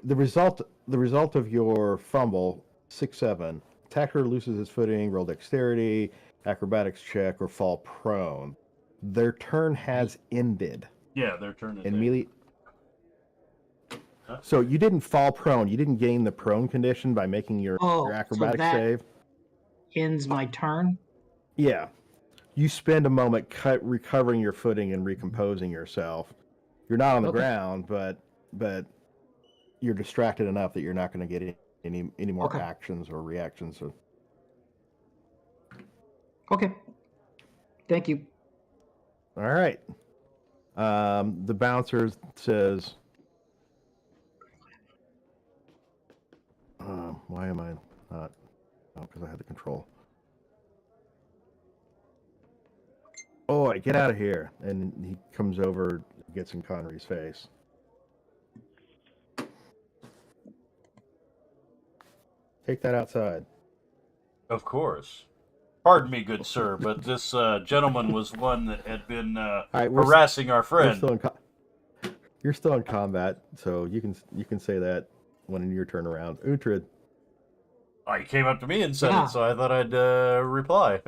the result of your fumble, 6-7, attacker loses his footing, roll dexterity, acrobatics check, or fall prone. Their turn has ended. Yeah, their turn is and melee. So you didn't fall prone. You didn't gain the prone condition by making your acrobatics save. Ends my turn? Yeah. You spend a moment recovering your footing and recomposing yourself. You're not on the ground, but you're distracted enough that you're not going to get any more actions or reactions. So. Okay. Thank you. All right. The bouncer says, why am I not? Oh, because I had the control. Oh, get out of here. And he comes over, gets in Connery's face. Take that outside. Of course. Pardon me, good sir, but this gentleman was one that had been harassing our friend. You're still in combat, so you can say that when your turn around. Uhtred. Oh, he came up to me and said it, so I thought I'd reply.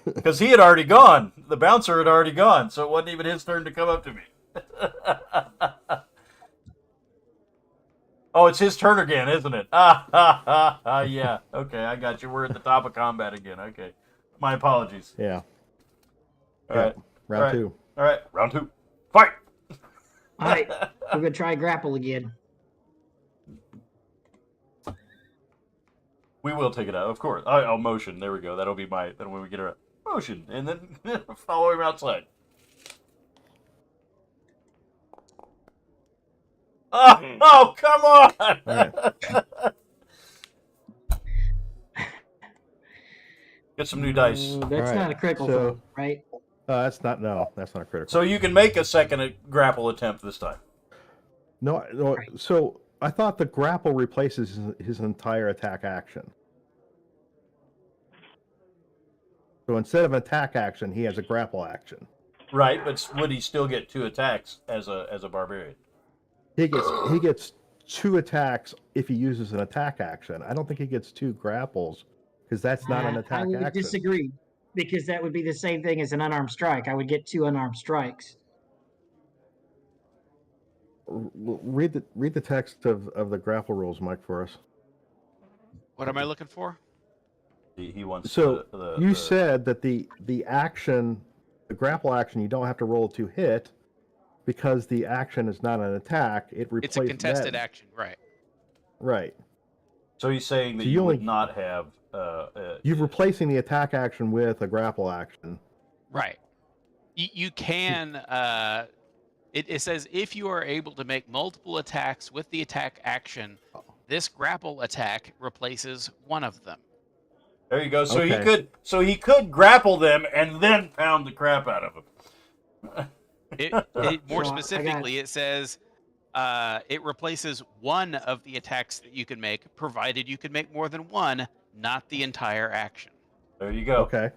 Because he had already gone. The bouncer had already gone, so it wasn't even his turn to come up to me. Oh, it's his turn again, isn't it? Yeah. Okay, I got you. We're at the top of combat again. Okay. My apologies. Yeah. All right. Round 2. All right. Round 2. Fight! All right. We're going to try grapple again. We will take it out, of course. I'll motion. There we go. That'll be then when we get around. Motion. And then follow him outside. Oh, come on! Right. Get some new dice. That's not a critical, right? That's not a critical. So you can make a second grapple attempt this time. No. Right. So I thought the grapple replaces his entire attack action. So instead of an attack action, he has a grapple action. Right, but would he still get 2 attacks as a barbarian? He gets 2 attacks if he uses an attack action. I don't think he gets 2 grapples because that's not an attack action. I would disagree because that would be the same thing as an unarmed strike. I would get 2 unarmed strikes. Read the text of the grapple rules, Mike, for us. What am I looking for? He wants. So you said that the action the grapple action, you don't have to roll to hit because the action is not an attack. It replaces It's a contested that. action, right? Right. So he's saying that So you you would only- not have. You're replacing the attack action with a grapple action. Right. You can. It says if you are able to make multiple attacks with the attack action, this grapple attack replaces one of them. There you go. So Okay. he could grapple them and then pound the crap out of them. More So specifically, it says it replaces one of the attacks that you can make, provided you can make more than one, not the entire action. There you go. Okay.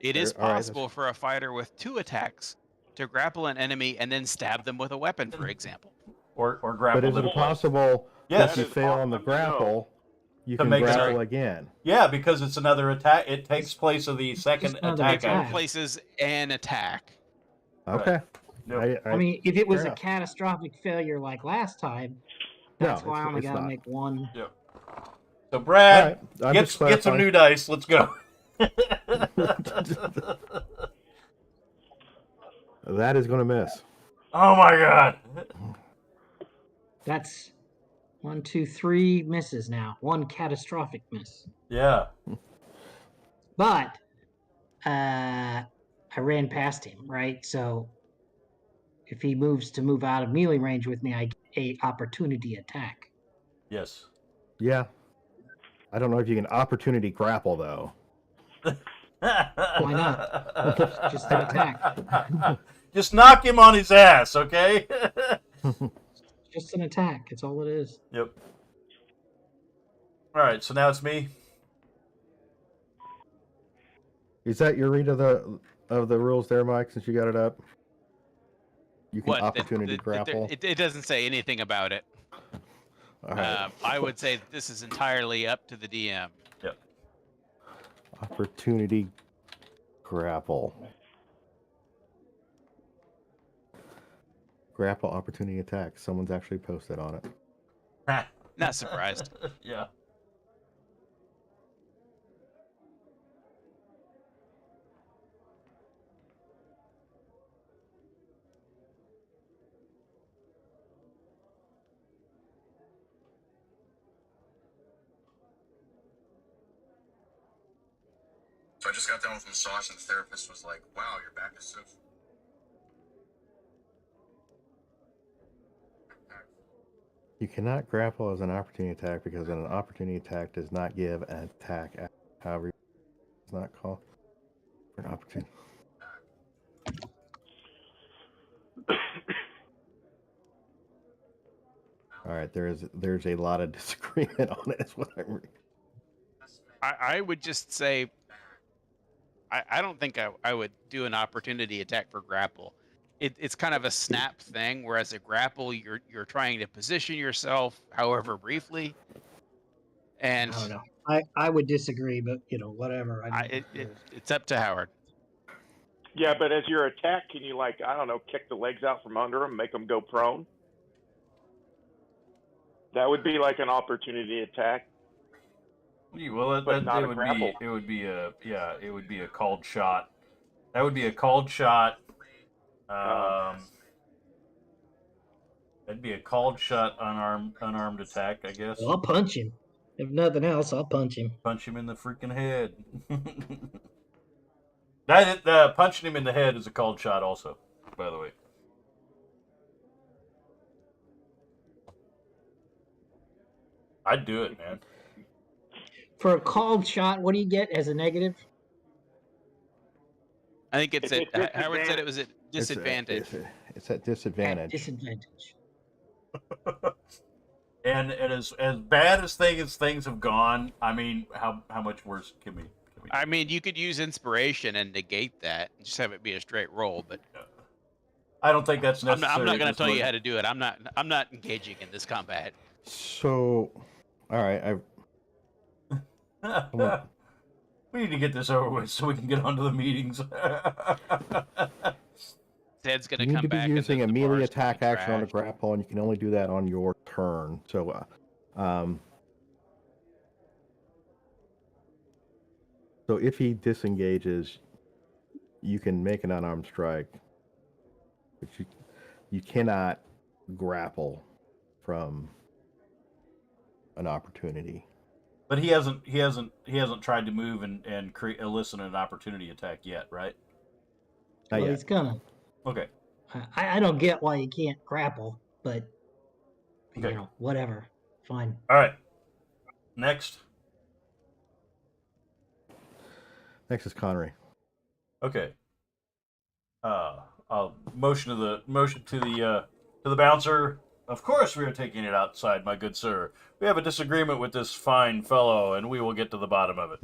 It is All right, possible for a fighter with 2 attacks to grapple an enemy and then stab them with a weapon, for example. Or grapple But is them. it possible Yes. if you That is fail on the awesome to know. grapple, you To can make it- grapple again? Yeah, because it's another attack. It takes place of the second Just another attack It attack. action. replaces an attack. Okay. Yep. I mean, if it was fair a enough. catastrophic failure like last time, that's No, why I only it's got to not. make one. Yep. So Brad, All right. I'm get just some clarifying. new dice. Let's go. That is going to miss. Oh my god. That's 1, 2, 3 misses now. One catastrophic miss. Yeah. But I ran past him, right? So if he moves to move out of melee range with me, I get a opportunity attack. Yes. Yeah. I don't know if you can opportunity grapple, though. Why not? Just an attack. Just knock him on his ass, okay? Just an attack. It's all it is. Yep. All right, so now it's me. Is that your read of the rules there, Mike, since you got it up? You can What? opportunity grapple. It doesn't say anything about it. All right. I would say that this is entirely up to the DM. Yep. Opportunity grapple. Grapple opportunity attack. Someone's actually posted on it. Not surprised. Yeah. So I just got done with massage, and the therapist was like, "Wow, your back is so." You cannot grapple as an opportunity attack because an opportunity attack does not give an attack. However, it's not called for an opportunity. All right, there's a lot of disagreement on it. Is what I'm reading. I would just say I don't think I would do an opportunity attack for grapple. It's kind of a snap thing, whereas a grapple you're trying to position yourself, however briefly. And I don't know. I would disagree, but whatever. it's up to Howard. Yeah, but as your attack, can you kick the legs out from under them, make them go prone? That would be like an opportunity attack. Well, But not it a would grapple. be it would be a called shot. That would be a called shot. That'd be a called shot unarmed attack, I guess. Well, I'll punch him. If nothing else, I'll punch him. Punch him in the freaking head. Punching him in the head is a called shot, also. By the way. I'd do it, man. For a called shot, what do you get as a negative? I think it's It's at a Howard said it was at disadvantage. It's at disadvantage. At disadvantage. And as bad as things have gone, I mean, how much worse can we? I mean, you could use inspiration and negate that, and just have it be a straight roll. But I don't think that's necessary. I'm not going at to tell this you how to do it. I'm not engaging in this combat. So, all right, moment. We need to get this over with so we can get onto the meetings. Ted's going you to need come to be back. and using a the melee bar's attack gonna be action on a trashed. grapple, and you can only do that on your turn. So, so if he disengages, you can make an unarmed strike, but you cannot grapple from an opportunity. But he hasn't tried to move and elicit an opportunity attack yet, right? Well, he's gonna. Okay. I don't get why you can't grapple, but Okay. you know, whatever. Fine. All right. Next. Next is Connery. Okay. I'll motion to the bouncer. Of course, we are taking it outside, my good sir. We have a disagreement with this fine fellow, and we will get to the bottom of it.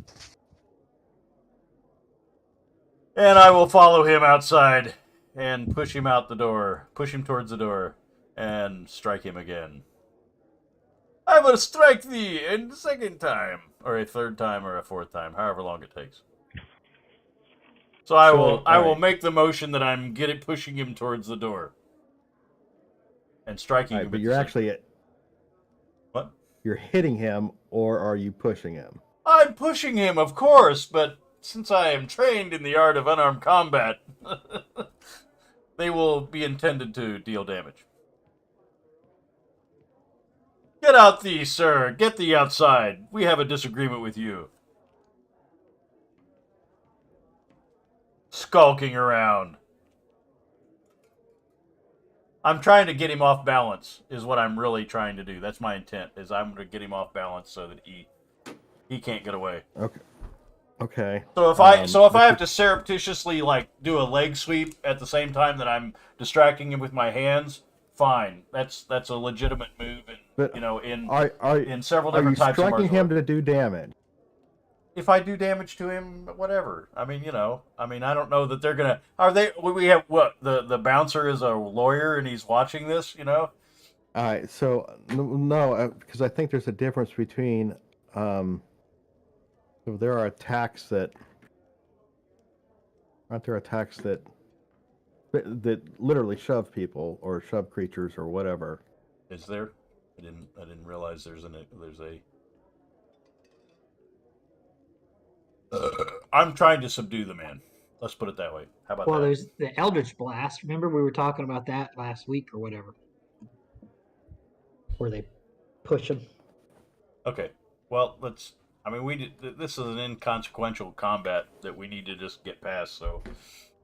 And I will follow him outside and push him out the door, push him towards the door, and strike him again. I will strike thee a second time, or a third time, or a fourth time, however long it takes. So I will make the motion that I'm pushing him towards the door and striking him. But you're actually what? You're hitting him, or are you pushing him? I'm pushing him, of course, but since I am trained in the art of unarmed combat, they will be intended to deal damage. Get out thee, sir. Get thee outside. We have a disagreement with you. Skulking around. I'm trying to get him off balance, is what I'm really trying to do. That's my intent, is I'm going to get him off balance so that he can't get away. Okay. So if I have to surreptitiously do a leg sweep at the same time that I'm distracting him with my hands, fine. That's a legitimate move, in several different types of martial arts. Are you striking him to do damage? If I do damage to him, whatever. I don't know that they're gonna. Are they? We have what? The bouncer is a lawyer and he's watching this. All right. So no, because I think there's a difference between. So there are attacks that. Aren't there attacks that literally shove people or shove creatures or whatever? Is there? I didn't realize there's a. I'm trying to subdue the man. Let's put it that way. How about that? Well, there's the Eldritch Blast. Remember we were talking about that last week or whatever, where they push him. Okay. Well, let's. This is an inconsequential combat that we need to just get past. So,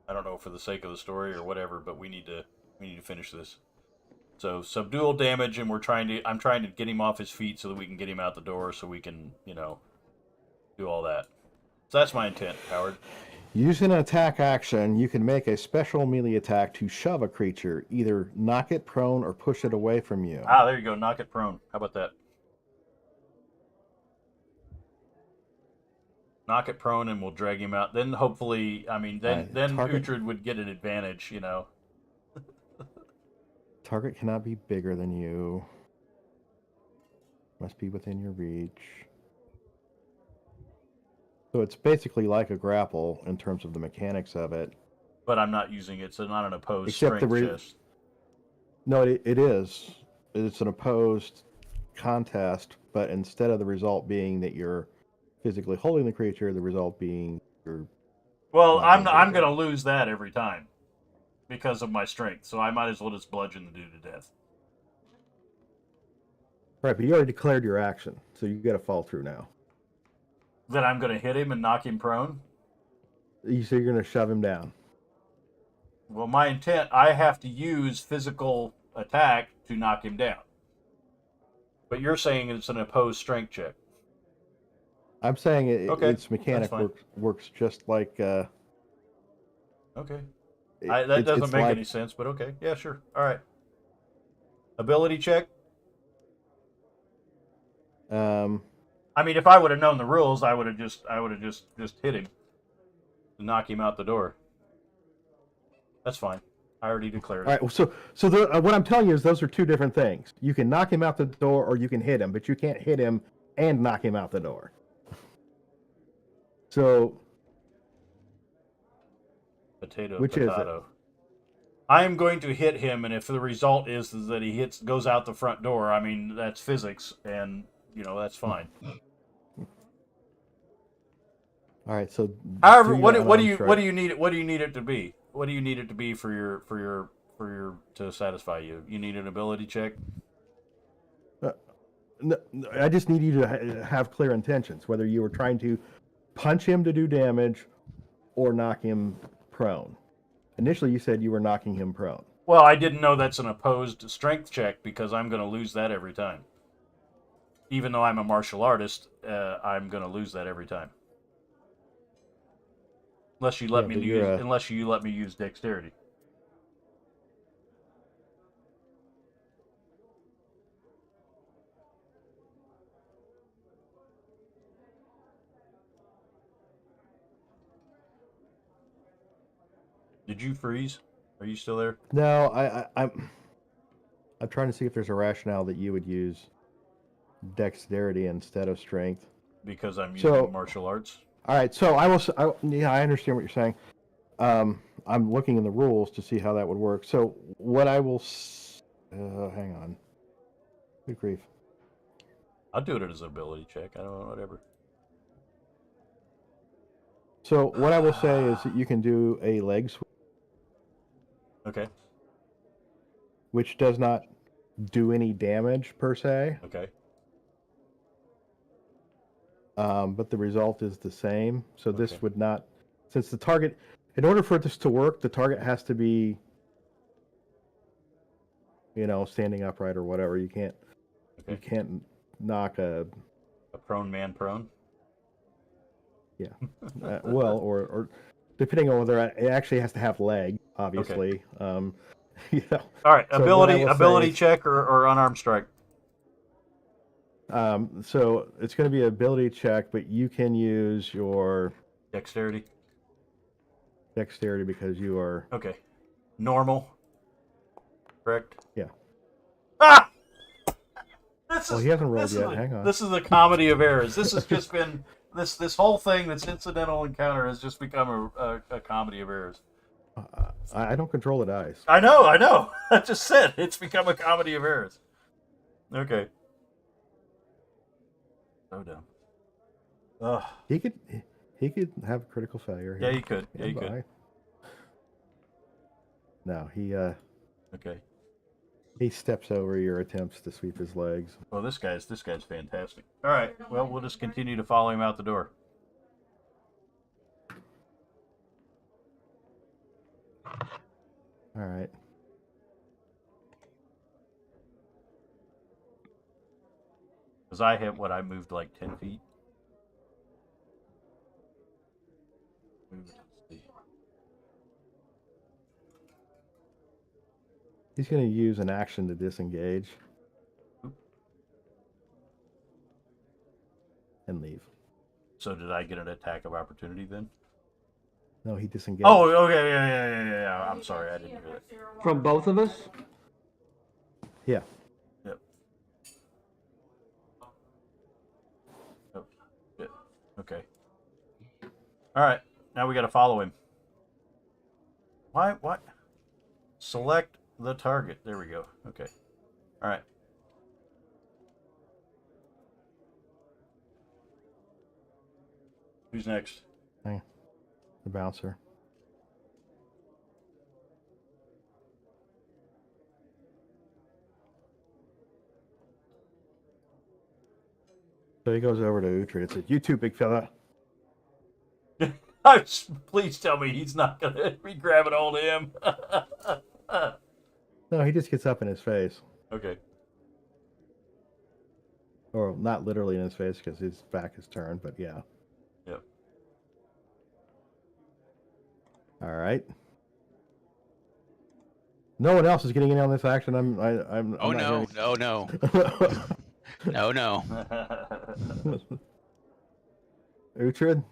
I don't know for the sake of the story or whatever, but we need to finish this. So, subdual damage, and I'm trying to get him off his feet so that we can get him out the door, so we can, do all that. So that's my intent, Howard. Using an attack action, you can make a special melee attack to shove a creature, either knock it prone or push it away from you. Ah, there you go. Knock it prone. How about that? Knock it prone and we'll drag him out. Then hopefully, then Uhtred would get an advantage, Target cannot be bigger than you. Must be within your reach. So it's basically like a grapple in terms of the mechanics of it. But I'm not using it, so not an opposed strength test. No, it is. It's an opposed contest, but instead of the result being that you're physically holding the creature, the result being you're... Well, I'm going to lose that every time because of my strength, so I might as well just bludgeon the dude to death. Right, but you already declared your action, so you got to follow through now. That I'm going to hit him and knock him prone? So you're going to shove him down. Well, my intent, I have to use physical attack to knock him down. But you're saying it's an opposed strength check. I'm saying its mechanic works just like... Okay. That doesn't make any sense, but okay. Yeah, sure. All right. Ability check? If I would have known the rules, I would have just hit him and knock him out the door. That's fine. I already declared it. All right. So what I'm telling you is those are two different things. You can knock him out the door, or you can hit him, but you can't hit him and knock him out the door. So, which is it? I am going to hit him, and if the result is that he goes out the front door, that's physics, and that's fine. All right. So, however, three what do unarmed you strike. what do you need it? What do you need it to be? What do you need it to be for your to satisfy you? You need an ability check. No, I just need you to have clear intentions, whether you were trying to punch him to do damage or knock him prone. Initially, you said you were knocking him prone. Well, I didn't know that's an opposed strength check because I'm going to lose that every time. Even though I'm a martial artist, I'm going to lose that every time. Unless you let me use dexterity. Did you freeze? Are you still there? No, I'm trying to see if there's a rationale that you would use dexterity instead of strength. Because I'm using martial arts. All right, so I understand what you're saying. I'm looking in the rules to see how that would work. So what I will, hang on. Good grief. I'll do it as an ability check. I don't know, whatever. So what I will say is that you can do a leg sweep. Okay. Which does not do any damage per se. Okay. But the result is the same. So this would not, since the target, in order for this to work, the target has to be, standing upright or whatever. You can't knock a prone man prone. Yeah. Well, or depending on whether it actually has to have leg, obviously. Okay. All right, so ability check or unarmed strike. So it's going to be an ability check, but you can use your dexterity. Dexterity because you are normal. Correct. Yeah. Ah! He hasn't rolled yet. Hang on. This is a comedy of errors. This has just been this whole thing. This incidental encounter has just become a comedy of errors. I don't control the dice. I know. I just said it's become a comedy of errors. Okay. So dumb. Ugh. He could have a critical failure. Yeah, he could. Yeah, he could. No, he Okay. He steps over your attempts to sweep his legs. Well, this guy's fantastic. All right. Well, we'll just continue to follow him out the door. All right. Because I moved like 10 feet. He's going to use an action to disengage. And leave. So did I get an attack of opportunity then? No, he disengaged. Oh, okay, yeah. I'm sorry, I didn't hear that. From both of us? Yeah. Yep. Oh, shit. Okay. All right, now we got to follow him. Why? What? Select the target. There we go. Okay. All right. Who's next? Hey, the bouncer. So he goes over to Uhtred and says, "You too, big fella." Please tell me he's not going to be grabbing hold of him. No, he just gets up in his face. Okay. Or not literally in his face because his back is turned, but yeah. Yep. All right. No one else is getting in on this action. I'm Oh not no. No. Uhtred?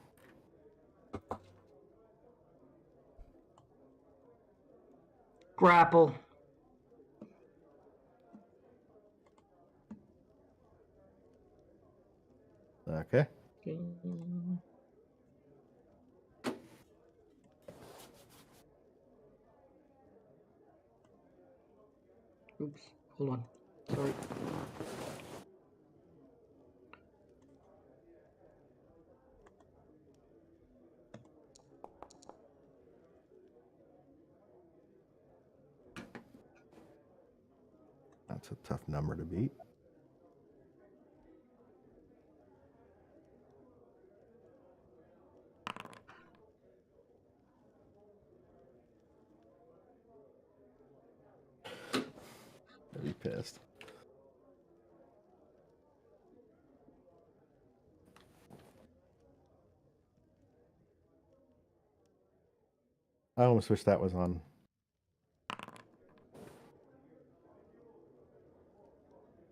Grapple. Okay. Oops. Hold on. Sorry. That's a tough number to beat. I'd be pissed. I almost wish that was on.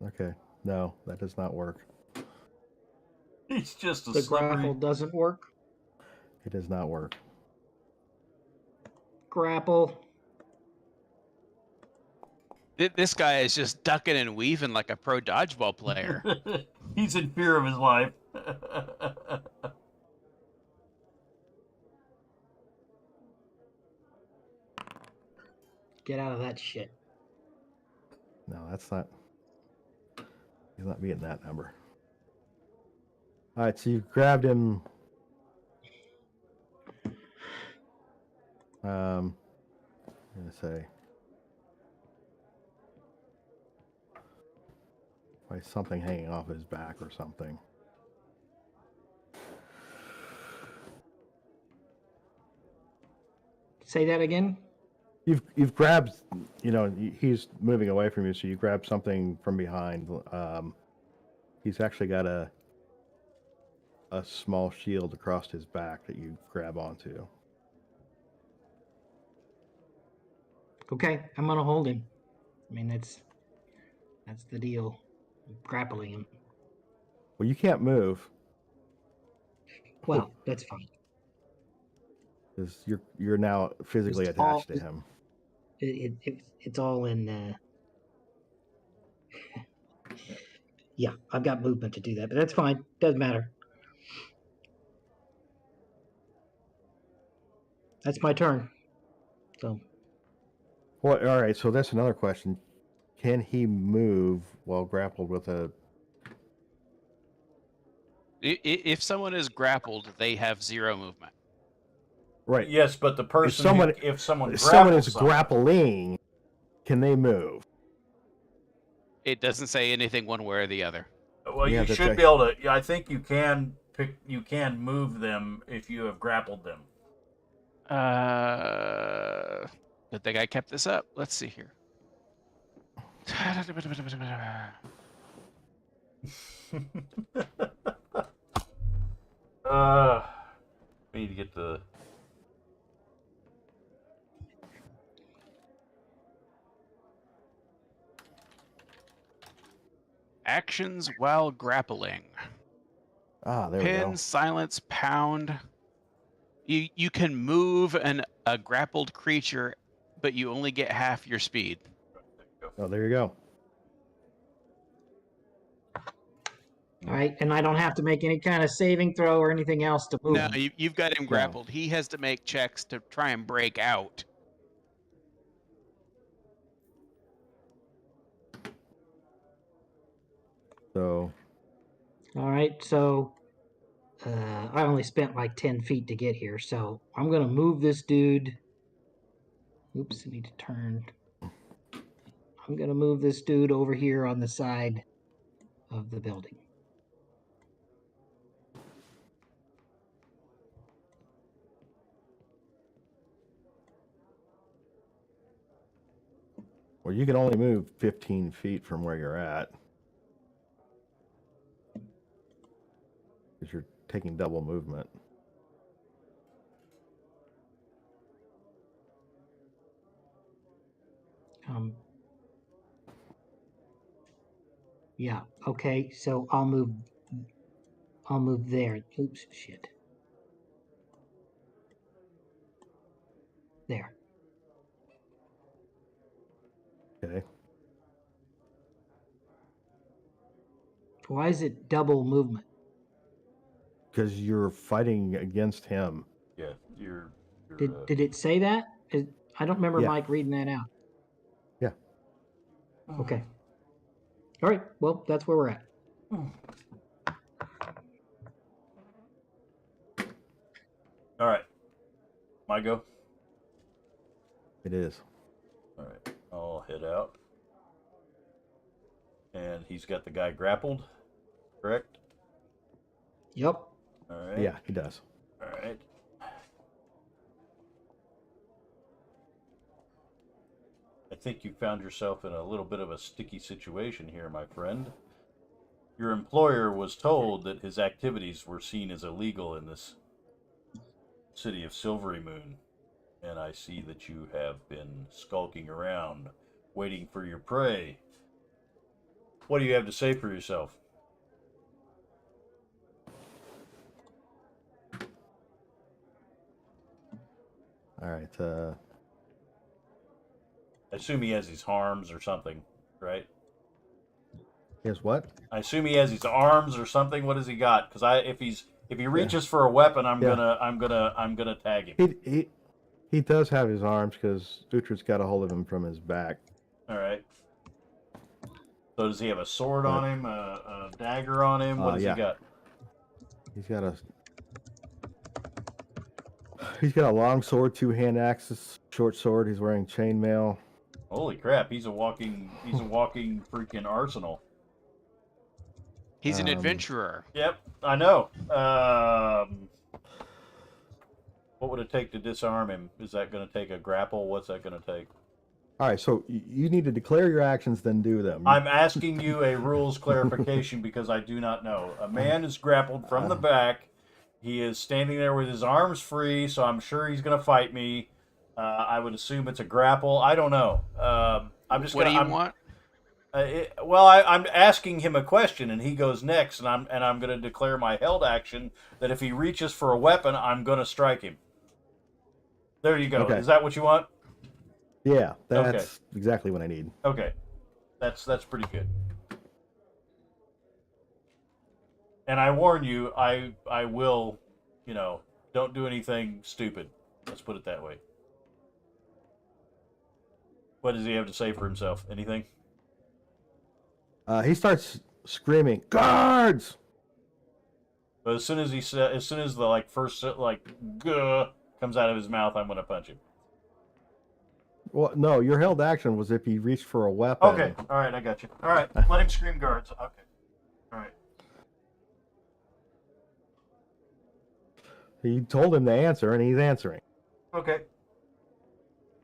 Okay, no, that does not work. He's just a The slippery. grapple doesn't work. It does not work. Grapple. This guy is just ducking and weaving like a pro dodgeball player. He's in fear of his life. Get out of that shit. No, that's not. He's not beating that number. All right, so you've grabbed him. I'm gonna say by something hanging off his back or something. Say that again. You've grabbed, he's moving away from you, so you grab something from behind. He's actually got a small shield across his back that you grab onto. Okay, I'm gonna hold him. I mean, that's the deal. I'm grappling him. Well, you can't move. Well, that's fine. Because you're now physically attached to him. It's all in. Yeah, I've got movement to do that, but that's fine. Doesn't matter. That's my turn. So. Well, all right. So that's another question. Can he move while grappled with a? If someone is grappled, they have 0 movement. Right. Yes, but the person, if someone is grappling, can they move? It doesn't say anything one way or the other. Well, you should be able to. I think you can pick. You can move them if you have grappled them. Good thing I kept this up. Let's see here. We need to get the. Actions while grappling. There we go. Pin, silence, pound. You can move a grappled creature, but you only get half your speed. Oh, there you go. All right, and I don't have to make any kind of saving throw or anything else to move. No, you've got him grappled. He has to make checks to try and break out. So. All right, so I only spent like 10 feet to get here, so I'm gonna move this dude. Oops, I need to turn. I'm gonna move this dude over here on the side of the building. Well, you can only move 15 feet from where you're at. Because you're taking double movement. Yeah, okay, so I'll move there. Oops, shit. There. Okay. Why is it double movement? Because you're fighting against him. Yeah, you're did it say that? I don't remember Mike reading that out. Yeah. Okay. All right. Well, that's where we're at. All right. My go? It is. All right. I'll head out. And he's got the guy grappled, correct? Yep. All right. Yeah, he does. All right. I think you found yourself in a little bit of a sticky situation here, my friend. Your employer was told that his activities were seen as illegal in this city of Silvery Moon, and I see that you have been skulking around, waiting for your prey. What do you have to say for yourself? All right. I assume he has his arms or something, right? He has what? I assume he has his arms or something. What has he got? Because if he reaches for a weapon, I'm gonna tag him. He does have his arms because Uhtred's got a hold of him from his back. All right. So does he have a sword on him, a dagger on him? What does he got? He's got a long sword, 2 hand axes, short sword. He's wearing chainmail. Holy crap! He's a walking freaking arsenal. He's an adventurer. Yep, I know. What would it take to disarm him? Is that going to take a grapple? What's that going to take? All right, so you need to declare your actions, then do them. I'm asking you a rules clarification because I do not know. A man is grappled from the back. He is standing there with his arms free, so I'm sure he's going to fight me. I would assume it's a grapple. I don't know. I'm just. What do you want? I'm asking him a question, and he goes next, and I'm going to declare my held action that if he reaches for a weapon, I'm going to strike him. There you go. Okay. Is that what you want? Yeah, that's exactly what I need. Okay, that's pretty good. And I warn you, I will, don't do anything stupid. Let's put it that way. What does he have to say for himself? Anything? He starts screaming, "Guards!" But as soon as the first "guh" comes out of his mouth, I'm gonna punch him. Well, no, your held action was if he reached for a weapon. Okay, all right, I got you. All right, let him scream guards. Okay, all right. He told him to answer, and he's answering. Okay.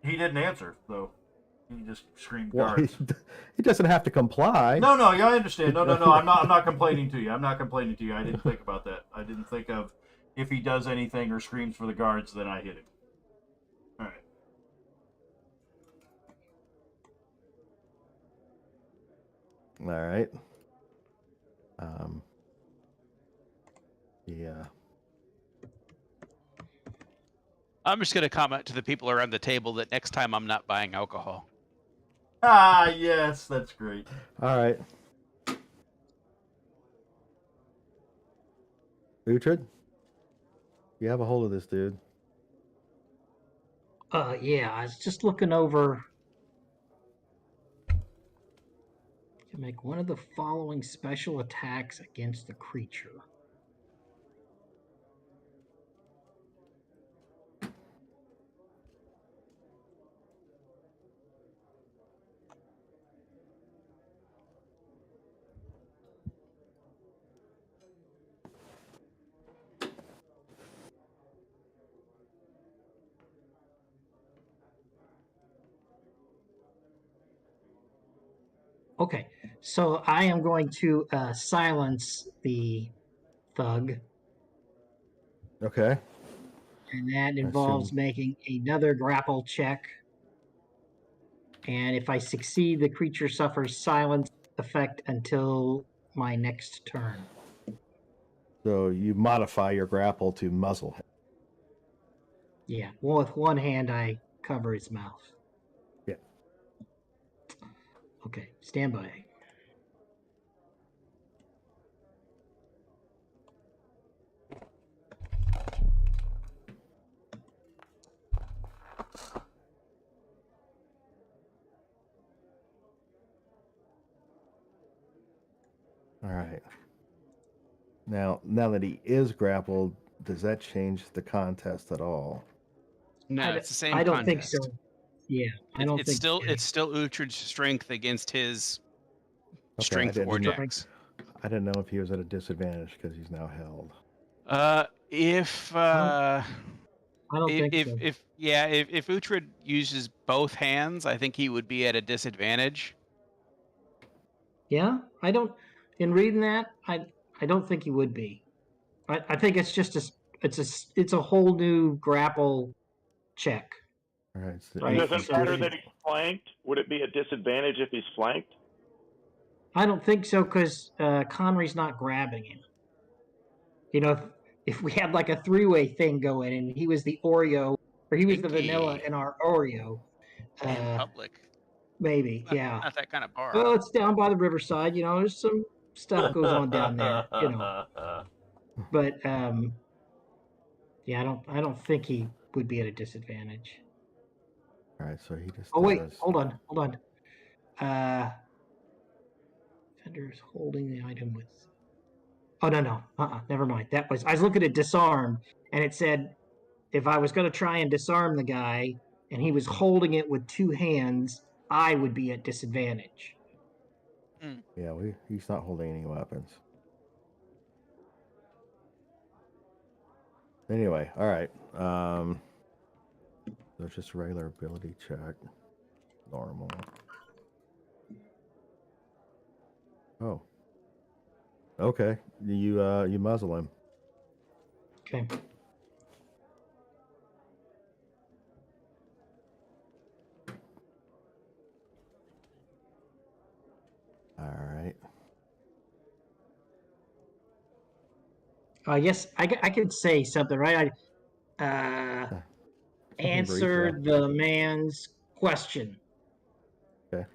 He didn't answer though. He just screamed Well, guards. he doesn't have to comply. No, yeah, I understand. No, I'm not complaining to you. I'm not complaining to you. I didn't think about that. I didn't think of if he does anything or screams for the guards, then I hit him. All right. All right. Yeah. I'm just going to comment to the people around the table that next time I'm not buying alcohol. Ah, yes, that's great. All right. Uhtred, you have a hold of this dude. Yeah, I was just looking over. To make one of the following special attacks against the creature. Okay, so I am going to silence the thug. Okay. And that involves making another grapple check. And if I succeed, the creature suffers silence effect until my next turn. So you modify your grapple to muzzle him. Yeah, well, with one hand I cover his mouth. Yeah. Okay, stand by. All right. Now that he is grappled, does that change the contest at all? No, it's the same. I don't contest. think so. Yeah, I don't think it's still Uhtred's strength against his strength or dex. I didn't know if he was at a disadvantage because he's now held. If I don't think so. If Uhtred uses both hands, I think he would be at a disadvantage. Yeah, I don't. In reading that, I don't think he would be. I think it's just it's a whole new grapple check. All right. So Right. Does it matter that he's flanked? Would it be a disadvantage if he's flanked? I don't think so because Conry's not grabbing him. You know, if we had like a three-way thing going and he was the Oreo or he was the vanilla in our Oreo. In public. Maybe, yeah. Not that kind of bar. Well, it's down by the riverside. You know, there's some stuff goes on down there. You know, but yeah, I don't think he would be at a disadvantage. All right, so he just. Oh wait, hold on. Defender's holding the item with. Oh no, never mind. I was looking at disarm, and it said if I was going to try and disarm the guy, and he was holding it with two hands, I would be at disadvantage. Yeah, he's not holding any weapons. Anyway, all right. There's just a regular ability check. Normal. Oh. Okay. You muzzle him. Okay. All right. Yes, I could say something, right? I answered the man's question. Okay.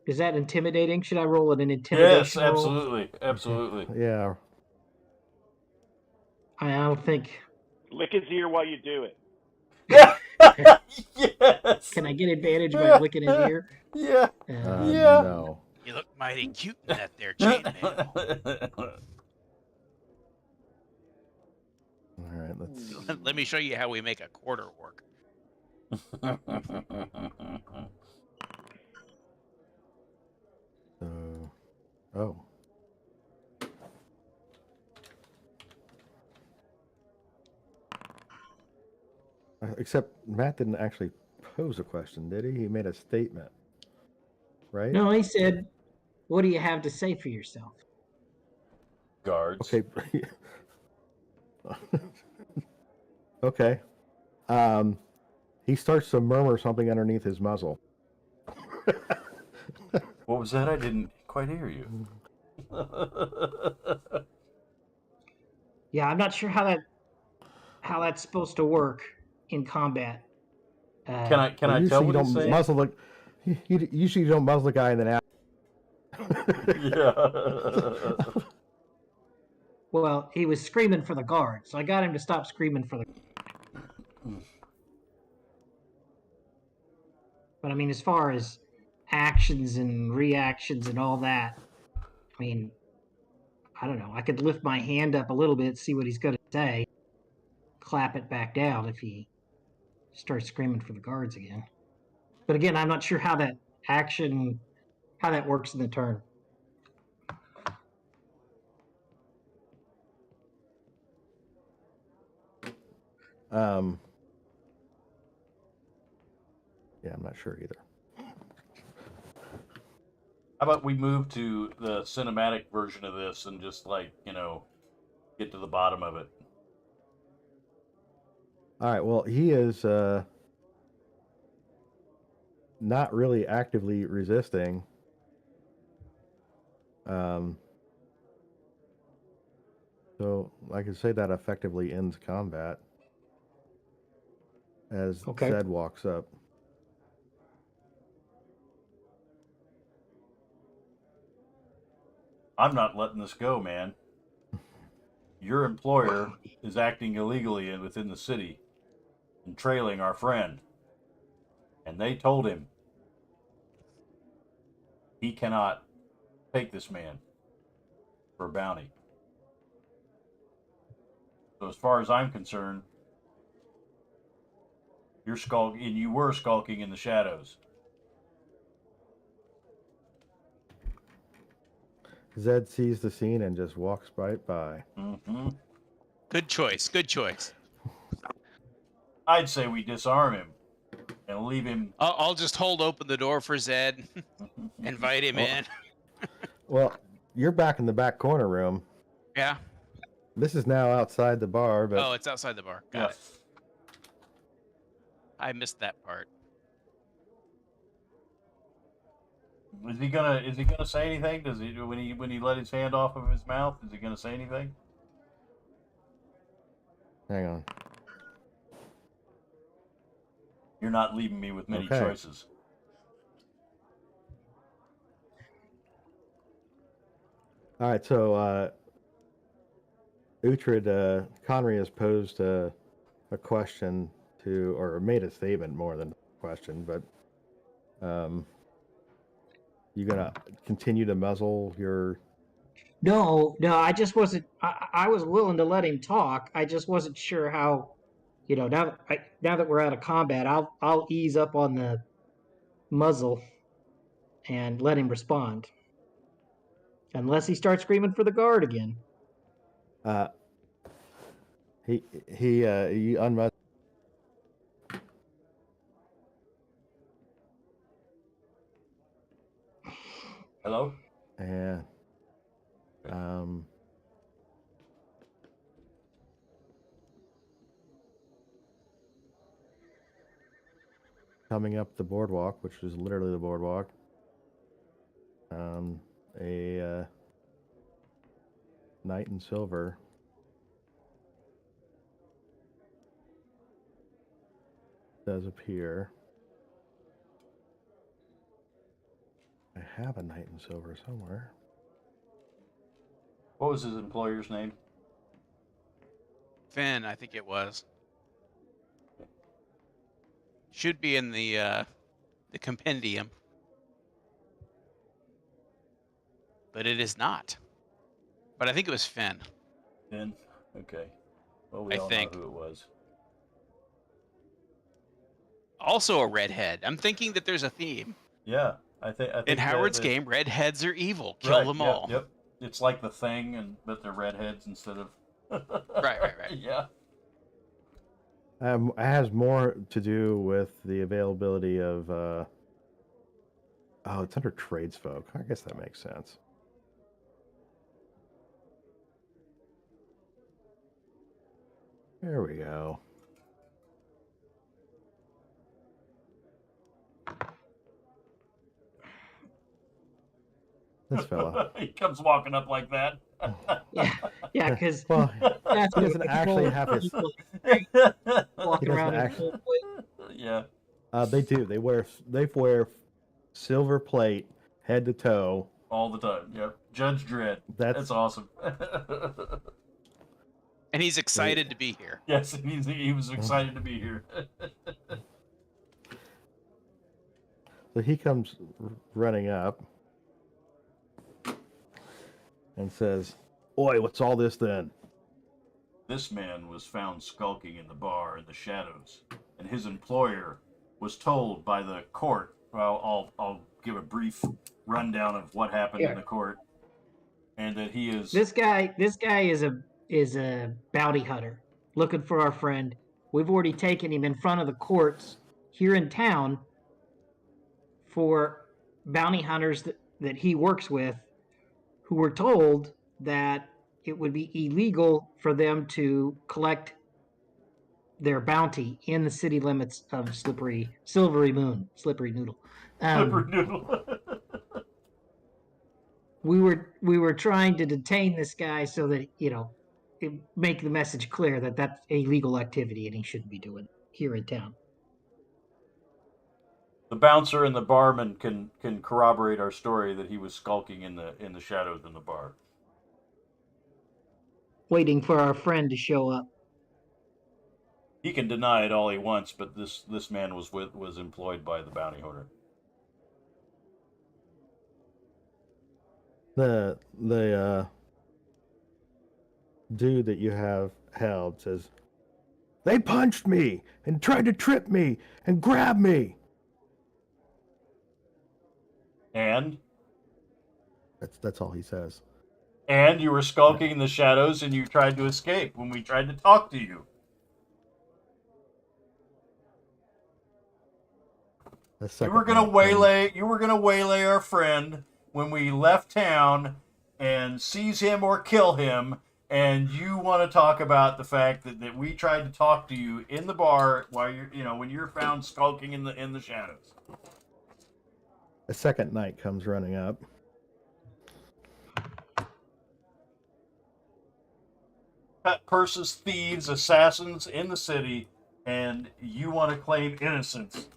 Is that intimidating? Should I roll an intimidation Yes, absolutely. Roll? Absolutely. Okay. Yeah. I don't think. Lick his ear while you do it. Yes. Can I get advantage by licking his ear? Yeah. Yeah. No. You look mighty cute in that there chainmail. All right, let's. Let me show you how we make a quarter work. Oh. Except Matt didn't actually pose a question, did he? He made a statement, right? No, he said, "What do you have to say for yourself?" Guards. Okay. Okay. He starts to murmur something underneath his muzzle. What was that? I didn't quite hear you. Yeah, I'm not sure how that's supposed to work in combat. Can I tell what he's saying? Muzzle you usually don't muzzle the guy and then ask. Yeah. Well, he was screaming for the guard, so I got him to stop screaming for the. But I mean, as far as actions and reactions and all that, I mean, I don't know. I could lift my hand up a little bit, see what he's going to say, clap it back down if he starts screaming for the guards again. But again, I'm not sure how that works in the turn. Yeah, I'm not sure either. How about we move to the cinematic version of this and just get to the bottom of it? All right. Well, he is not really actively resisting. So I could say that effectively ends combat as Zed walks up. I'm not letting this go, man. Your employer is acting illegally within the city and trailing our friend. And they told him he cannot take this man for a bounty. So as far as I'm concerned, You're skulking, and you were skulking in the shadows. Zed sees the scene and just walks right by. Mm-hmm. Good choice. Good choice. I'd say we disarm him and leave him. I'll just hold open the door for Zed, invite him in. Well, you're back in the back corner room. Yeah. This is now outside the bar, but Oh, it's outside the bar. Got it. I missed that part. Is he gonna say anything? Does he when he let his hand off of his mouth? Is he gonna say anything? hang on. You're not leaving me with many choices. All right, so Uhtred, Connery has posed a question to, or made a statement more than a question, but you gonna continue to muzzle your? No, I just wasn't. I was willing to let him talk. I just wasn't sure how. Now that we're out of combat, I'll ease up on the muzzle and let him respond, unless he starts screaming for the guard again. He unmuzzled. Hello? Yeah. Coming up the boardwalk, which is literally the boardwalk. A knight in silver does appear. I have a knight in silver somewhere. What was his employer's name? Finn, I think it was. Should be in the compendium, but it is not. But I think it was Finn. Finn. Okay. Well, we I all think. know who it was. Also a redhead. I'm thinking that there's a theme. Yeah, I think in Howard's game, redheads are evil. Kill right, them yep, all. Yep. It's like the Thing, but they're redheads instead of. Right. Yeah. It has more to do with the availability of. Oh, it's under tradesfolk. I guess that makes sense. There we go. This fella. He comes walking up like that. Yeah, because well, that's he doesn't actually have his. walking around. Actually... Yeah. They do. They wear silver plate, head to toe, all the time. Yep. Judge Dredd. That's awesome. And he's excited to be here. Yes, he was excited to be here. So he comes running up and says, "Oi, what's all this then?" This man was found skulking in the bar in the shadows, and his employer was told by the court. Well, I'll give a brief rundown of what happened in the court, and that he is this guy is a bounty hunter looking for our friend. We've already taken him in front of the courts here in town for bounty hunters that he works with, who were told that it would be illegal for them to collect their bounty in the city limits of Slippery Noodle. Slippery Noodle. we were trying to detain this guy so that make the message clear that that's a legal activity and he shouldn't be doing it here in town. The bouncer and the barman can corroborate our story that he was skulking in the shadows in the bar, waiting for our friend to show up. He can deny it all he wants, but this man was employed by the bounty hunter. The dude that you have held says, They punched me and tried to trip me and grab me. And? That's all he says. And you were skulking in the shadows and you tried to escape when we tried to talk to you. You were gonna waylay our friend when we left town and seize him or kill him, and you want to talk about the fact that we tried to talk to you in the bar while when you're found skulking in the shadows. A second night comes running up. Cut purses, thieves, assassins in the city, and you want to claim innocence.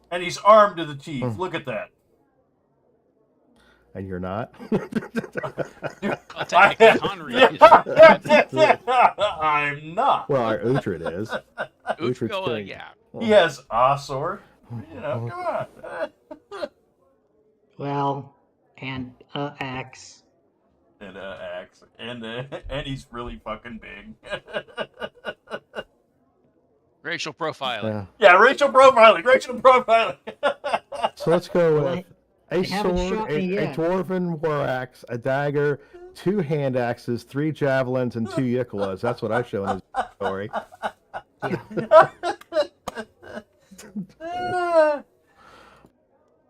And he's armed to the teeth. Look at that. And you're not? I'm not. Well, our Uhtred is. Uhtred's yeah. He has a sword. Come on. Well, and axe. And axe. And he's really fucking big. Racial profiling. Yeah, racial profiling. So let's go with a sword, a dwarven war axe, a dagger, 2 hand axes, 3 javelins, and 2 yikulas. That's what I show in his story.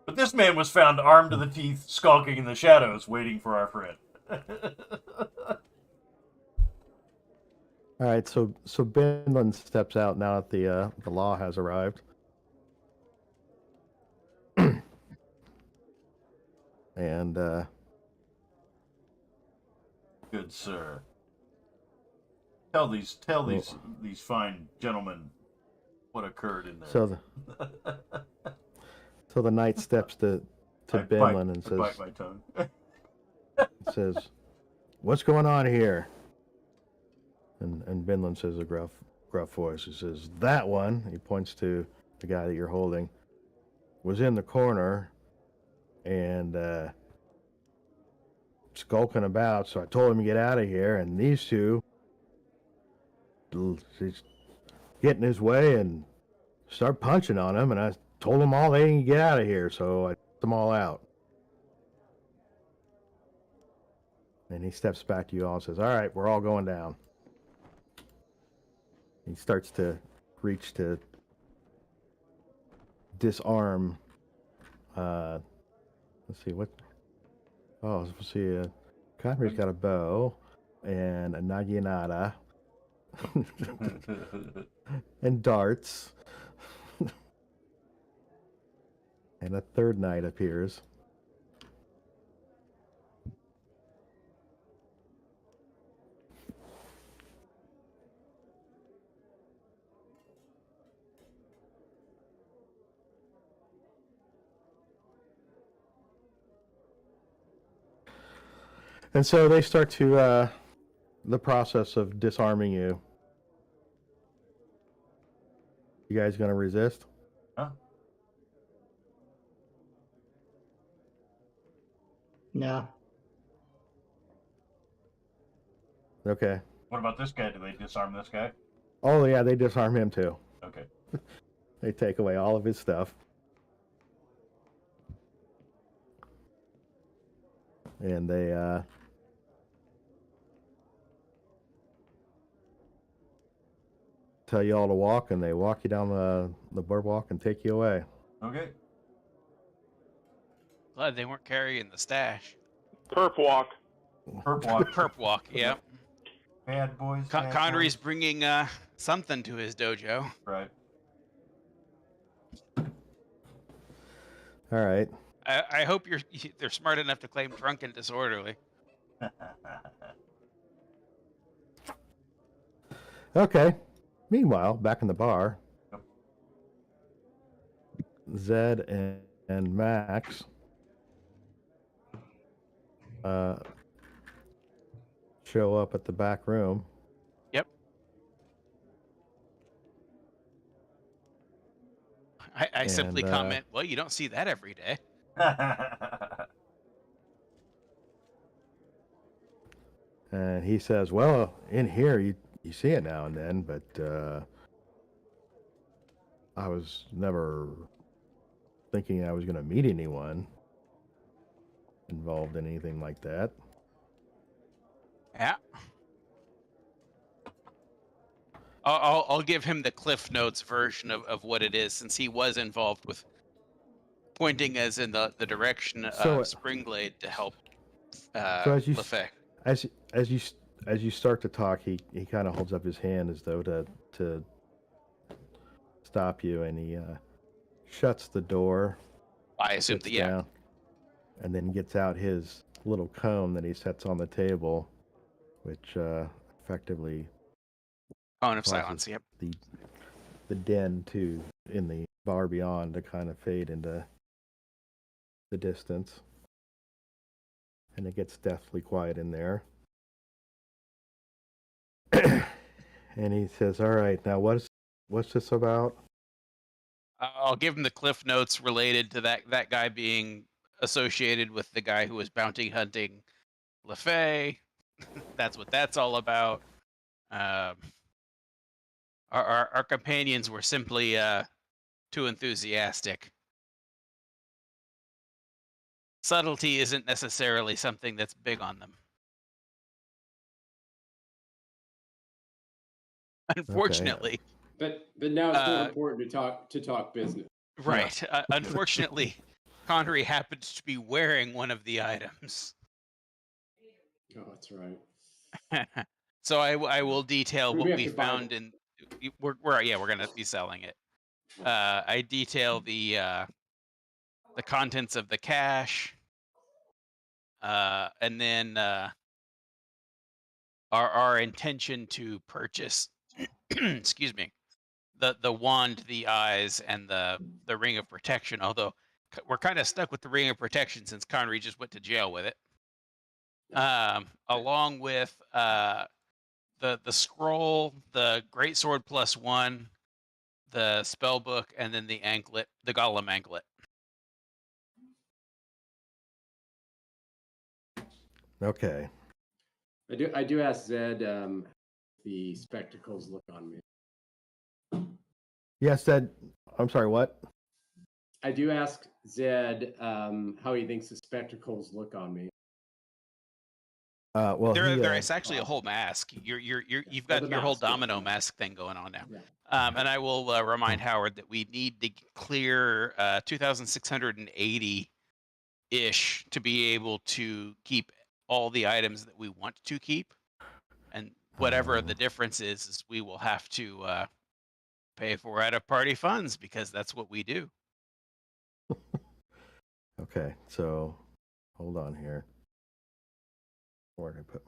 But this man was found armed to the teeth, skulking in the shadows, waiting for our friend. All right, so Benlin steps out now that the law has arrived. And good sir, tell these fine gentlemen what occurred in there. So the knight steps to Benlin and says, bite my tongue. says, "What's going on here?" And Benlin says a gruff voice. He says, "That one," he points to the guy that you're holding, "was in the corner and skulking about, so I told him to get out of here, and these two he's get in his way and start punching on him, and I told them all they didn't get out of here, so I took them all out." And he steps back to you all and says, "All right, we're all going down." He starts to reach to disarm. Let's see what. Oh, let's see. Conrad's got a bow and a naginata and darts. And a third knight appears. And so they start to the process of disarming you. You guys gonna resist? Huh? No. Okay. What about this guy? Do they disarm this guy? Oh yeah, they disarm him too. Okay. They take away all of his stuff. And they tell you all to walk, and they walk you down the boardwalk and take you away. Okay. Glad they weren't carrying the stash. Perp walk. Perp walk, yeah. Bad boys. Connery's bringing something to his dojo. Right. All right. I hope they're smart enough to claim drunk and disorderly. Okay. Meanwhile, back in the bar, Zed and Max show up at the back room. Yep. I simply comment, well, you don't see that every day. And he says, well, in here you see it now and then, but I was never thinking I was going to meet anyone involved in anything like that. Yeah. I'll give him the Cliff Notes version of what it is, since he was involved with pointing us in the direction of Springglade to help so LaFay. as you start to talk, he kind of holds up his hand as though to stop you, and he shuts the door. I assume that, yeah. Down, and then gets out his little cone that he sets on the table, which effectively Cone of silence. Yep. The den in the bar beyond to kind of fade into the distance, and it gets deathly quiet in there. And he says, "All right, now what's this about?" I'll give him the Cliff Notes related to that guy being associated with the guy who was bounty hunting LaFay. That's what that's all about. Our companions were simply too enthusiastic. Subtlety isn't necessarily something that's big on them. Unfortunately. Okay. But now it's more important to talk business. Right. Yeah. Unfortunately, Connery happens to be wearing one of the items. Oh, that's right. So I will detail what we found in. We're gonna be selling it. I detail the contents of the cache, and then our intention to purchase. Excuse me. The wand, the eyes, and the ring of protection. Although we're kind of stuck with the ring of protection since Connery just went to jail with it. Along with the scroll, the great sword +1, the spell book, and then the anklet, the golem anklet. Okay. I do ask Zed the spectacles look on me. Yes, Zed. I'm sorry, what? I do ask Zed how he thinks the spectacles look on me. Well, there's actually a whole mask. You've got your whole domino mask thing going on now. Yeah. And I will remind Howard that we need to clear 2,680 ish to be able to keep all the items that we want to keep, and whatever the difference is we will have to pay for out of party funds, because that's what we do. Okay, so hold on here. Where did I put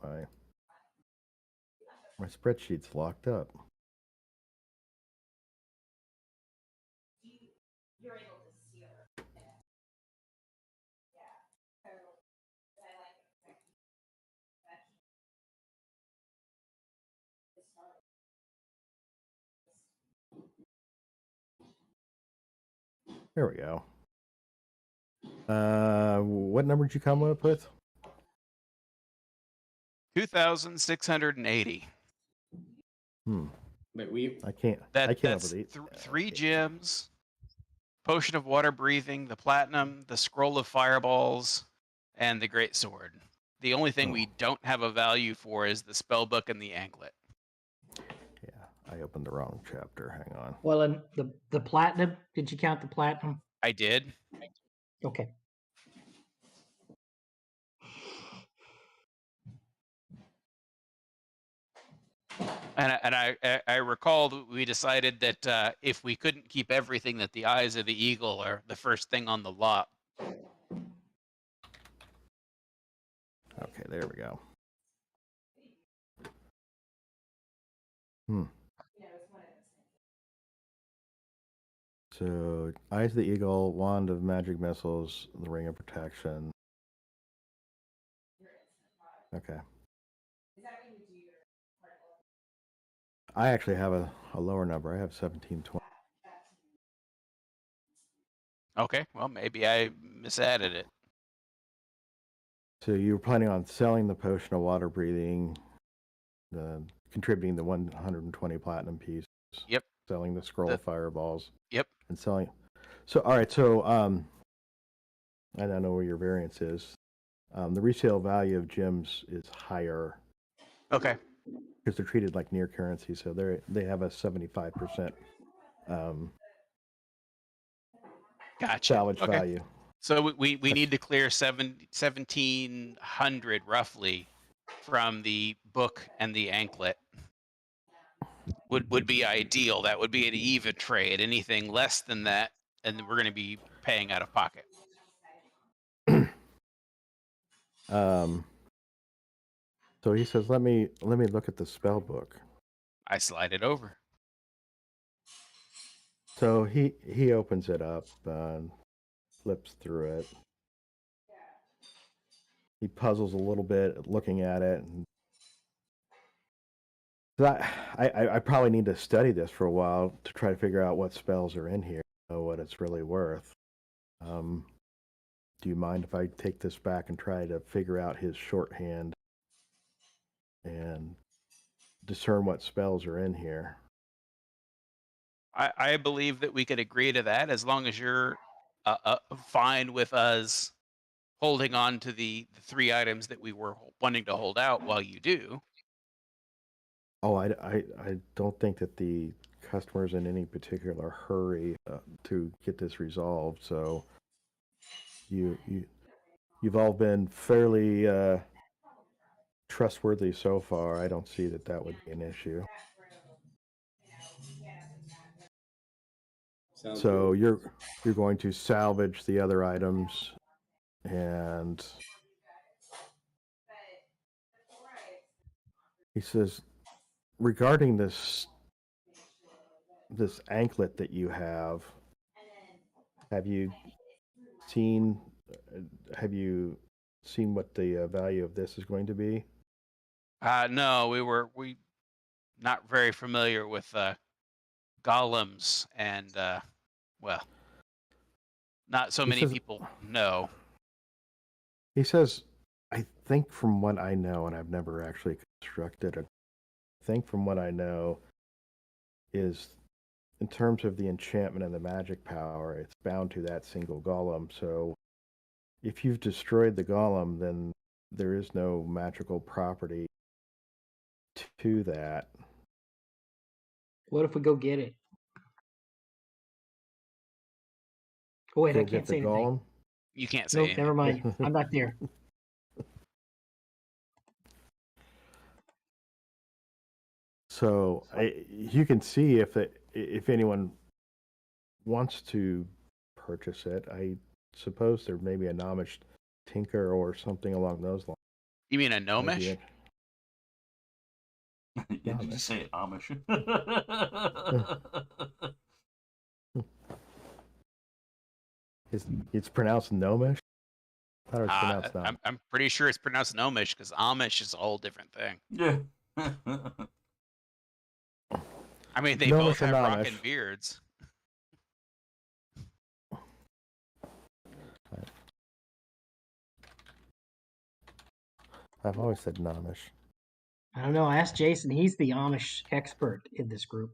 my spreadsheet's locked up? You're able to see it. There we go. What number did you come up with? 2,680. Wait, I can't. That's 3 gems, potion of water breathing, the platinum, the scroll of fireballs, and the great sword. The only thing we don't have a value for is the spell book and the anklet. Yeah, I opened the wrong chapter. Hang on. Well, and the platinum. Did you count the platinum? I did. Okay. And I recall that we decided that if we couldn't keep everything, that the eyes of the eagle are the first thing on the lot. Okay, there we go. So, Eyes of the Eagle, Wand of Magic Missiles, the Ring of Protection. Okay. I actually have a lower number. I have 1720. Okay, well, maybe I misadded it. So you were planning on selling the potion of water breathing, contributing the 120 platinum pieces. Yep. Selling the scroll of fireballs. Yep. And selling. So all right. So I don't know where your variance is. The resale value of gems is higher. Okay. Because they're treated like near currency, so they have a 75% Gotcha. salvage Okay. value. So we need to clear 1,700 roughly from the book and the anklet. Would be ideal. That would be an even trade. Anything less than that, and we're going to be paying out of pocket. So he says, let me look at the spell book. I slide it over. So he opens it up and flips through it. He puzzles a little bit looking at it. And I probably need to study this for a while to try to figure out what spells are in here, know what it's really worth. Do you mind if I take this back and try to figure out his shorthand and discern what spells are in here? I believe that we could agree to that as long as you're fine with us holding on to the 3 items that we were wanting to hold out while you do. Oh, I don't think that the customer's in any particular hurry to get this resolved. So you've all been fairly trustworthy so far. I don't see that would be an issue. Sounds so good. you're going to salvage the other items, and he says, regarding this anklet that you have you seen what the value of this is going to be? No, we not very familiar with golems, and well, not so many people know. He says, I think from what I know, and I've never actually constructed I think from what I know is, in terms of the enchantment and the magic power, it's bound to that single golem. So if you've destroyed the golem, then there is no magical property to that. What if we go get it? Oh wait, I can't say anything. Golem? You can't say Nope, anything. never mind. I'm not there. So you can see if anyone wants to purchase it. I suppose there may be a gnomish tinker or something along those lines. You mean a gnomish? Did you say Amish? It's pronounced gnomish? I thought it was pronounced gnomish. I'm pretty sure it's pronounced gnomish because Amish is a whole different thing. Yeah. I mean, they Gnomish both have or rockin' Nomish? beards. I've always said gnomish. I don't know. I asked Jason. He's the Amish expert in this group.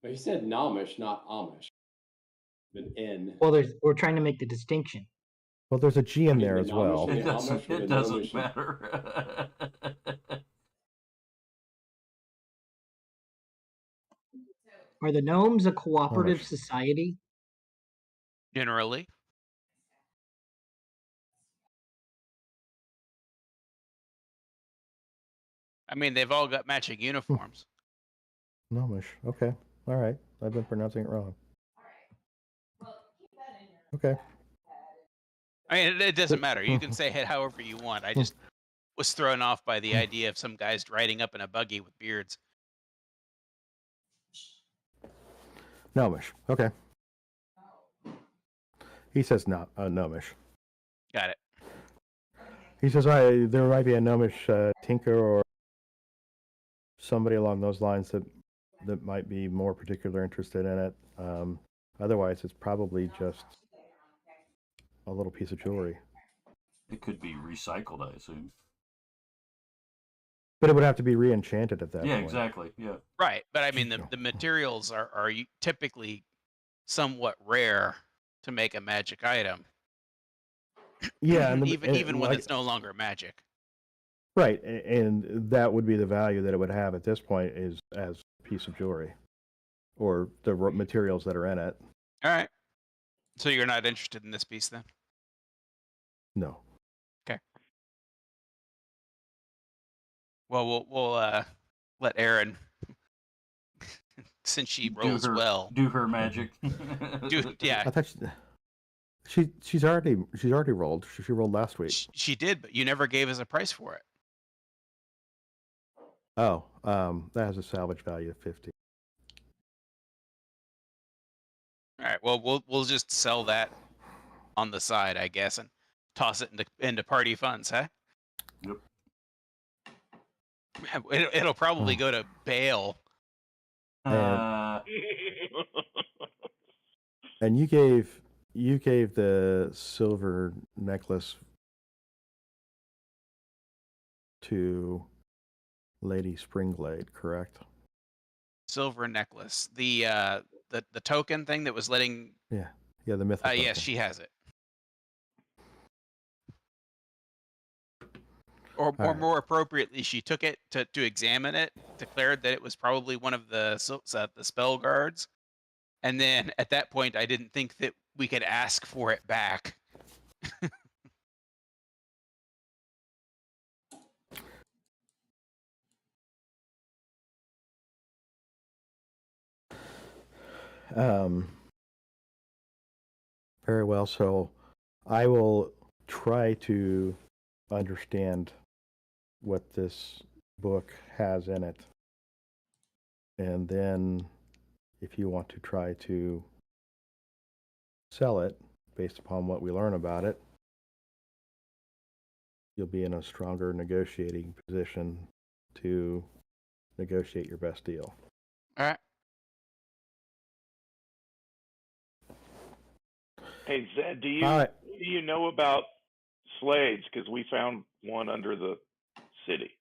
But he said Nomish, not Amish. An N. Well, we're trying to make the distinction. Well, there's a G in there as the well. Amish It doesn't matter. Are the gnomes a cooperative society? Generally. I mean, they've all got matching uniforms. Gnomish. Okay. All right. I've been pronouncing it wrong. Okay. I mean, it doesn't matter. You can say it however you want. I just was thrown off by the idea of some guys riding up in a buggy with beards. Gnomish. Okay. He says gnomish. Got it. He says, there might be a gnomish tinker or somebody along those lines that might be more particular interested in it. Otherwise, it's probably just a little piece of jewelry. It could be recycled, I assume. But it would have to be re-enchanted at that Yeah, point. exactly. Yeah. Right, but I mean the materials are typically somewhat rare to make a magic item. Yeah, and even when like, it's no longer magic. right, and that would be the value that it would have at this point is as a piece of jewelry, or the materials that are in it. All right. So you're not interested in this piece then? No. Okay. Well, we'll let Erin, since she rolls do her magic. Yeah. I thought she's already rolled. She rolled last week. She did, but you never gave us a price for it. Oh, that has a salvage value of 50. All right. Well, we'll just sell that on the side, I guess, and toss it into party funds, huh? Yep. It'll probably go to bail. And you gave the silver necklace to Lady Springblade, correct? Silver necklace. The token thing that was letting. Yeah, the mythic. Yes, she has it. Or more appropriately, she took it to examine it, declared that it was probably one of the spell guards, and then at that point, I didn't think that we could ask for it back. Very well. So I will try to understand what this book has in it. And then if you want to try to sell it based upon what we learn about it, you'll be in a stronger negotiating position to negotiate your best deal. All right. Hey, Zed, do you know about Slades? Because we found one under the city.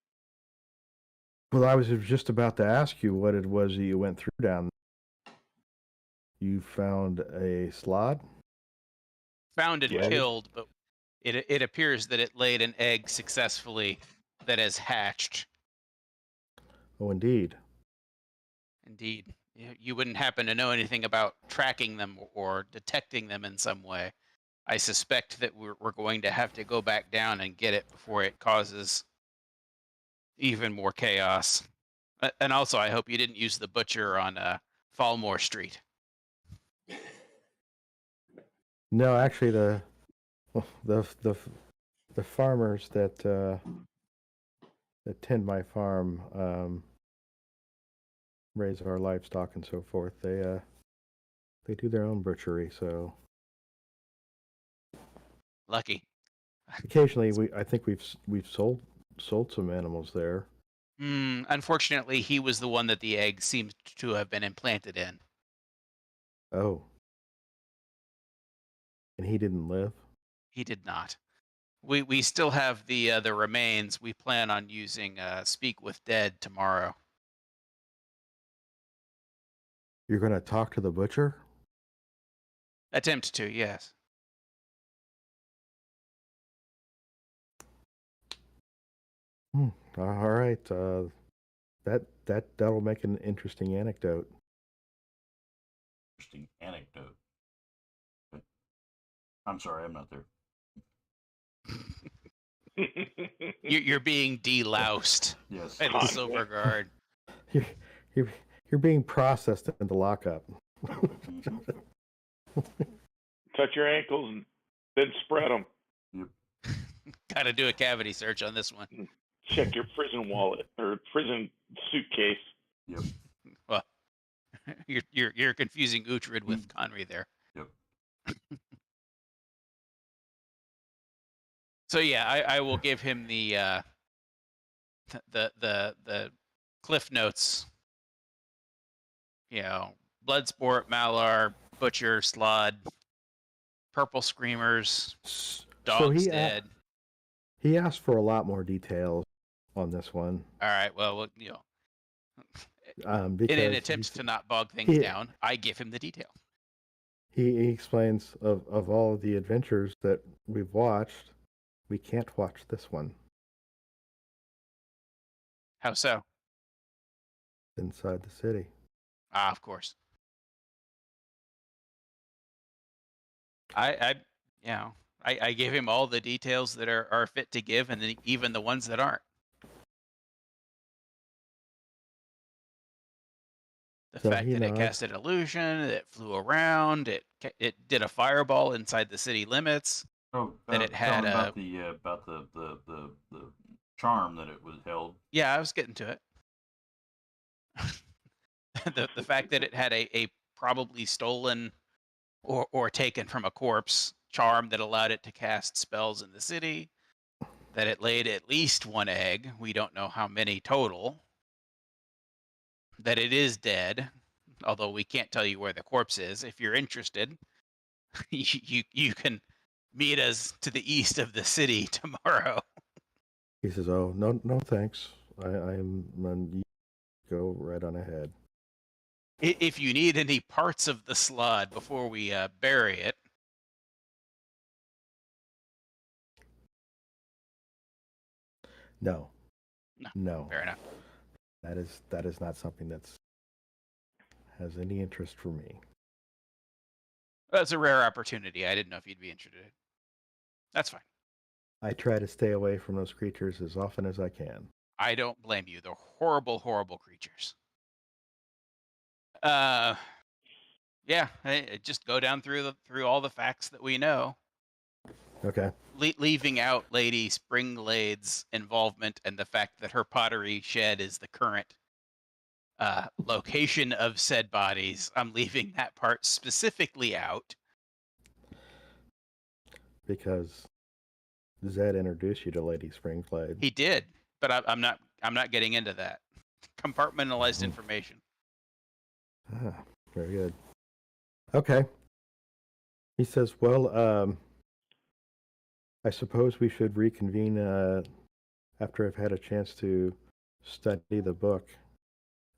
Well, I was just about to ask you what it was that you went through down there. You found a slod? Found and killed, but it appears that it laid an egg successfully that has hatched. Oh, indeed. Indeed. You wouldn't happen to know anything about tracking them or detecting them in some way. I suspect that we're going to have to go back down and get it before it causes even more chaos. And also, I hope you didn't use the butcher on Fallmore Street. No, actually, the farmers that tend my farm raise our livestock and so forth. They do their own butchery, so lucky. Occasionally, I think we've sold some animals there. Unfortunately, he was the one that the egg seems to have been implanted in. Oh. And he didn't live? He did not. We still have the remains. We plan on using Speak with Dead tomorrow. You're going to talk to the butcher? Attempt to, yes. All right. That'll make an interesting anecdote. Interesting anecdote. I'm sorry, I'm not there. You're being deloused. Yes. By the Silver Guard. You're being processed into lockup. Touch your ankles and then spread them. Yep. Got to do a cavity search on this one. Check your prison wallet or prison suitcase. Yep. Well, you're confusing Uhtred with Conry there. Yep. So yeah, I will give him the cliff notes. You know, Bloodsport, Malar, Butcher, Slod, purple screamers, So dogs dead. He asked for a lot more details on this one. All right, well, you know, because in an attempt to not bog things down, I give him the detail. He explains of all of the adventures that we've watched, we can't watch this one. How so? Inside the city. Ah, of course. I gave him all the details that are fit to give, and then even the ones that aren't. The fact that it casted illusion, it flew around, it did a fireball inside the city limits. Oh, that it had about the charm that it was held. Yeah, I was getting to it. the fact that it had a probably stolen or taken from a corpse charm that allowed it to cast spells in the city. That it laid at least one egg. We don't know how many total. That it is dead, although we can't tell you where the corpse is. If you're interested, you can meet us to the east of the city tomorrow. He says, "Oh, no, thanks. I'm you go right on ahead." If you need any parts of the slod before we bury it. No. Fair enough. That is not something that's has any interest for me. That's a rare opportunity. I didn't know if you'd be interested. That's fine. I try to stay away from those creatures as often as I can. I don't blame you. They're horrible, horrible creatures. Yeah, just go down through all the facts that we know. Okay. Leaving out Lady Springlade's involvement and the fact that her pottery shed is the current location of said bodies. I'm leaving that part specifically out. Because Zed introduced you to Lady Springblade. He did, but I'm not getting into that. Compartmentalized information. Ah, very good. Okay. He says, "Well, I suppose we should reconvene after I've had a chance to study the book.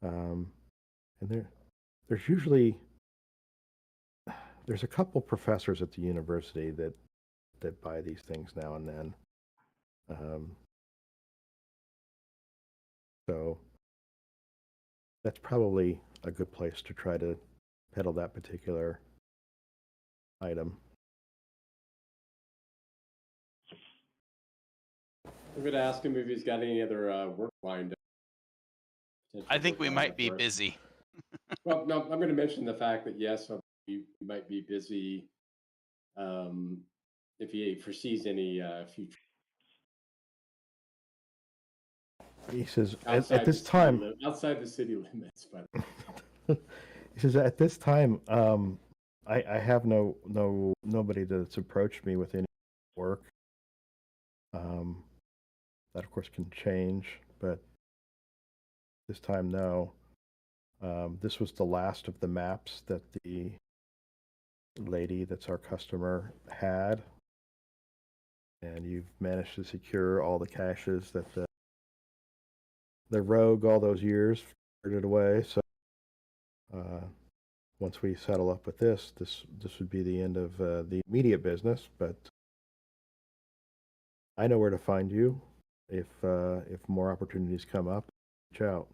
And there's usually there's a couple professors at the university that buy these things now and then. So that's probably a good place to try to peddle that particular item." I'm going to ask him if he's got any other work lined up. I think we might be busy. Well, no, I'm going to mention the fact that, yes, we might be busy if he foresees any future. He says, at this time... outside the city limits, but... He says, at this time, I have nobody that's approached me with any work. That, of course, can change, but this time, no. This was the last of the maps that the lady that's our customer had. And you've managed to secure all the caches that the rogue all those years figured it away. So once we settle up with this would be the end of the immediate business, but I know where to find you if more opportunities come up. Reach out.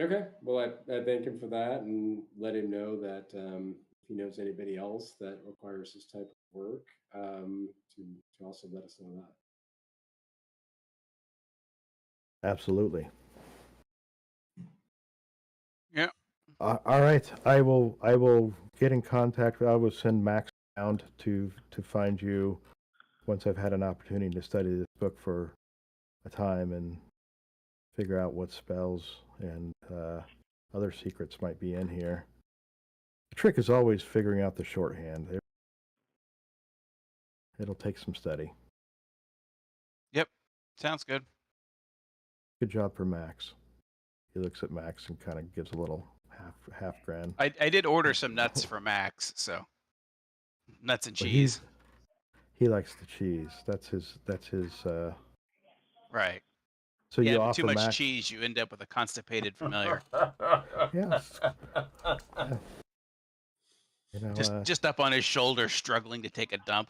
Okay, well, I thank him for that and let him know that if he knows anybody else that requires this type of work, to also let us know that. Absolutely. Yeah. All right. I will get in contact. I will send Max around to find you once I've had an opportunity to study this book for a time and figure out what spells and other secrets might be in here. The trick is always figuring out the shorthand. It'll take some study. Yep. Sounds good. Good job for Max. He looks at Max and kind of gives a little half grin. I did order some nuts for Max, so. Nuts and Well, cheese. he likes the cheese. That's his. Right. So Yeah, you but offer too much Mac. cheese, you end up with a constipated familiar. Yes. You know. Just up on his shoulder, struggling to take a dump.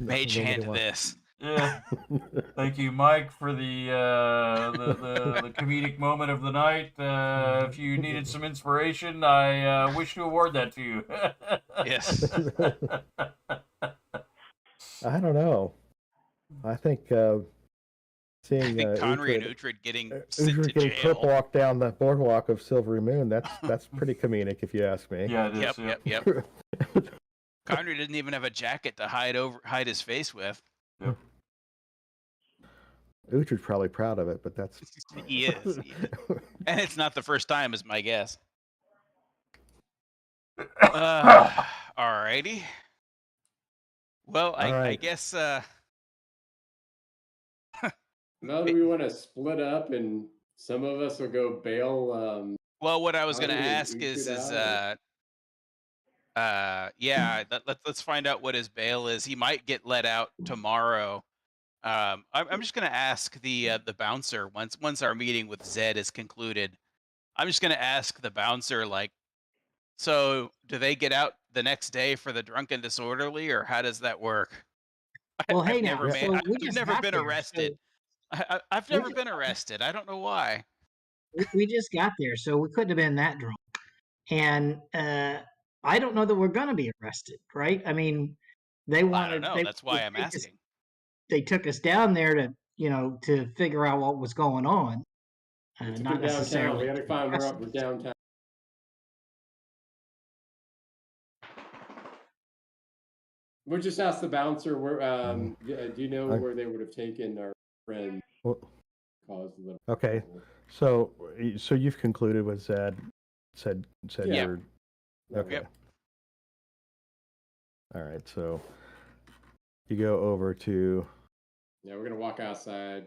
Mage hand this. Yeah. Thank you, Mike, for the comedic moment of the night. If you needed some inspiration, I wish to award that to you. Yes. I don't know. I think seeing Conry and Uhtred getting sent to getting jail. walk down the boardwalk of Silvery Moon, that's pretty comedic, if you ask me. Yeah, it is. Yep. Conry didn't even have a jacket to hide his face with. Yep. Uhtred's probably proud of it, but that's he is. And it's not the first time, is my guess. Alrighty. Well, I guess. Now that we want to split up, and some of us will go bail. Well, what I was going to ask is let's find out what his bail is. He might get let out tomorrow. I'm just going to ask the bouncer once our meeting with Zed is concluded. I'm just going to ask the bouncer, like, so do they get out the next day for the drunken disorderly, or how does that work? Well, I've never been there, arrested. so I've never been arrested. I don't know why. We just got there, so we couldn't have been that drunk. And I don't know that we're going to be arrested, right? I mean, they wanted. I don't know. That's why I'm asking. They took us down there to figure out what was going on. Not necessarily. We had to find where we're downtown. We'll just ask the bouncer where. Do you know where they would have taken our friend? Okay, so you've concluded with Zed. Said yeah. You're okay. Yep. All right, so you go over to. Yeah, we're gonna walk outside,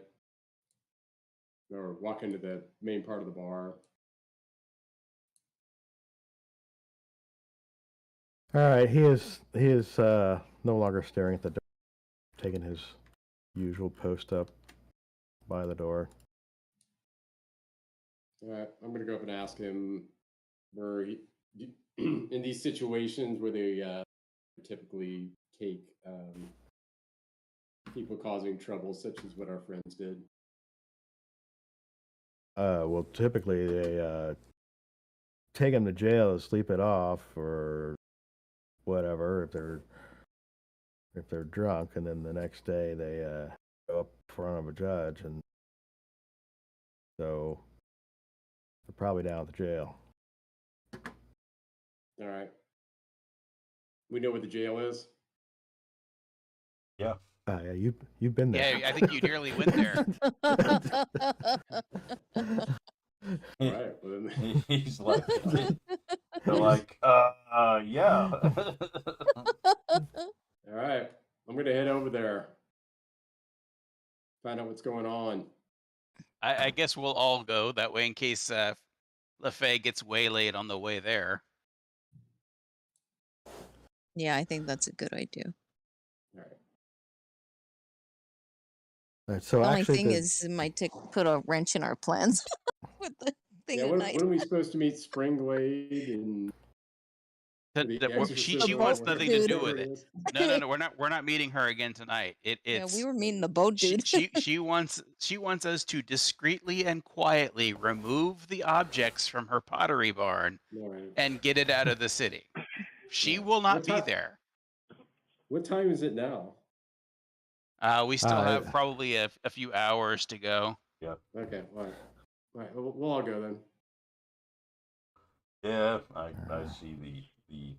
or walk into the main part of the bar. All right, he is no longer staring at the door, taking his usual post up by the door. All right, I'm gonna go up and ask him where he, in these situations where they typically take people causing trouble, such as what our friends did. Well, typically they take him to jail to sleep it off or whatever if they're drunk, and then the next day they go up in front of a judge, and so they're probably down at the jail. All right. We know where the jail is. Yeah. Yeah, you've been there. Yeah, I think you nearly went there. All right. Well, He's like, yeah. all right. I'm gonna head over there. Find out what's going on. I guess we'll all go that way in case LaFay gets waylaid on the way there. Yeah, I think that's a good idea. All right. All right, so The only actually thing is, it might put a wrench in our plans with the thing Yeah, at when night. are we supposed to meet Springblade and She wants nothing to do with it. No. We're not meeting her again tonight. It's we were meeting the boat dude. she wants us to discreetly and quietly remove the objects from her pottery barn and get it out of the city. She will not be there. What time is it now? We still have probably a few hours to go. Yeah. Okay. All right. We'll all go then. Yeah, I see the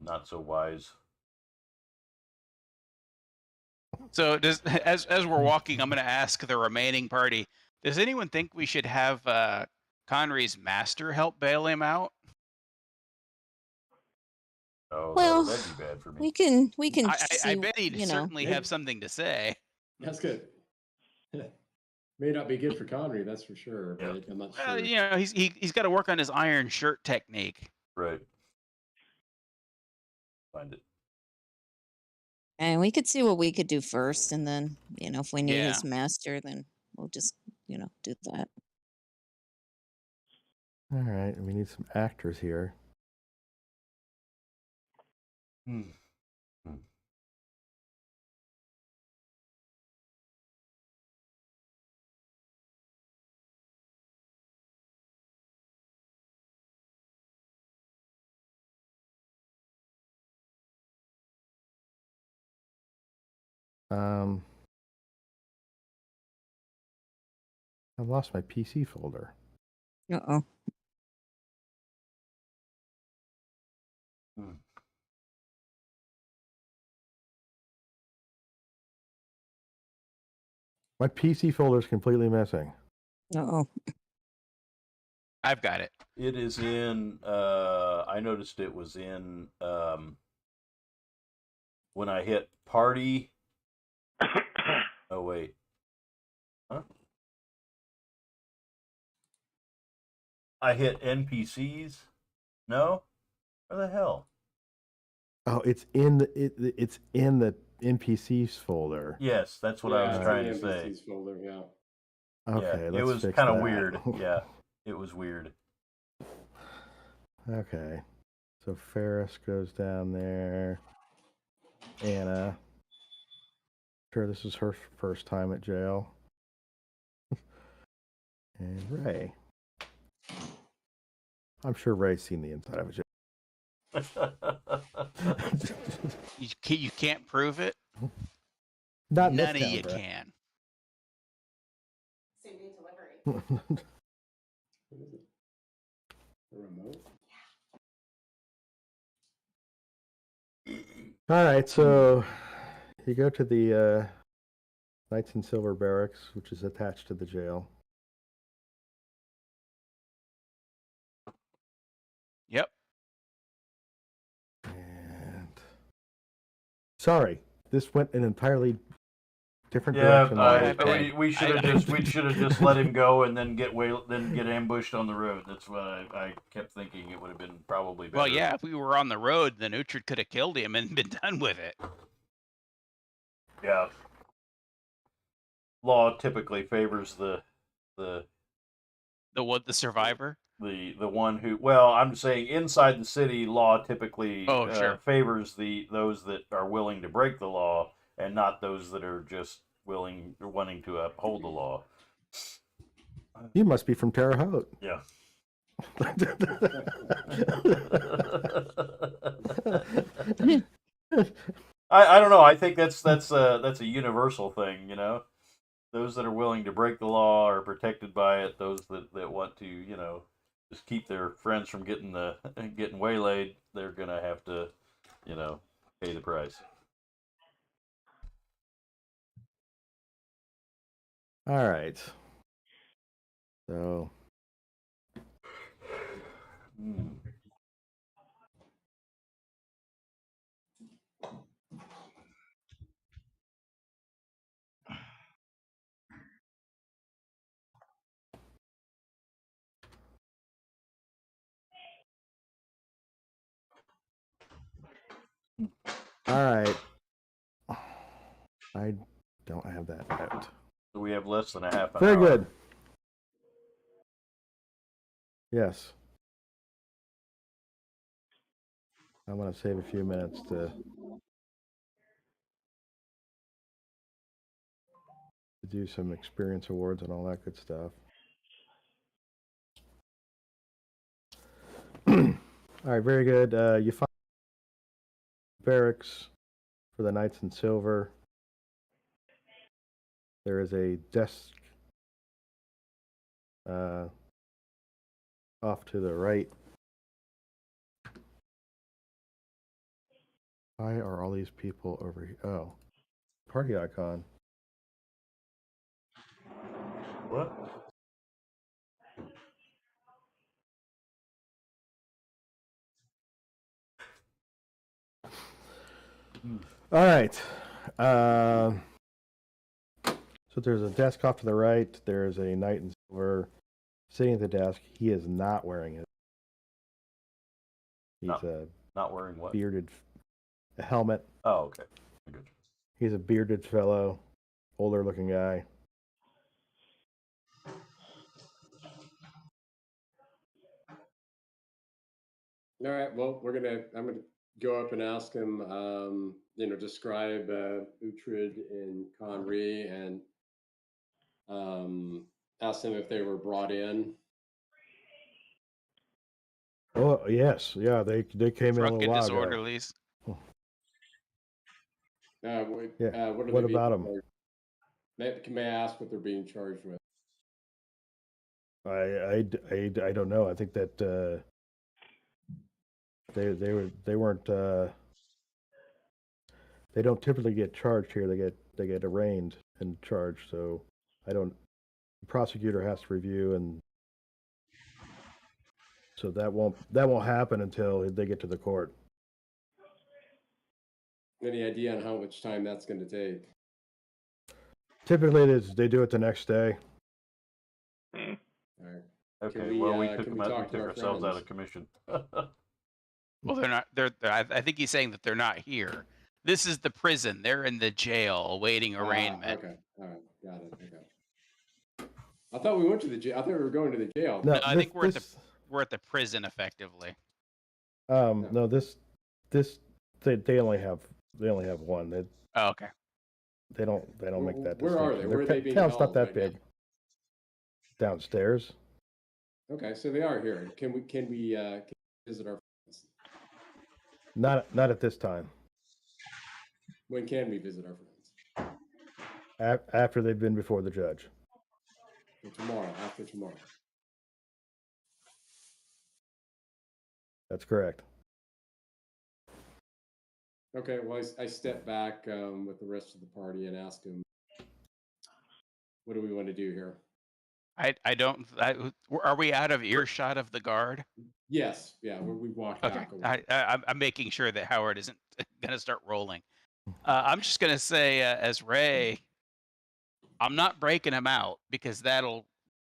not so wise. So as we're walking, I'm going to ask the remaining party, does anyone think we should have Conry's master help bail him out? Oh, Well, that'd be bad for me. we can I see, bet he'd certainly have something to say. That's good. May not be good for Connery, that's for sure, Yeah. but I'm not Well, sure. you know, he's got to work on his iron shirt technique. Right. Find it. And we could see what we could do first, and then, if we need Yeah. his master, then we'll just, do that. All right, we need some actors here. I lost my PC folder. Uh-oh. My PC folder is completely missing. Uh-oh. I've got it. It is in. I noticed it was in. When I hit party. Oh wait. Huh? I hit NPCs. No. Where the hell? Oh, it's in it's in the NPCs folder. Yes, that's what I was trying to say. NPCs folder, yeah. Okay, yeah, let's it was fix kind of that. weird. Yeah, it was weird. Okay, so Ferris goes down there. Anna. Sure, this is her first time at jail. And Ray. I'm sure Ray's seen the inside of a jail. You can't prove it. Not None of this you town, can. Same day delivery. What is it? A remote? All right, so you go to the Knights in Silver barracks, which is attached to the jail. Yep. And sorry, this went an entirely different Yeah, direction. we should have just let him go and then get ambushed on the road. That's what I kept thinking. It would have been probably better. Well, yeah, if we were on the road, then Uhtred could have killed him and been done with it. Yeah. Law typically favors the survivor. The one who, well, I'm saying inside the city, law typically favors those that are willing to break the law, and not those that are just wanting to uphold the law. You must be from Terre Haute. Yeah. I don't know. I think that's a universal thing, you know. Those that are willing to break the law are protected by it. Those that want to, you know, just keep their friends from getting waylaid, they're gonna have to, you know, pay the price. All right. So. All right. I don't have that note. So we have less than a half an Very hour. good. Yes. I want to save a few minutes to do some experience awards and all that good stuff. All right, very good. You find barracks for the Knights in Silver. There is a desk off to the right. Why are all these people over here? Oh, party icon. What? All right. So there's a desk off to the right. There's a knight in silver sitting at the desk. He is not wearing it. He's not wearing what? A helmet. Oh, okay. I got you. He's a bearded fellow, older looking guy. All right. Well, I'm gonna go up and ask him. Describe Uhtred and Conry, and ask them if they were brought in. Oh yes, yeah. They came in a little while disorderlies. ago. What about them? May I ask what they're being charged with? I don't know. I think that they weren't. They don't typically get charged here. They get arraigned and charged. So I don't. The prosecutor has to review, and so that won't happen until they get to the court. Any idea on how much time that's going to take? Typically, they do it the next day. All right. Okay. We took ourselves out of commission. Well, they're not. I think he's saying that they're not here. This is the prison. They're in the jail awaiting arraignment. Okay. All right. Got it. Okay. I thought we went to the jail. I thought we were going to the jail. No, I think we're at the prison effectively. No, they only have one. Oh, okay. They don't make that. Where are they? Where are they being town's not held that right big. now? Downstairs. Okay, so they are here. Can we visit our friends? Not at this time. When can we visit our friends? After they've been before the judge. Tomorrow. After tomorrow. That's correct. Okay, well, I step back with the rest of the party and ask him, what do we want to do here? Are we out of earshot of the guard? Yes. Yeah, we walked okay. back. I'm making sure that Howard isn't going to start rolling. I'm just going to say, as Ray, I'm not breaking him out because that'll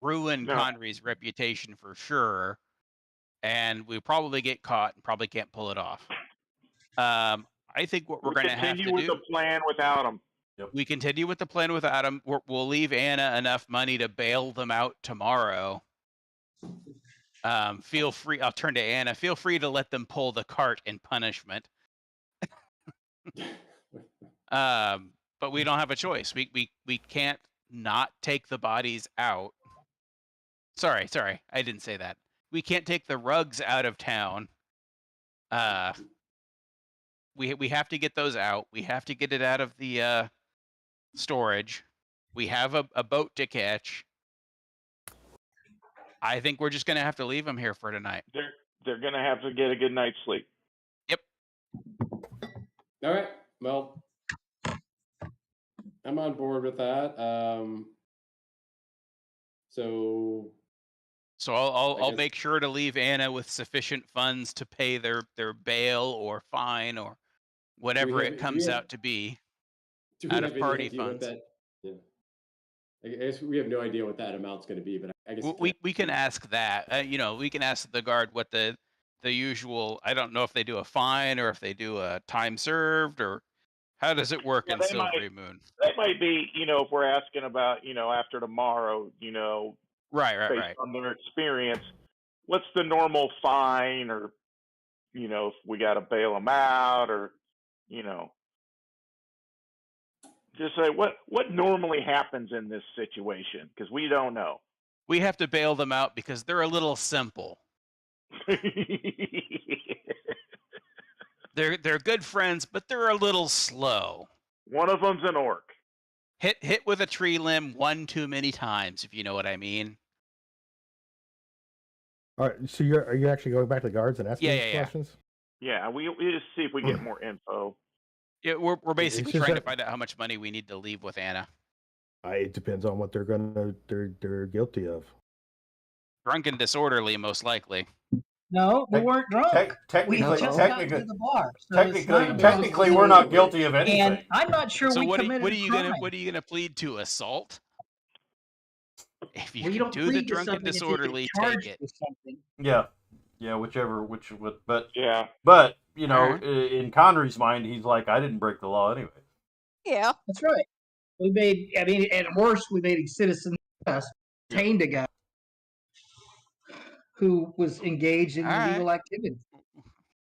ruin Conry's reputation for sure. And we probably get caught and probably can't pull it off. I think what we're going to have to do... Continue with the plan without him. Yep. We continue with the plan without him. We'll leave Anna enough money to bail them out tomorrow. Feel free... I'll turn to Anna. Feel free to let them pull the cart in punishment. But we don't have a choice. We can't not take the bodies out. Sorry. I didn't say that. We can't take the rugs out of town. We have to get those out. We have to get it out of the storage. We have a boat to catch. I think we're just going to have to leave them here for tonight. They're going to have to get a good night's sleep. Yep. All right. Well, I'm on board with that. So I'll make sure to leave Anna with sufficient funds to pay their bail or fine or whatever it comes out to be out of party funds. I guess we have no idea what that amount's going to be, but I guess we can ask that. We can ask the guard what the usual. I don't know if they do a fine or if they do a time served or how does it work in Silvery Moon. That might be, if we're asking about, after tomorrow, right. Based on their experience, what's the normal fine, or if we got to bail them out, or just say what normally happens in this situation, because we don't know. We have to bail them out because they're a little simple. They're good friends, but they're a little slow. One of them's an orc. Hit with a tree limb one too many times, if you know what I mean. All right, so are you actually going back to the guards and asking these questions? Yeah, we just see if we get more info. Yeah, we're basically trying to find out how much money we need to leave with Anna. It depends on what they're guilty of. Drunk and disorderly, most likely. No, we weren't drunk. We Technically, just got to the bar. So technically, we're not guilty of anything. And I'm not sure So we committed what are you crime. gonna plead to? Assault? If you Well, you can don't do the plead to drunken something if you get disorderly, charged take it. with something. Yeah, but Yeah. But you know, Alright. in Connery's mind, he's like, I didn't break the law anyway. Yeah. That's right. We made, I mean, at worst, we made a citizen detained a guy who was engaged in illegal activity.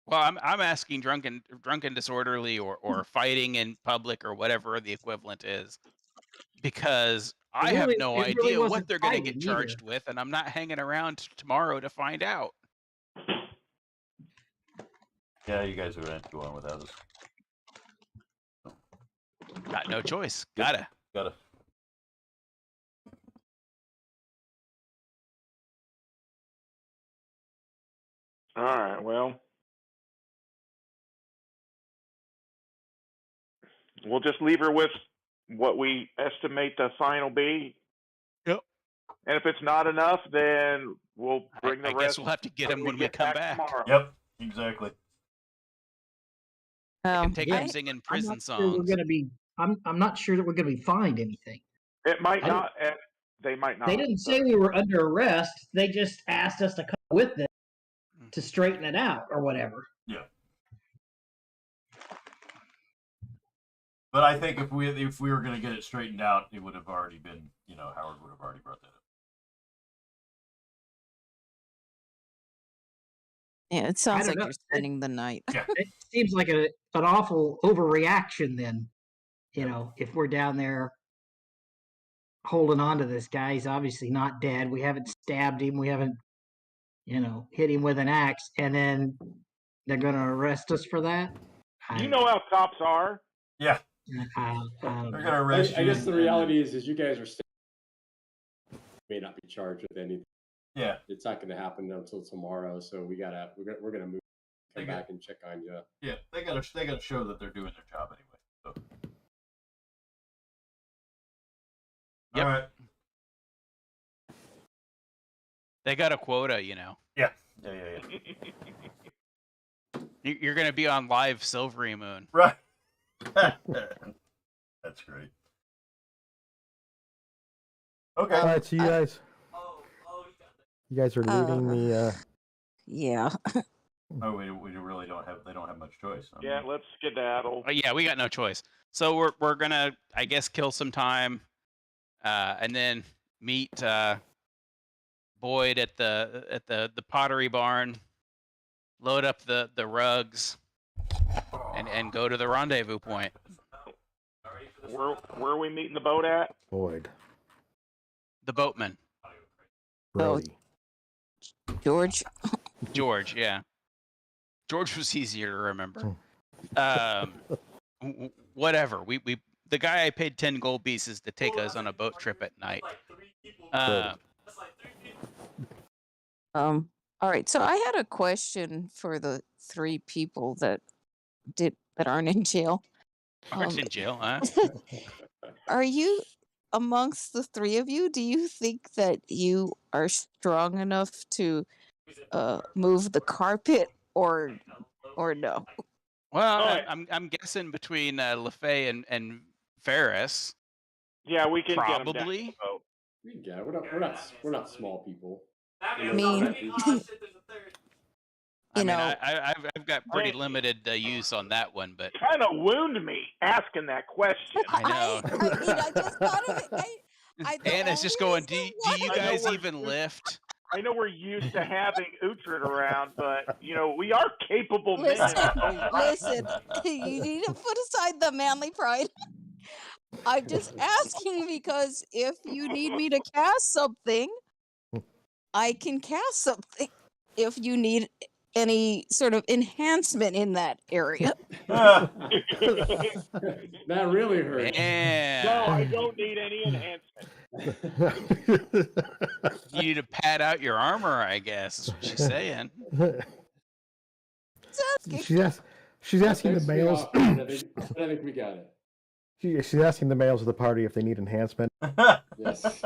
Well, I'm asking drunken disorderly or fighting in public or whatever the equivalent is, because I have no idea what they're going to get charged with, and I'm not hanging around tomorrow to find out. Yeah, you guys are going to have to go on without us. Got no choice. Gotta. All right. Well, we'll just leave her with what we estimate the fine will be. Yep. And if it's not enough, then we'll bring the rest. I guess we'll have to get him when we come back. Tomorrow. Yep, exactly. I can take him singing prison songs. We're going to be. I'm not sure that we're going to be fined anything. It might not. They might not. They didn't say we were under arrest. They just asked us to come with them to straighten it out or whatever. Yeah. But I think if we were going to get it straightened out, it would have already been, Howard would have already brought that up. Yeah, it sounds like you're spending the night. Yeah. It seems like an awful overreaction then. If we're down there holding on to this guy, he's obviously not dead. We haven't stabbed him. We haven't, hit him with an axe. And then they're going to arrest us for that? You know how cops are. Yeah. They're going to arrest you. I guess the reality is you guys are still may not be charged with anything. Yeah. It's not going to happen until tomorrow, so we're going to move, come back and check on you. Yeah, they got to show that they're doing their job anyway. So. Yep. All right. They got a quota, Yeah. You're going to be on live Silvery Moon. Right. That's great. Okay. All right, so you guys. You guys are looting the. Yeah. Oh, we really don't have. They don't have much choice. Yeah, let's skedaddle. Yeah, we got no choice. So we're gonna, I guess, kill some time, and then meet Boyd at the pottery barn, load up the rugs, and go to the rendezvous point. Where are we meeting the boat at? Boyd. The boatman. Brody. George, yeah. George was easier to remember. Whatever. We the guy I paid 10 gold pieces to take us on a boat trip at night. All right. So I had a question for the 3 people that aren't in jail. Aren't in jail, huh? Are you amongst the 3 of you? Do you think that you are strong enough to move the carpet or no? Well, I'm guessing between LaFay and Ferris. Yeah, we can probably. Get them Yeah, we're not small people. I mean, I've got pretty limited use on that one, but kind of wound me asking that question. I know. I mean, I just thought of it. Anna's just going, do you guys even lift? I know we're used to having Uhtred around, but we are capable men. Listen, you need to put aside the manly pride. I'm just asking because if you need me to cast something, I can cast something. If you need any sort of enhancement in that area. That really hurts. No, I don't need any enhancement. You need to pad out your armor, I guess, is what she's saying. She's asking the males. I think we got it. She's asking the males of the party if they need enhancement. Yes.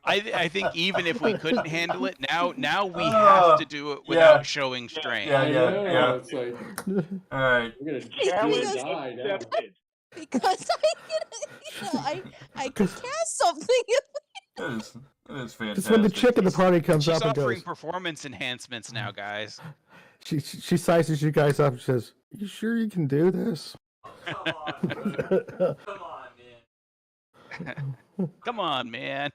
I think even if we couldn't handle it, now we have to do it without showing strain. I know. It's like, all right. we're gonna Challenge die now. accepted. Because I can cast something. It is fantastic. Just when the chick in the party comes She's up and offering goes, performance enhancements now, guys. she sizes you guys up and says, "You sure you can do this?" Come on, man. Come on, man.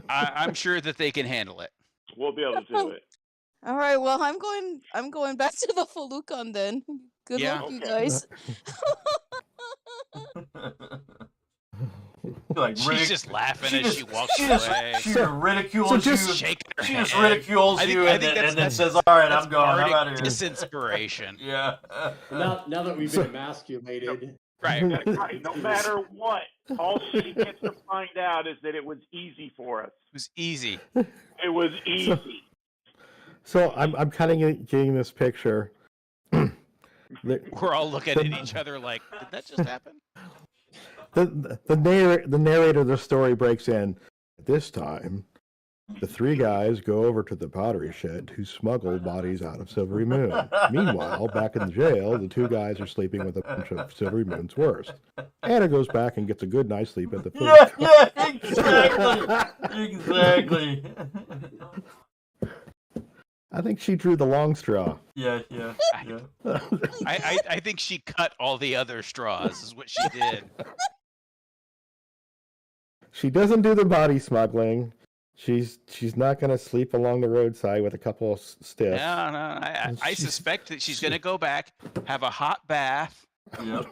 I'm sure that they can handle it. We'll be able to do it. All right. Well, I'm going back to the Felucon then. Good luck, you guys. Like She's just laughing as she walks away. She ridicules you. Shaking her She head. just ridicules you and then says, "All right, I'm going. I'm out of here." Disinspiration. Yeah. Now that we've been emasculated. Right. Right. No matter what, all she gets to find out is that it was easy for us. It was easy. It was easy. So I'm kind of getting this picture. We're all looking at each other like, did that just happen? The narrator of the story breaks in. This time, the three guys go over to the pottery shed to smuggle bodies out of Silvery Moon. Meanwhile, back in the jail, the two guys are sleeping with a bunch of Silvery Moon's worst. Anna goes back and gets a good night's sleep at the food. Yeah, exactly. I think she drew the long straw. Yeah. I think she cut all the other straws, is what she did. She doesn't do the body smuggling. She's not going to sleep along the roadside with a couple of stiffs. No. I suspect that she's going to go back, have a hot bath, Yep.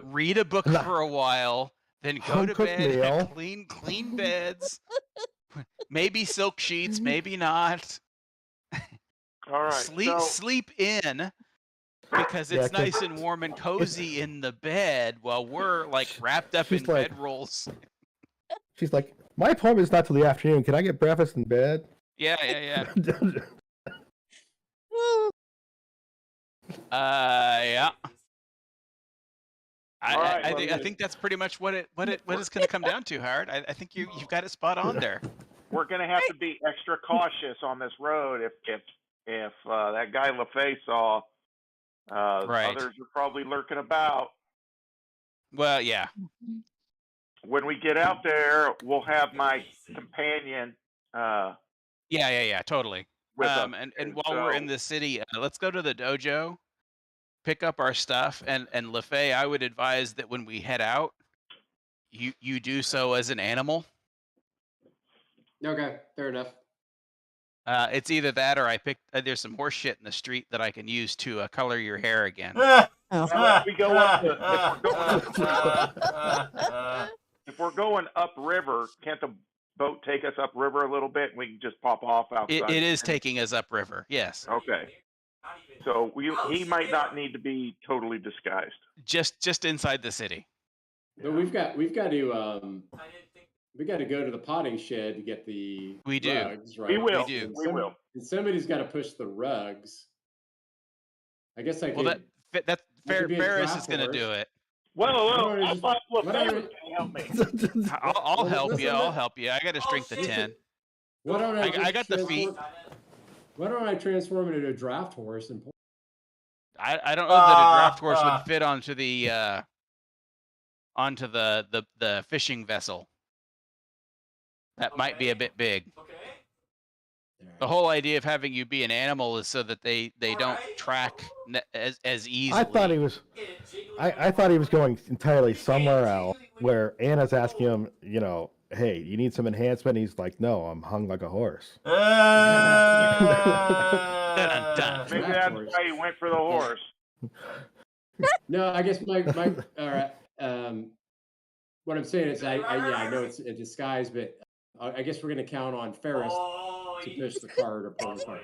read a book for a while, then go to bed, meal. clean beds, maybe silk sheets, maybe not. All right. Sleep in because it's nice and warm and cozy in the bed while we're like wrapped up in bedrolls. She's like, my appointment's not till the afternoon. Can I get breakfast in bed? Yeah. Yeah. I think that's pretty much what it's going to come down to, Howard. I think you've got it spot on there. We're going to have to be extra cautious on this road if that guy LaFay saw. Right. Others are probably lurking about. Well, yeah. When we get out there, we'll have my companion. Yeah, totally. With us. And while we're in the city, let's go to the dojo, pick up our stuff, and LaFay, I would advise that when we head out, you do so as an animal. Okay, fair enough. It's either that or I picked. There's some horse shit in the street that I can use to color your hair again. If we go up if we're going upriver, can't the boat take us upriver a little bit? And we can just pop off outside. It is taking us upriver. Yes. Okay. So he might not need to be totally disguised. Just inside the city. But we've got to go to the potting shed to get the rugs, right? We will. We do. We will. And somebody's got to push the rugs. I guess I could. Well, Ferris is going to do it. Whoa! I thought LaFay was going to help me. I'll help you. I'll help you. I got a strength of 10. Why don't I got the feet. Why don't I transform it into a draft horse and? I don't know that a draft horse would fit onto the fishing vessel. That might be a bit big. The whole idea of having you be an animal is so that they don't track as easily. I thought he was going entirely somewhere else, where Anna's asking him, hey, you need some enhancement? He's like, no, I'm hung like a horse. Maybe that's why you went for the horse. No, I guess my all right. What I'm saying is, I know it's a disguise, but I guess we're going to count on Ferris to push the cart or pull the cart.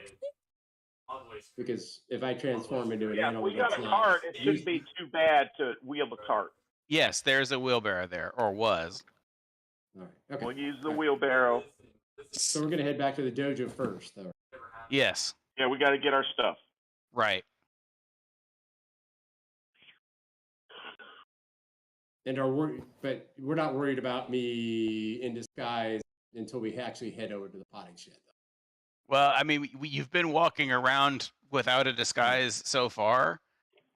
Because if I transform into an animal, we got a cart. It shouldn't be too bad to wheel the cart. Yes, there's a wheelbarrow there, or was. All right. Okay. We'll use the wheelbarrow. So we're going to head back to the dojo first, though. Yes. Yeah, we got to get our stuff. Right. but we're not worried about me in disguise until we actually head over to the potting shed. Well, I mean, you've been walking around without a disguise so far.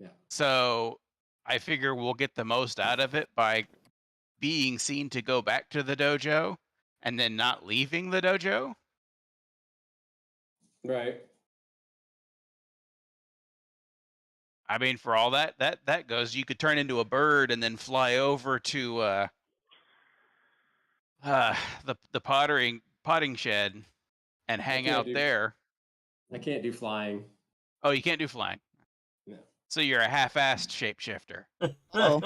Yeah. So I figure we'll get the most out of it by being seen to go back to the dojo and then not leaving the dojo. Right. I mean, for all that goes, you could turn into a bird and then fly over to the potting shed and hang out there. I can't do flying. Oh, you can't do flying. No. So you're a half-assed shapeshifter. Oh,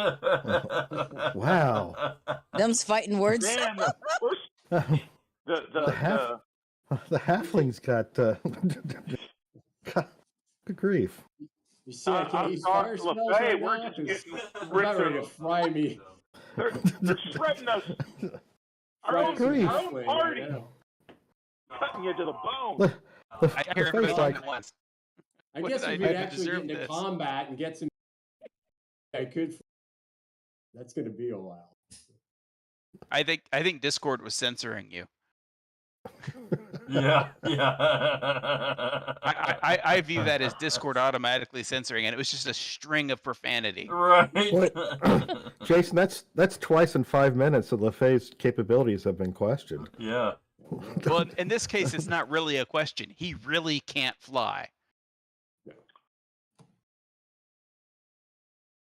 Wow. them's fighting words. Damn, the halfling's got good grief. You see, I can't use fire spells right now because they're about ready to fry me. They're shredding us. Our own party. Cutting you to the bone. I heard about that once. I guess if we'd actually get into combat and get some, I could. That's going to be a while. I think Discord was censoring you. Yeah. I view that as Discord automatically censoring, and it was just a string of profanity. Right. Jason, that's twice in 5 minutes that LaFay's capabilities have been questioned. Yeah. Well, in this case, it's not really a question. He really can't fly.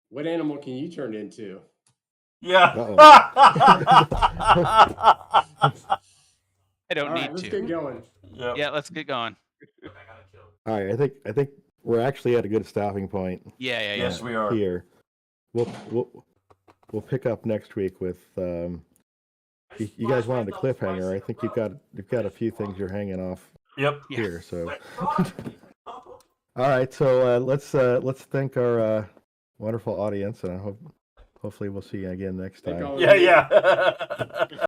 What animal can you turn into? Yeah. I don't need Let's to. get going. Yep. Yeah, let's get going. All right, I think we're actually at a good stopping point. Yeah. Yes, we are. Here, we'll pick up next week with. You guys wanted a cliffhanger. I think you've got a few things you're hanging off. Yep. Here, so. All right, so let's thank our wonderful audience, and hopefully we'll see you again next time. Yeah.